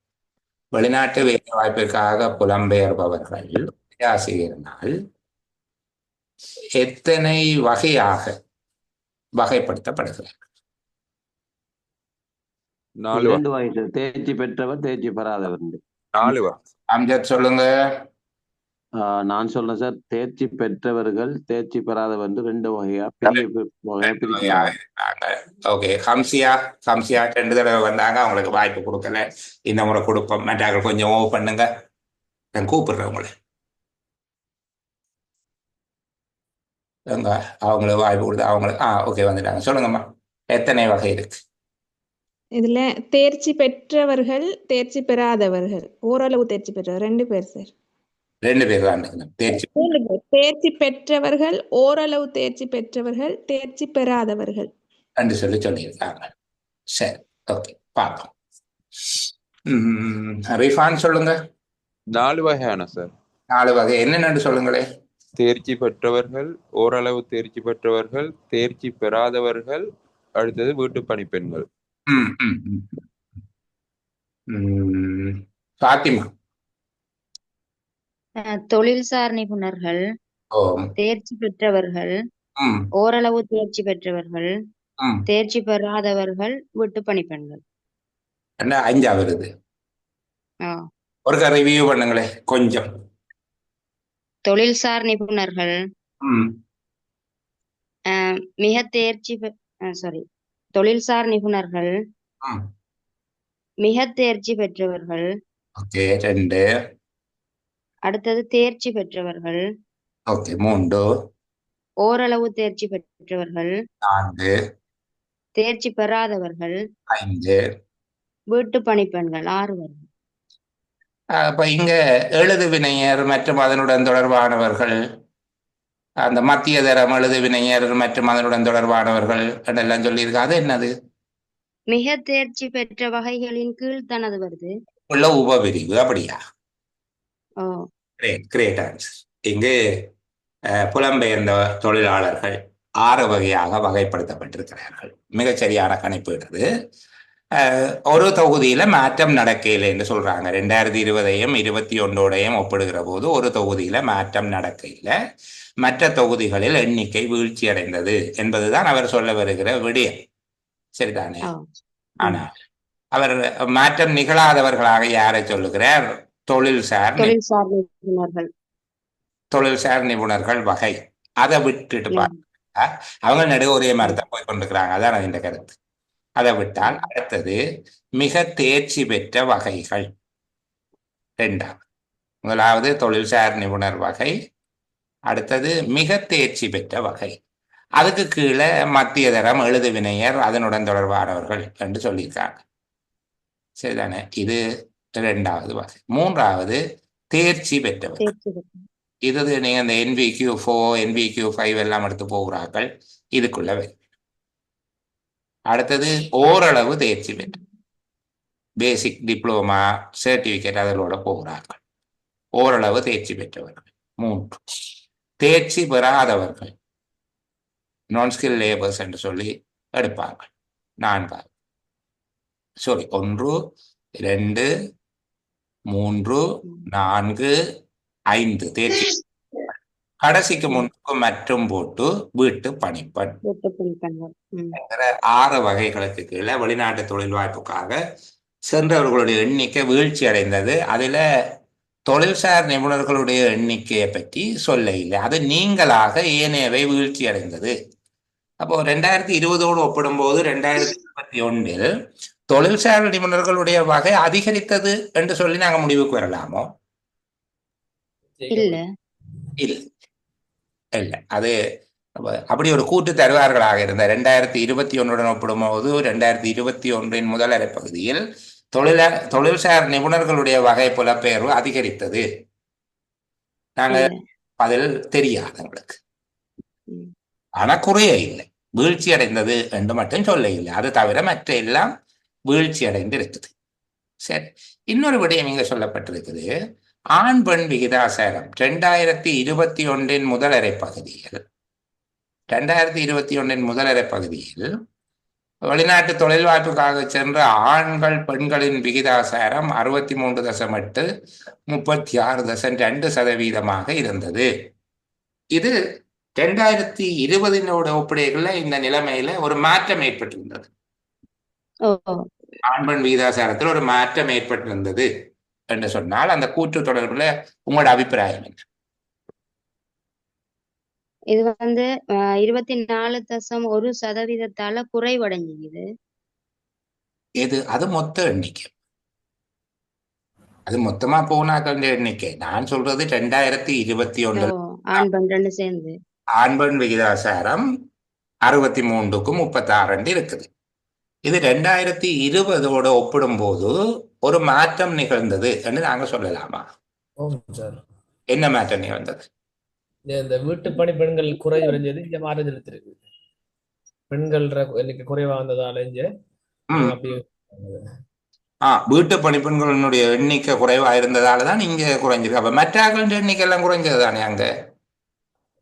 வெளிநாட்டு வேலை வாய்ப்பிற்காக புலம்பெயர்பவர்கள் உரையாசிரியரால் எத்தனை வகையாக வகைப்படுத்தப்படுகிறார்கள்? 2 வகை. தேர்ச்சி பெற்றவர், தேர்ச்சி பெறாதவர். 4 வகை. அம்ஜத் சொல்லுங்க. நான் சொல்றேன் சார். தேர்ச்சி பெற்றவர்கள், தேர்ச்சி பெறாதவர் 2 வகையா பிரிக்கிறாங்க. ஓகே, ஹம்சியா 2 தடவை வந்தாங்க, அவங்களுக்கு வாய்ப்பு கொடுக்கல. இந்த முறை கொடுப்போம். மற்றார்கள் கொஞ்சம் ஓவ் பண்ணுங்க. நான் கூப்பிடுறேன் உங்களை. அவங்களுக்கு வாய்ப்பு கொடுத்து அவங்களுக்கு ஓகே வந்துட்டாங்க. சொல்லுங்கம்மா, எத்தனை வகை இருக்கு இதுல? தேர்ச்சி பெற்றவர்கள், தேர்ச்சி பெறாதவர்கள், ஓரளவு தேர்ச்சி பெற்றவர் 2 பேர் சார். 2 பேர் தான் இருக்கணும். தேர்ச்சி தேர்ச்சி பெற்றவர்கள், ஓரளவு தேர்ச்சி பெற்றவர்கள், தேர்ச்சி பெறாதவர்கள் என்று சொல்லியிருக்காங்க. சரி, ஓகே, பார்ப்போம். ரிஃபான் சொல்லுங்க. 4 வகையான சார். 4 வகை என்னென்னு சொல்லுங்களேன். தேர்ச்சி பெற்றவர்கள், ஓரளவு தேர்ச்சி பெற்றவர்கள், தேர்ச்சி பெறாதவர்கள், அடுத்தது வீட்டு பணிப்பெண்கள். பாத்திமா. தொழில்சார் நிபுணர்கள், தேர்ச்சி பெற்றவர்கள், ஓரளவு தேர்ச்சி பெற்றவர்கள், தேர்ச்சி பெறாதவர்கள், வீட்டு பணிப்பெண்கள். என்ன 5 வருது? ஒரு ரிவ்யூ பண்ணுங்களே கொஞ்சம். தொழில்சார் நிபுணர்கள், மிக தேர்ச்சி தொழில்சார் நிபுணர்கள், மிக தேர்ச்சி பெற்றவர்கள், ஓகே 2. அடுத்தது தேர்ச்சி பெற்றவர்கள், ஓகே 3. ஓரளவு தேர்ச்சி பெற்றவர்கள், 4. தேர்ச்சி பெறாதவர்கள், 5. வீட்டு பணிப்பெண்கள் 6 வரும். அப்ப இங்க எழுது வினைஞர் மற்றும் அதனுடன் தொடர்பானவர்கள், அந்த மத்திய தரம் எழுது வினைஞர் மற்றும் அதனுடன் தொடர்பானவர்கள் என்றெல்லாம் சொல்லியிருக்கா. அது என்னது? மிக தேர்ச்சி பெற்ற வகைகளின் கீழ் தானது வருது. உள்ள உபபிரிவு. அப்படியா? Great answer. இங்கு புலம்பெயர்ந்த தொழிலாளர்கள் 6 வகையாக வகைப்படுத்தப்பட்டிருக்கிறார்கள். மிகச்சரியான கணிப்பு. ஒரு தொகுதியில மாற்றம் நடக்கையில் என்று சொல்றாங்க. 2020ஐயும் 2021 ஒப்பிடுகிற போது ஒரு தொகுதியில மாற்றம் நடக்கையில் மற்ற தொகுதிகளில் எண்ணிக்கை வீழ்ச்சி அடைந்தது என்பதுதான் அவர் சொல்ல வருகிற விடயம். சரிதானே? ஆனால் அவர் மாற்றம் நிகழாதவர்களாக யாரை சொல்லுகிறார்? தொழில்சார் நிபுணர்கள் வகை. அதை விட்டுட்டு பாருங்க, அவங்க நடுவே ஒரே மாதிரி தான் போய் கொண்டிருக்கிறாங்க. அதான் இந்த கருத்து. அதை விட்டால் அடுத்தது மிக தேர்ச்சி பெற்ற வகைகள். 2வது. முதலாவது தொழில்சார் நிபுணர் வகை, அடுத்தது மிக தேர்ச்சி பெற்ற வகை. அதுக்கு கீழே மத்திய தரம் எழுது வினையர் அதனுடன் தொடர்பானவர்கள் என்று சொல்லியிருக்காங்க. சரிதானே? இது 2வது வகை. 3வது தேர்ச்சி பெற்றவர்கள். இது நீங்க இந்த NVQ4 NVQ5 எல்லாம் எடுத்து போகிறார்கள், இதுக்குள்ள வரும். அடுத்தது ஓரளவு தேர்ச்சி பெற்ற பேசிக் டிப்ளோமா சர்டிபிகேட் அதனோட போகிறார்கள், ஓரளவு தேர்ச்சி பெற்றவர்கள். 3 தேர்ச்சி பெறாதவர்கள், நான் ஸ்கில் லேபர்ஸ் என்று சொல்லி எடுப்பார்கள். 4 1 2 3 4 5 தேர்ச்சி. கடைசிக்கு முன்பு மற்றும் போட்டு வீட்டு பணிப்பெண் 6 வகைகளுக்கு கீழே வெளிநாட்டு தொழில் வாய்ப்புக்காக சென்றவர்களுடைய எண்ணிக்கை வீழ்ச்சி அடைந்தது. அதுல தொழில்சார் நிபுணர்களுடைய எண்ணிக்கையை பற்றி சொல்ல இல்லை. அது நீங்களாக ஏனையவை வீழ்ச்சி அடைந்தது. அப்போ 2020 ஒப்பிடும்போது 2021 தொழில்சார் நிபுணர்களுடைய வகை அதிகரித்தது என்று சொல்லி நாங்க முடிவுக்கு வரலாமோ? இல்ல. அது அப்படி ஒரு கூட்டு தருவார்களாக இருந்த 2021 ஒப்பிடும்போது 2021 முதல் அரை பகுதியில் தொழில்சார் நிபுணர்களுடைய வகை புலப்பெயர்வு அதிகரித்தது. நாங்க பதில் தெரியாது எங்களுக்கு. ஆனா குறைய இல்லை, வீழ்ச்சி அடைந்தது என்று மட்டும் சொல்ல இல்லை. அது தவிர மற்ற எல்லாம் வீழ்ச்சி அடைந்து இருக்குது. சரி, இன்னொரு விடயம் இங்க சொல்லப்பட்டிருக்குது. ஆண் பெண் விகிதாசாரம் 2021 முதலரை பகுதியில் 2021 முதலரை பகுதியில் வெளிநாட்டு தொழில் வாய்ப்புக்காக சென்ற ஆண்கள் பெண்களின் விகிதாசாரம் 63.8 36.2% இருந்தது. இது 2020 ஒப்படைகள்ல இந்த நிலைமையில ஒரு மாற்றம் ஏற்பட்டிருந்தது. ஆண் பெண் விகிதாசாரத்தில் ஒரு மாற்றம் ஏற்பட்டிருந்தது என்று சொன்னால் அந்த கூற்று தொடர்புல உங்களோட அபிப்பிராயம் என்ன? இது 24.1% குறைவடைஞ்சுது. இது அது மொத்த எண்ணிக்கை, அது மொத்தமா போனாக்கள் எண்ணிக்கை. நான் சொல்றது 2021 ஆண் பெண் ரெண்டு சேர்ந்து ஆண் பெண் விகிதாசாரம் 63க்கும் 36 இருக்குது. இது 2020 ஒப்பிடும் போது ஒரு மாற்றம் நிகழ்ந்தது என்று நாங்க சொல்லலாமா? என்ன மாற்றம் வந்தது? இந்த வீட்டு பணி பெண்கள் குறைவடைஞ்சது இங்க மாற்றம் செலுத்திருக்கு. பெண்கள் எண்ணிக்கை குறைவா வந்ததால இங்க அப்படி வீட்டு பணிப்பெண்களுடைய எண்ணிக்கை குறைவா இருந்ததாலதான் இங்க குறைஞ்சிருக்கு. அப்ப மற்ற எண்ணிக்கை எல்லாம் குறைஞ்சது தானே? அங்க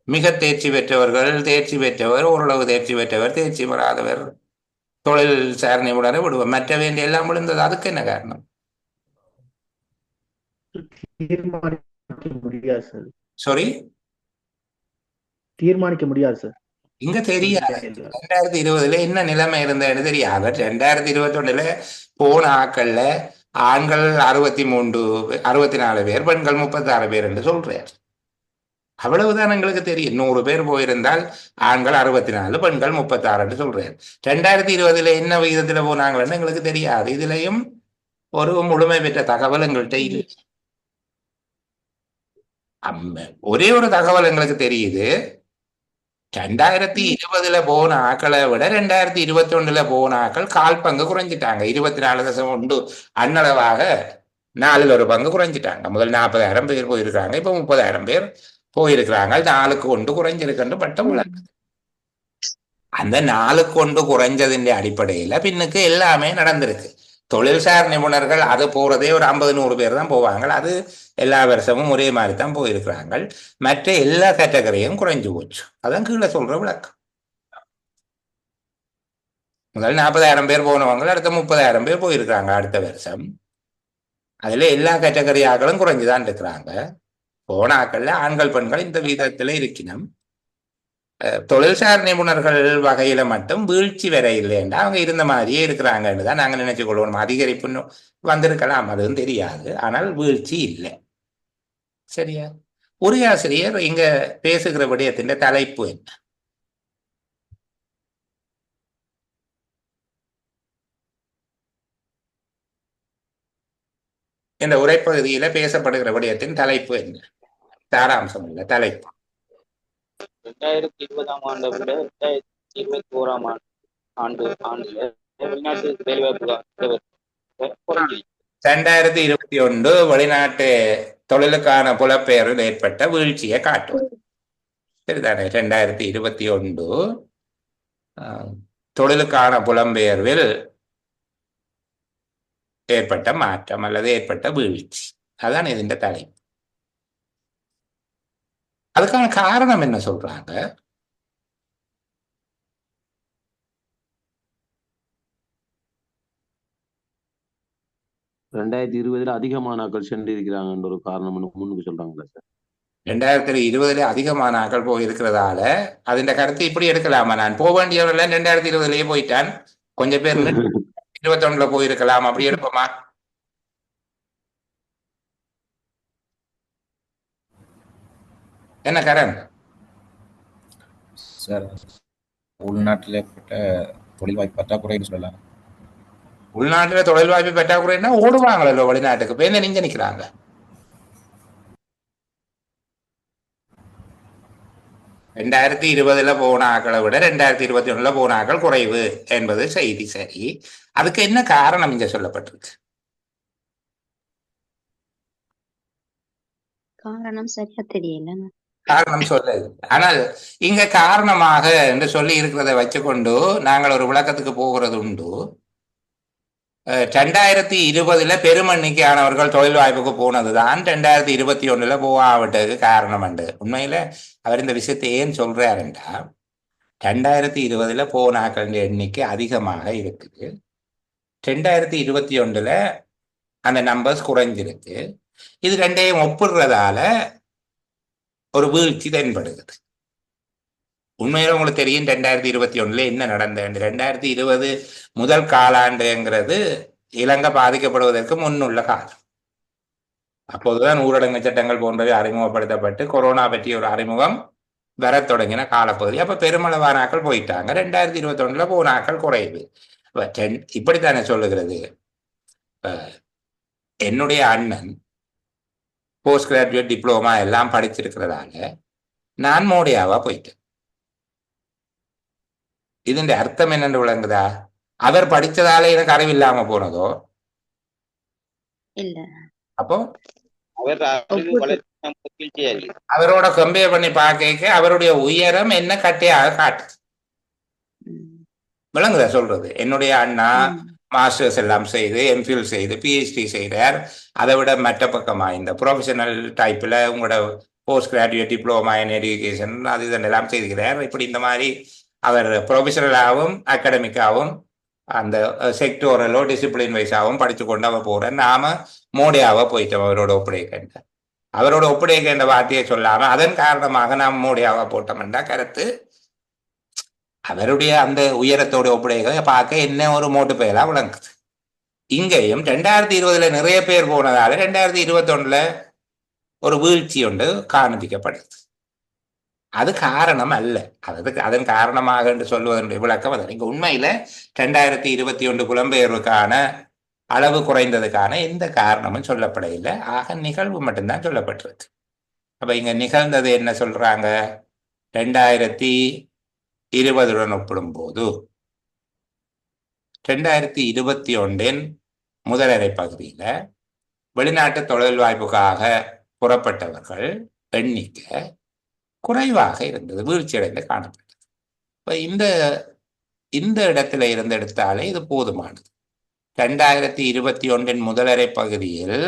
மிக தேர்ச்சி பெற்றவர்கள், தேர்ச்சி பெற்றவர், ஓரளவு தேர்ச்சி பெற்றவர், தேர்ச்சி பெறாதவர், தொழில் சார் நிபுணரை விடுவோம், மற்ற வேண்டிய எல்லாம் விழுந்தது. அதுக்கு என்ன காரணம்? சாரி, தீர்மானிக்க முடியாது சார். இங்க தெரியாது 2020 என்ன நிலைமை இருந்ததுன்னு தெரியாது. 2021 போன ஆக்கள்ல ஆண்கள் 64 பேர், பெண்கள் 36 பேர் என்று சொல்றார். அவ்வளவுதான் எங்களுக்கு தெரியும். 100 பேர் போயிருந்தால் ஆண்கள் 64, பெண்கள் 36 என்று சொல்றார். 2020 என்ன விகிதத்துல போனாங்கன்னு எங்களுக்கு தெரியாது. இதுலயும் ஒரு முழுமை பெற்ற தகவல் எங்கள்கிட்ட இல்லை. ஒரே ஒரு தகவல் எங்களுக்கு தெரியுது, 2020 போன ஆக்களை விட 2021 போன ஆக்கள் 1/4 பங்கு குறைஞ்சிட்டாங்க. 24.1 அன்னளவாக 4 ஒரு பங்கு குறைஞ்சிட்டாங்க. முதல் 40,000 பேர் போயிருக்காங்க, இப்ப 30,000 பேர் போயிருக்கிறாங்க. 4க்கு 1 குறைஞ்சிருக்குன்னு பட்டம் விளக்குது. அந்த 4க்கு 1 குறைஞ்சதின் அடிப்படையில பின்னுக்கு எல்லாமே நடந்திருக்கு. தொழில்சார் நிபுணர்கள் அது போறதே ஒரு 50-100 பேர் தான் போவாங்க. அது எல்லா வருஷமும் ஒரே மாதிரி தான் போயிருக்கிறாங்க. மற்ற எல்லா கேட்டகரியும் குறைஞ்சு போச்சு. அதான் கீழே சொல்ற விளக்கம். முதல் 40,000 பேர் போனவங்க அடுத்த 30,000 பேர் போயிருக்காங்க அடுத்த வருஷம். அதுல எல்லா கேட்டகரி ஆக்களும் குறைஞ்சுதான் இருக்கிறாங்க. போன ஆக்கள்ல ஆண்கள் பெண்கள் இந்த விதத்துல இருக்கணும். தொழில்சார் நிபுணர்கள் வகையில மட்டும் வீழ்ச்சி வர இல்லைன்னா அவங்க இருந்த மாதிரியே இருக்கிறாங்கன்னு தான் நாங்க நினைச்சு கொள்வோம். அதிகரிப்புன்னு வந்திருக்கலாம், அதுவும் தெரியாது. ஆனால் வீழ்ச்சி இல்லை. சரியா? ஒரு ஆசிரியர் இங்க பேசுகிற விடயத்தின் தலைப்பு என்ன? இந்த உரைப்பகுதியில பேசப்படுகிற விடயத்தின் தலைப்பு என்ன? சாராம்சம் இல்ல, தலைப்பு. 2020ஆம் ஆண்டை விட 2021ஆம் ஆண்டுல வெளிநாட்டு வேலைவாய்ப்பு 2021 வெளிநாட்டு தொழிலுக்கான புலப்பெயர்வில் ஏற்பட்ட வீழ்ச்சியை காட்டும். சரிதானே? 2021 தொழிலுக்கான புலம்பெயர்வில் ஏற்பட்ட மாற்றம் அல்லது ஏற்பட்ட வீழ்ச்சி, அதான் இதுன்ற தலைப்பு. அதுக்கான காரணம் என்ன சொல்றாங்க? ரெண்டாயிரத்தி 20 அதிகமானாக்கள் சென்று இருக்கிறாங்கன்ற ஒரு காரணம் முன்னுக்கு சொல்றாங்களா சார்? 2020 அதிகமான ஆக்கள் போயிருக்கிறதால அதுன்ற கருத்து இப்படி எடுக்கலாமா? நான் போக வேண்டியவர்கள் 2020 போயிட்டான், கொஞ்சம் பேர் 21 போயிருக்கலாம், அப்படி எடுப்போமா? என்ன கரண் சார்? உள்நாட்டில் ஏற்பட்ட தொழில் வாய்ப்பு பற்றாக்குறைன்னு சொல்லலாம். உள்நாட்டுல தொழில் வாய்ப்பு பற்றாக்குறைன்னா ஓடுவாங்களோ வெளிநாட்டுக்கு, இப்ப என்ன நீங்க நிக்கிறாங்க? ரெண்டாயிரத்தி 20 போன ஆக்களை விட 2021 போன ஆக்கள் குறைவு என்பது செய்தி. சரி, அதுக்கு என்ன காரணம் இங்க சொல்லப்பட்டிருக்கு? காரணம் சரியா தெரியல. காரணம் சொல்ல, ஆனால் இங்க காரணமாக என்று சொல்லி இருக்கிறத வச்சுக்கொண்டு நாங்கள் ஒரு விளக்கத்துக்கு போகிறது உண்டு. 2020 பெருமண்ணிக்கையானவர்கள் தொழில் வாய்ப்புக்கு போனதுதான் 2021 போகாவிட்டதுக்கு காரணம் உண்டு. உண்மையில அவர் இந்த விஷயத்தை ஏன் சொல்றாருண்டா, 2020 போனாக்கள் எண்ணிக்கை அதிகமாக இருக்குது, 2021 அந்த நம்பர்ஸ் குறைஞ்சிருக்கு. இது ரெண்டையும் ஒப்பிடுறதால ஒரு வீழ்ச்சி தென்படுகிறது. உண்மையில உங்களுக்கு தெரியும் 2021 என்ன நடந்தது. 2020 முதல் காலாண்டுங்கிறது இலங்கை பாதிக்கப்படுவதற்கு முன்னுள்ள காலம். அப்போதுதான் ஊரடங்கு சட்டங்கள் போன்றவை அறிமுகப்படுத்தப்பட்டு கொரோனா பற்றிய ஒரு அறிமுகம் வர தொடங்கின காலப்பகுதி. அப்ப பெருமளவான ஆக்கள் போயிட்டாங்க. 2021 போன ஆக்கள் குறைவு. இப்படித்தானே சொல்லுகிறது. என்னுடைய அண்ணன் போஸ்ட் கிராஜுவேட் டிப்ளோமா எல்லாம் படிச்சிருக்கிறதால நான் மோடியாவா போயிட்டேன். இதுன்ற அர்த்தம் என்னன்னு விளங்குதா? அவர் படிச்சதால எனக்கு அறிவு இல்லாம போனதோ? இல்ல, அப்போ அவர் அறிவு வீழ்ச்சியா இருக்குது. அவரோட கம்பேர் பண்ணி பார்க்க அவருடைய உயரம் என்ன கட்டையாக காட்டுது. விளங்குதா சொல்றது? என்னுடைய அண்ணா மாஸ்டர்ஸ் எல்லாம் செய்து எம்ஃபில் செய்து பிஹெச்டி செய்தார். அதை விட மற்ற பக்கமா இந்த ப்ரொஃபஷனல் டைப்ல உங்களோட post graduate diploma in education அது இதெல்லாம் செய்திருக்கிறார். இப்படி இந்த மாதிரி அவர் ப்ரொஃபஷனலாகவும் அகாடமிக்காகவும் அந்த செக்டோரலோ டிசிப்ளின் வைஸாகவும் படித்து கொண்டு அவர் போற. நாம மோடியாவா போயிட்டோம் அவரோட ஒப்படைக்கின்ற. அவரோட ஒப்படைக்கின்ற வார்த்தையை சொல்லாம அதன் காரணமாக நாம் மோடியாவா போட்டோம்னா கருத்து அவருடைய அந்த உயரத்தோட ஒப்படைக்க பார்க்க என்ன ஒரு மோட்டு பெயரா விளங்குது. இங்கேயும் 2020 நிறைய பேர் போனதால 2021 ஒரு வீழ்ச்சி ஒன்று காண்பிக்கப்படுது. அது காரணம் அல்ல. அதன் காரணமாக என்று சொல்வதனுடைய விளக்கம் அது. இங்க உண்மையில 2021 புலம்பெயர்வுக்கான அளவு குறைந்ததுக்கான எந்த காரணமும் சொல்லப்படவில்லை. ஆக நிகழ்வு மட்டும்தான் சொல்லப்பட்டிருக்கு. அப்ப இங்க நிகழ்ந்தது என்ன சொல்றாங்க? 2020 ஒப்பிடும் போது 2021 முதலரை பகுதியில வெளிநாட்டு தொழில் வாய்ப்புக்காக புறப்பட்டவர்கள் எண்ணிக்கை குறைவாக இருந்தது, வீழ்ச்சியடைந்து காணப்பட்டது. இப்ப இந்த இடத்துல இருந்து எடுத்தாலே இது போதுமானது. 2021 முதலரை பகுதியில்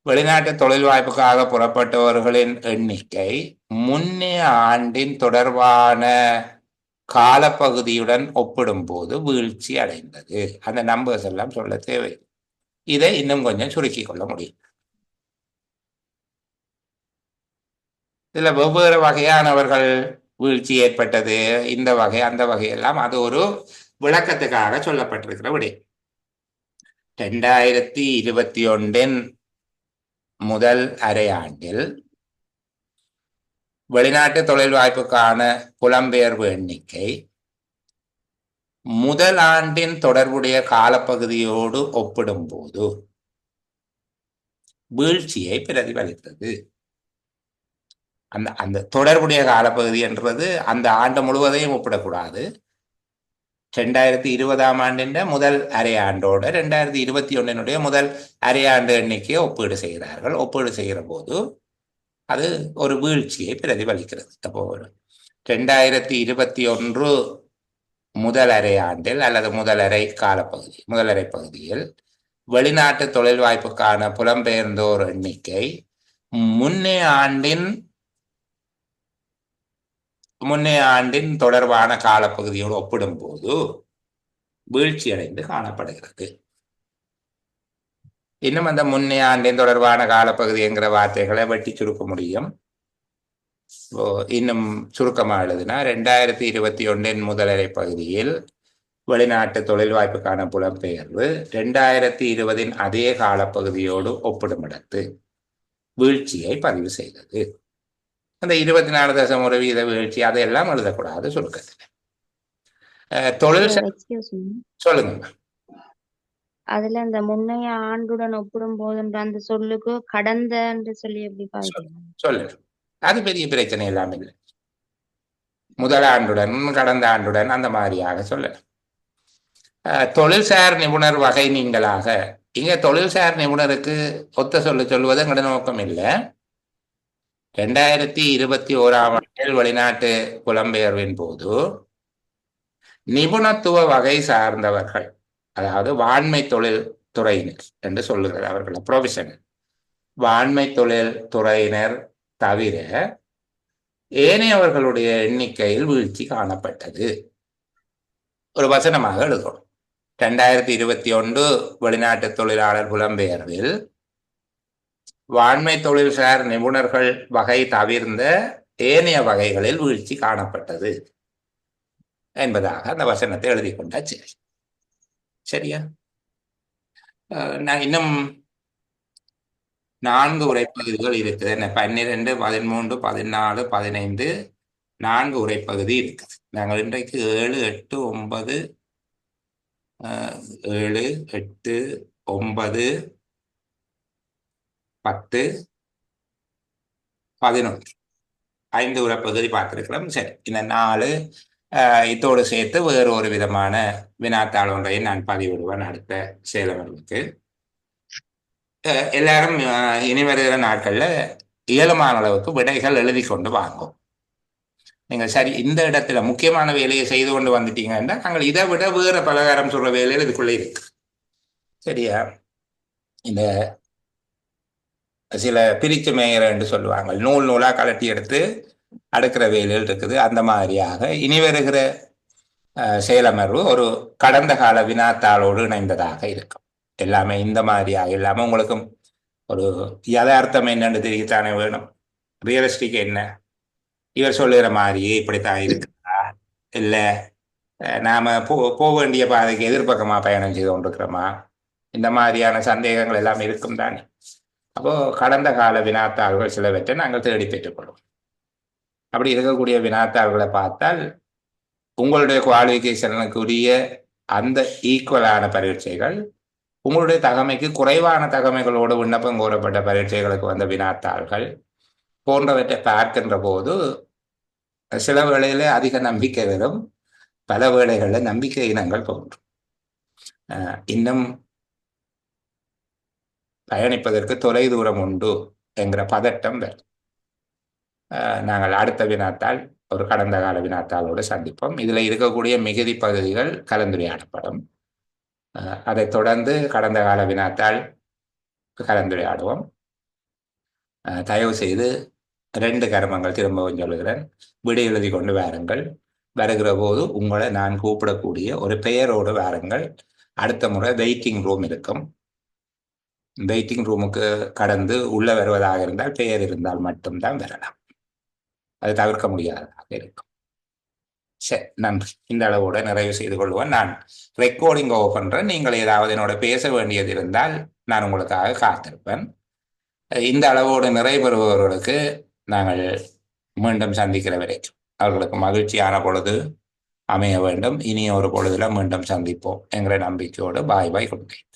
வெளிநாட்டு தொழில் வாய்ப்புக்காக புறப்பட்டவர்களின் எண்ணிக்கை முன்னைய ஆண்டின் தொடர்பான காலப்பகுதியுடன் ஒப்பிடும் போது வீழ்ச்சி அடைந்தது. அந்த நம்பர்ஸ் எல்லாம் சொல்ல தேவை. இதை இன்னும் கொஞ்சம் சுருக்கி கொள்ள முடியும். இதுல வெவ்வேறு வகையானவர்கள் வீழ்ச்சி ஏற்பட்டது, இந்த வகை அந்த வகையெல்லாம் அது ஒரு விளக்கத்துக்காக சொல்லப்பட்டிருக்கிற விடை. 2021 முதல் அரையாண்டில் வெளிநாட்டு தொழில் வாய்ப்புக்கான புலம்பெயர்வு எண்ணிக்கை முதல் ஆண்டின் தொடர்புடைய காலப்பகுதியோடு ஒப்பிடும் போது வீழ்ச்சியை பிரதிபலித்தது. அந்த தொடர்புடைய காலப்பகுதி என்றது அந்த ஆண்டு முழுவதையும் ஒப்பிடக்கூடாது. 2020 ஆண்டின் முதல் அரையாண்டோட 2021 முதல் அரையாண்டு எண்ணிக்கையை ஒப்பீடு செய்கிறார்கள். ஒப்பீடு செய்கிற போது அது ஒரு வீழ்ச்சியை பிரதிபலிக்கிறது. அப்போ 2021 முதல் அரையாண்டில் அல்லது முதலரை பகுதியில் வெளிநாட்டு தொழில் வாய்ப்புக்கான புலம்பெயர்ந்தோர் எண்ணிக்கை முன்னைய ஆண்டின் தொடர்பான காலப்பகுதியோடு ஒப்பிடும் போது வீழ்ச்சி அடைந்து காணப்படுகிறது. இன்னும் அந்த முன்னைய ஆண்டின் தொடர்பான காலப்பகுதி என்கிற வார்த்தைகளை வெட்டி சுருக்க முடியும். இன்னும் சுருக்கமாக எழுதுனா 2021 முதலரை பகுதியில் வெளிநாட்டு தொழில் வாய்ப்புக்கான புலம்பெயர்வு 2020 அதே காலப்பகுதியோடு ஒப்பிடும் இடத்து வீழ்ச்சியை பதிவு செய்தது. அந்த 24% வீழ்ச்சி அதையெல்லாம் எழுதக்கூடாது சுருக்கத்தில். தொழில் சொல்லுங்க. அதுல அந்த முன்னைய ஆண்டுடன் ஒப்பிடும் போதுன்ற அந்த சொல்லுக்கு கடந்த என்று சொல்லி எப்படி சொல்லு, அது பெரிய பிரச்சனை எல்லாம் இல்லை. முதல் ஆண்டுடன் கடந்த ஆண்டுடன் அந்த மாதிரியாக சொல்ல. தொழில்சார் நிபுணர் வகை நீங்களாக இங்க தொழில்சார் நிபுணருக்கு ஒத்த சொல்லுவது எங்களோட நோக்கம் இல்லை. 2021 ஆண்டில் வெளிநாட்டு புலம்பெயர்வின் போது நிபுணத்துவ வகை சார்ந்தவர்கள், அதாவது வாண்மை தொழில் துறையினர் என்று சொல்லுகிறது அவர்கள் ப்ரொஃபஷனல், வாண்மை தொழில் துறையினர் தவிர ஏனையவர்களுடைய எண்ணிக்கையில் வீழ்ச்சி காணப்பட்டது. ஒரு வசனமாக எழுதணும். 2021 வெளிநாட்டு தொழிலாளர் புலம்பெயர்வில் வாண்மை தொழில்சார் நிபுணர்கள் வகை தவிர்ந்த ஏனைய வகைகளில் வீழ்ச்சி காணப்பட்டது என்பதாக அந்த வசனத்தை எழுதி கொண்டா சரி. சரியா? நான் இன்னும் 4 உரைப்பகுதிகள் இருக்குது. என்ன 12, 13, 14, 15 4 உரைப்பகுதி இருக்குது. நாங்கள் இன்றைக்கு 7, 8, 9 7, 8, 9, 10, 11 5 உரைப்பகுதி பார்த்திருக்கிறோம். சரி, இந்த 4 இதோடு சேர்த்து வேறு ஒரு விதமான வினாத்தாள் ஒன்றையும் நான் பதிவிடுவேன் அடுத்த செயலவர்களுக்கு. எல்லாரும் இனி வருகிற நாட்கள்ல இயலுமான அளவுக்கு விடைகள் எழுதி கொண்டு வாங்கும். நீங்கள் சரி இந்த இடத்துல முக்கியமான வேலையை செய்து கொண்டு வந்துட்டீங்கன்னா நாங்கள் இதை விட வேறு பலகாரம் சொல்ற வேலையில் இதுக்குள்ளே இருக்கு. சரியா? இந்த சில பிரித்து மேயர் என்று சொல்லுவாங்க, நூல் நூலா கலட்டி எடுத்து அடுக்கிற வேலையில் இருக்குது. அந்த மாதிரியாக இனி வருகிற செயலமர்வு ஒரு கடந்த கால வினாத்தாளோடு இணைந்ததாக இருக்கும். எல்லாமே இந்த மாதிரியாக இல்லாமல் உங்களுக்கும் ஒரு யதார்த்தம் என்னன்னு தெரியத்தானே வேணும். ரியலிஸ்டிக் என்ன, இவர் சொல்லுகிற மாதிரியே இப்படித்தான் இருக்குதா, இல்லை நாம போக வேண்டிய பாதைக்கு எதிர்பக்கமாக பயணம் செய்து கொண்டிருக்கிறோமா, இந்த மாதிரியான சந்தேகங்கள் எல்லாம் இருக்கும் தானே. அப்போ கடந்த கால வினாத்தாள்கள் சிலவற்றை நாங்கள் தேடி பெற்றுக்கொள்வோம். அப்படி இருக்கக்கூடிய வினாத்தாள்களை பார்த்தால் உங்களுடைய குவாலிஃபிகேஷனுக்கு உரிய அந்த ஈக்குவலான பரீட்சைகள், உங்களுடைய தகமைக்கு குறைவான தகமைகளோடு விண்ணப்பம் கோரப்பட்ட பரீட்சைகளுக்கு வந்த வினாத்தாள்கள் போன்றவற்றை பார்க்கின்ற போது சில வேளையில அதிக நம்பிக்கை வரும், பல வேளைகளில் நம்பிக்கை இனங்கள் தோன்றும். இன்னும் பயணிப்பதற்கு தொலை தூரம் உண்டு என்கிற பதட்டம் வரும். நாங்கள் அடுத்த வினாத்தாள் ஒரு கடந்த கால வினாத்தாளோடு சந்திப்போம். இதில் இருக்கக்கூடிய மிகுதி பகுதிகள் கலந்துரையாடப்படும். அதைத் தொடர்ந்து கடந்த கால வினாத்தாள் கலந்துரையாடுவோம். தயவு செய்து 2 கர்மங்கள் திரும்பவும் சொல்லுகிறேன். விடை எழுதி கொண்டு வாருங்கள். வருகிற போது உங்களை நான் கூப்பிடக்கூடிய ஒரு பெயரோடு வாருங்கள். அடுத்த முறை வெயிட்டிங் ரூம் இருக்கும். வெயிட்டிங் ரூமுக்கு கடந்து உள்ள வருவதாக இருந்தால் பெயர் இருந்தால் மட்டும்தான் வரலாம். அது தவிர்க்க முடியாததாக இருக்கும். சரி, நன்றி. இந்த அளவோட நிறைவு செய்து கொள்வேன். நான் ரெக்கார்டிங் ஓவர் பண்றேன். நீங்கள் ஏதாவது என்னோட பேச வேண்டியது இருந்தால் நான் உங்களுக்காக காத்திருப்பேன். இந்த அளவோடு நிறைவேறுபவர்களுக்கு நாங்கள் மீண்டும் சந்திக்கிற வரைக்கும் அவர்களுக்கு மகிழ்ச்சியான பொழுது அமைய வேண்டும். இனி ஒரு பொழுதுல மீண்டும் சந்திப்போம் என்கிற நம்பிக்கையோடு பாய் பாய் கொடுத்தேன்.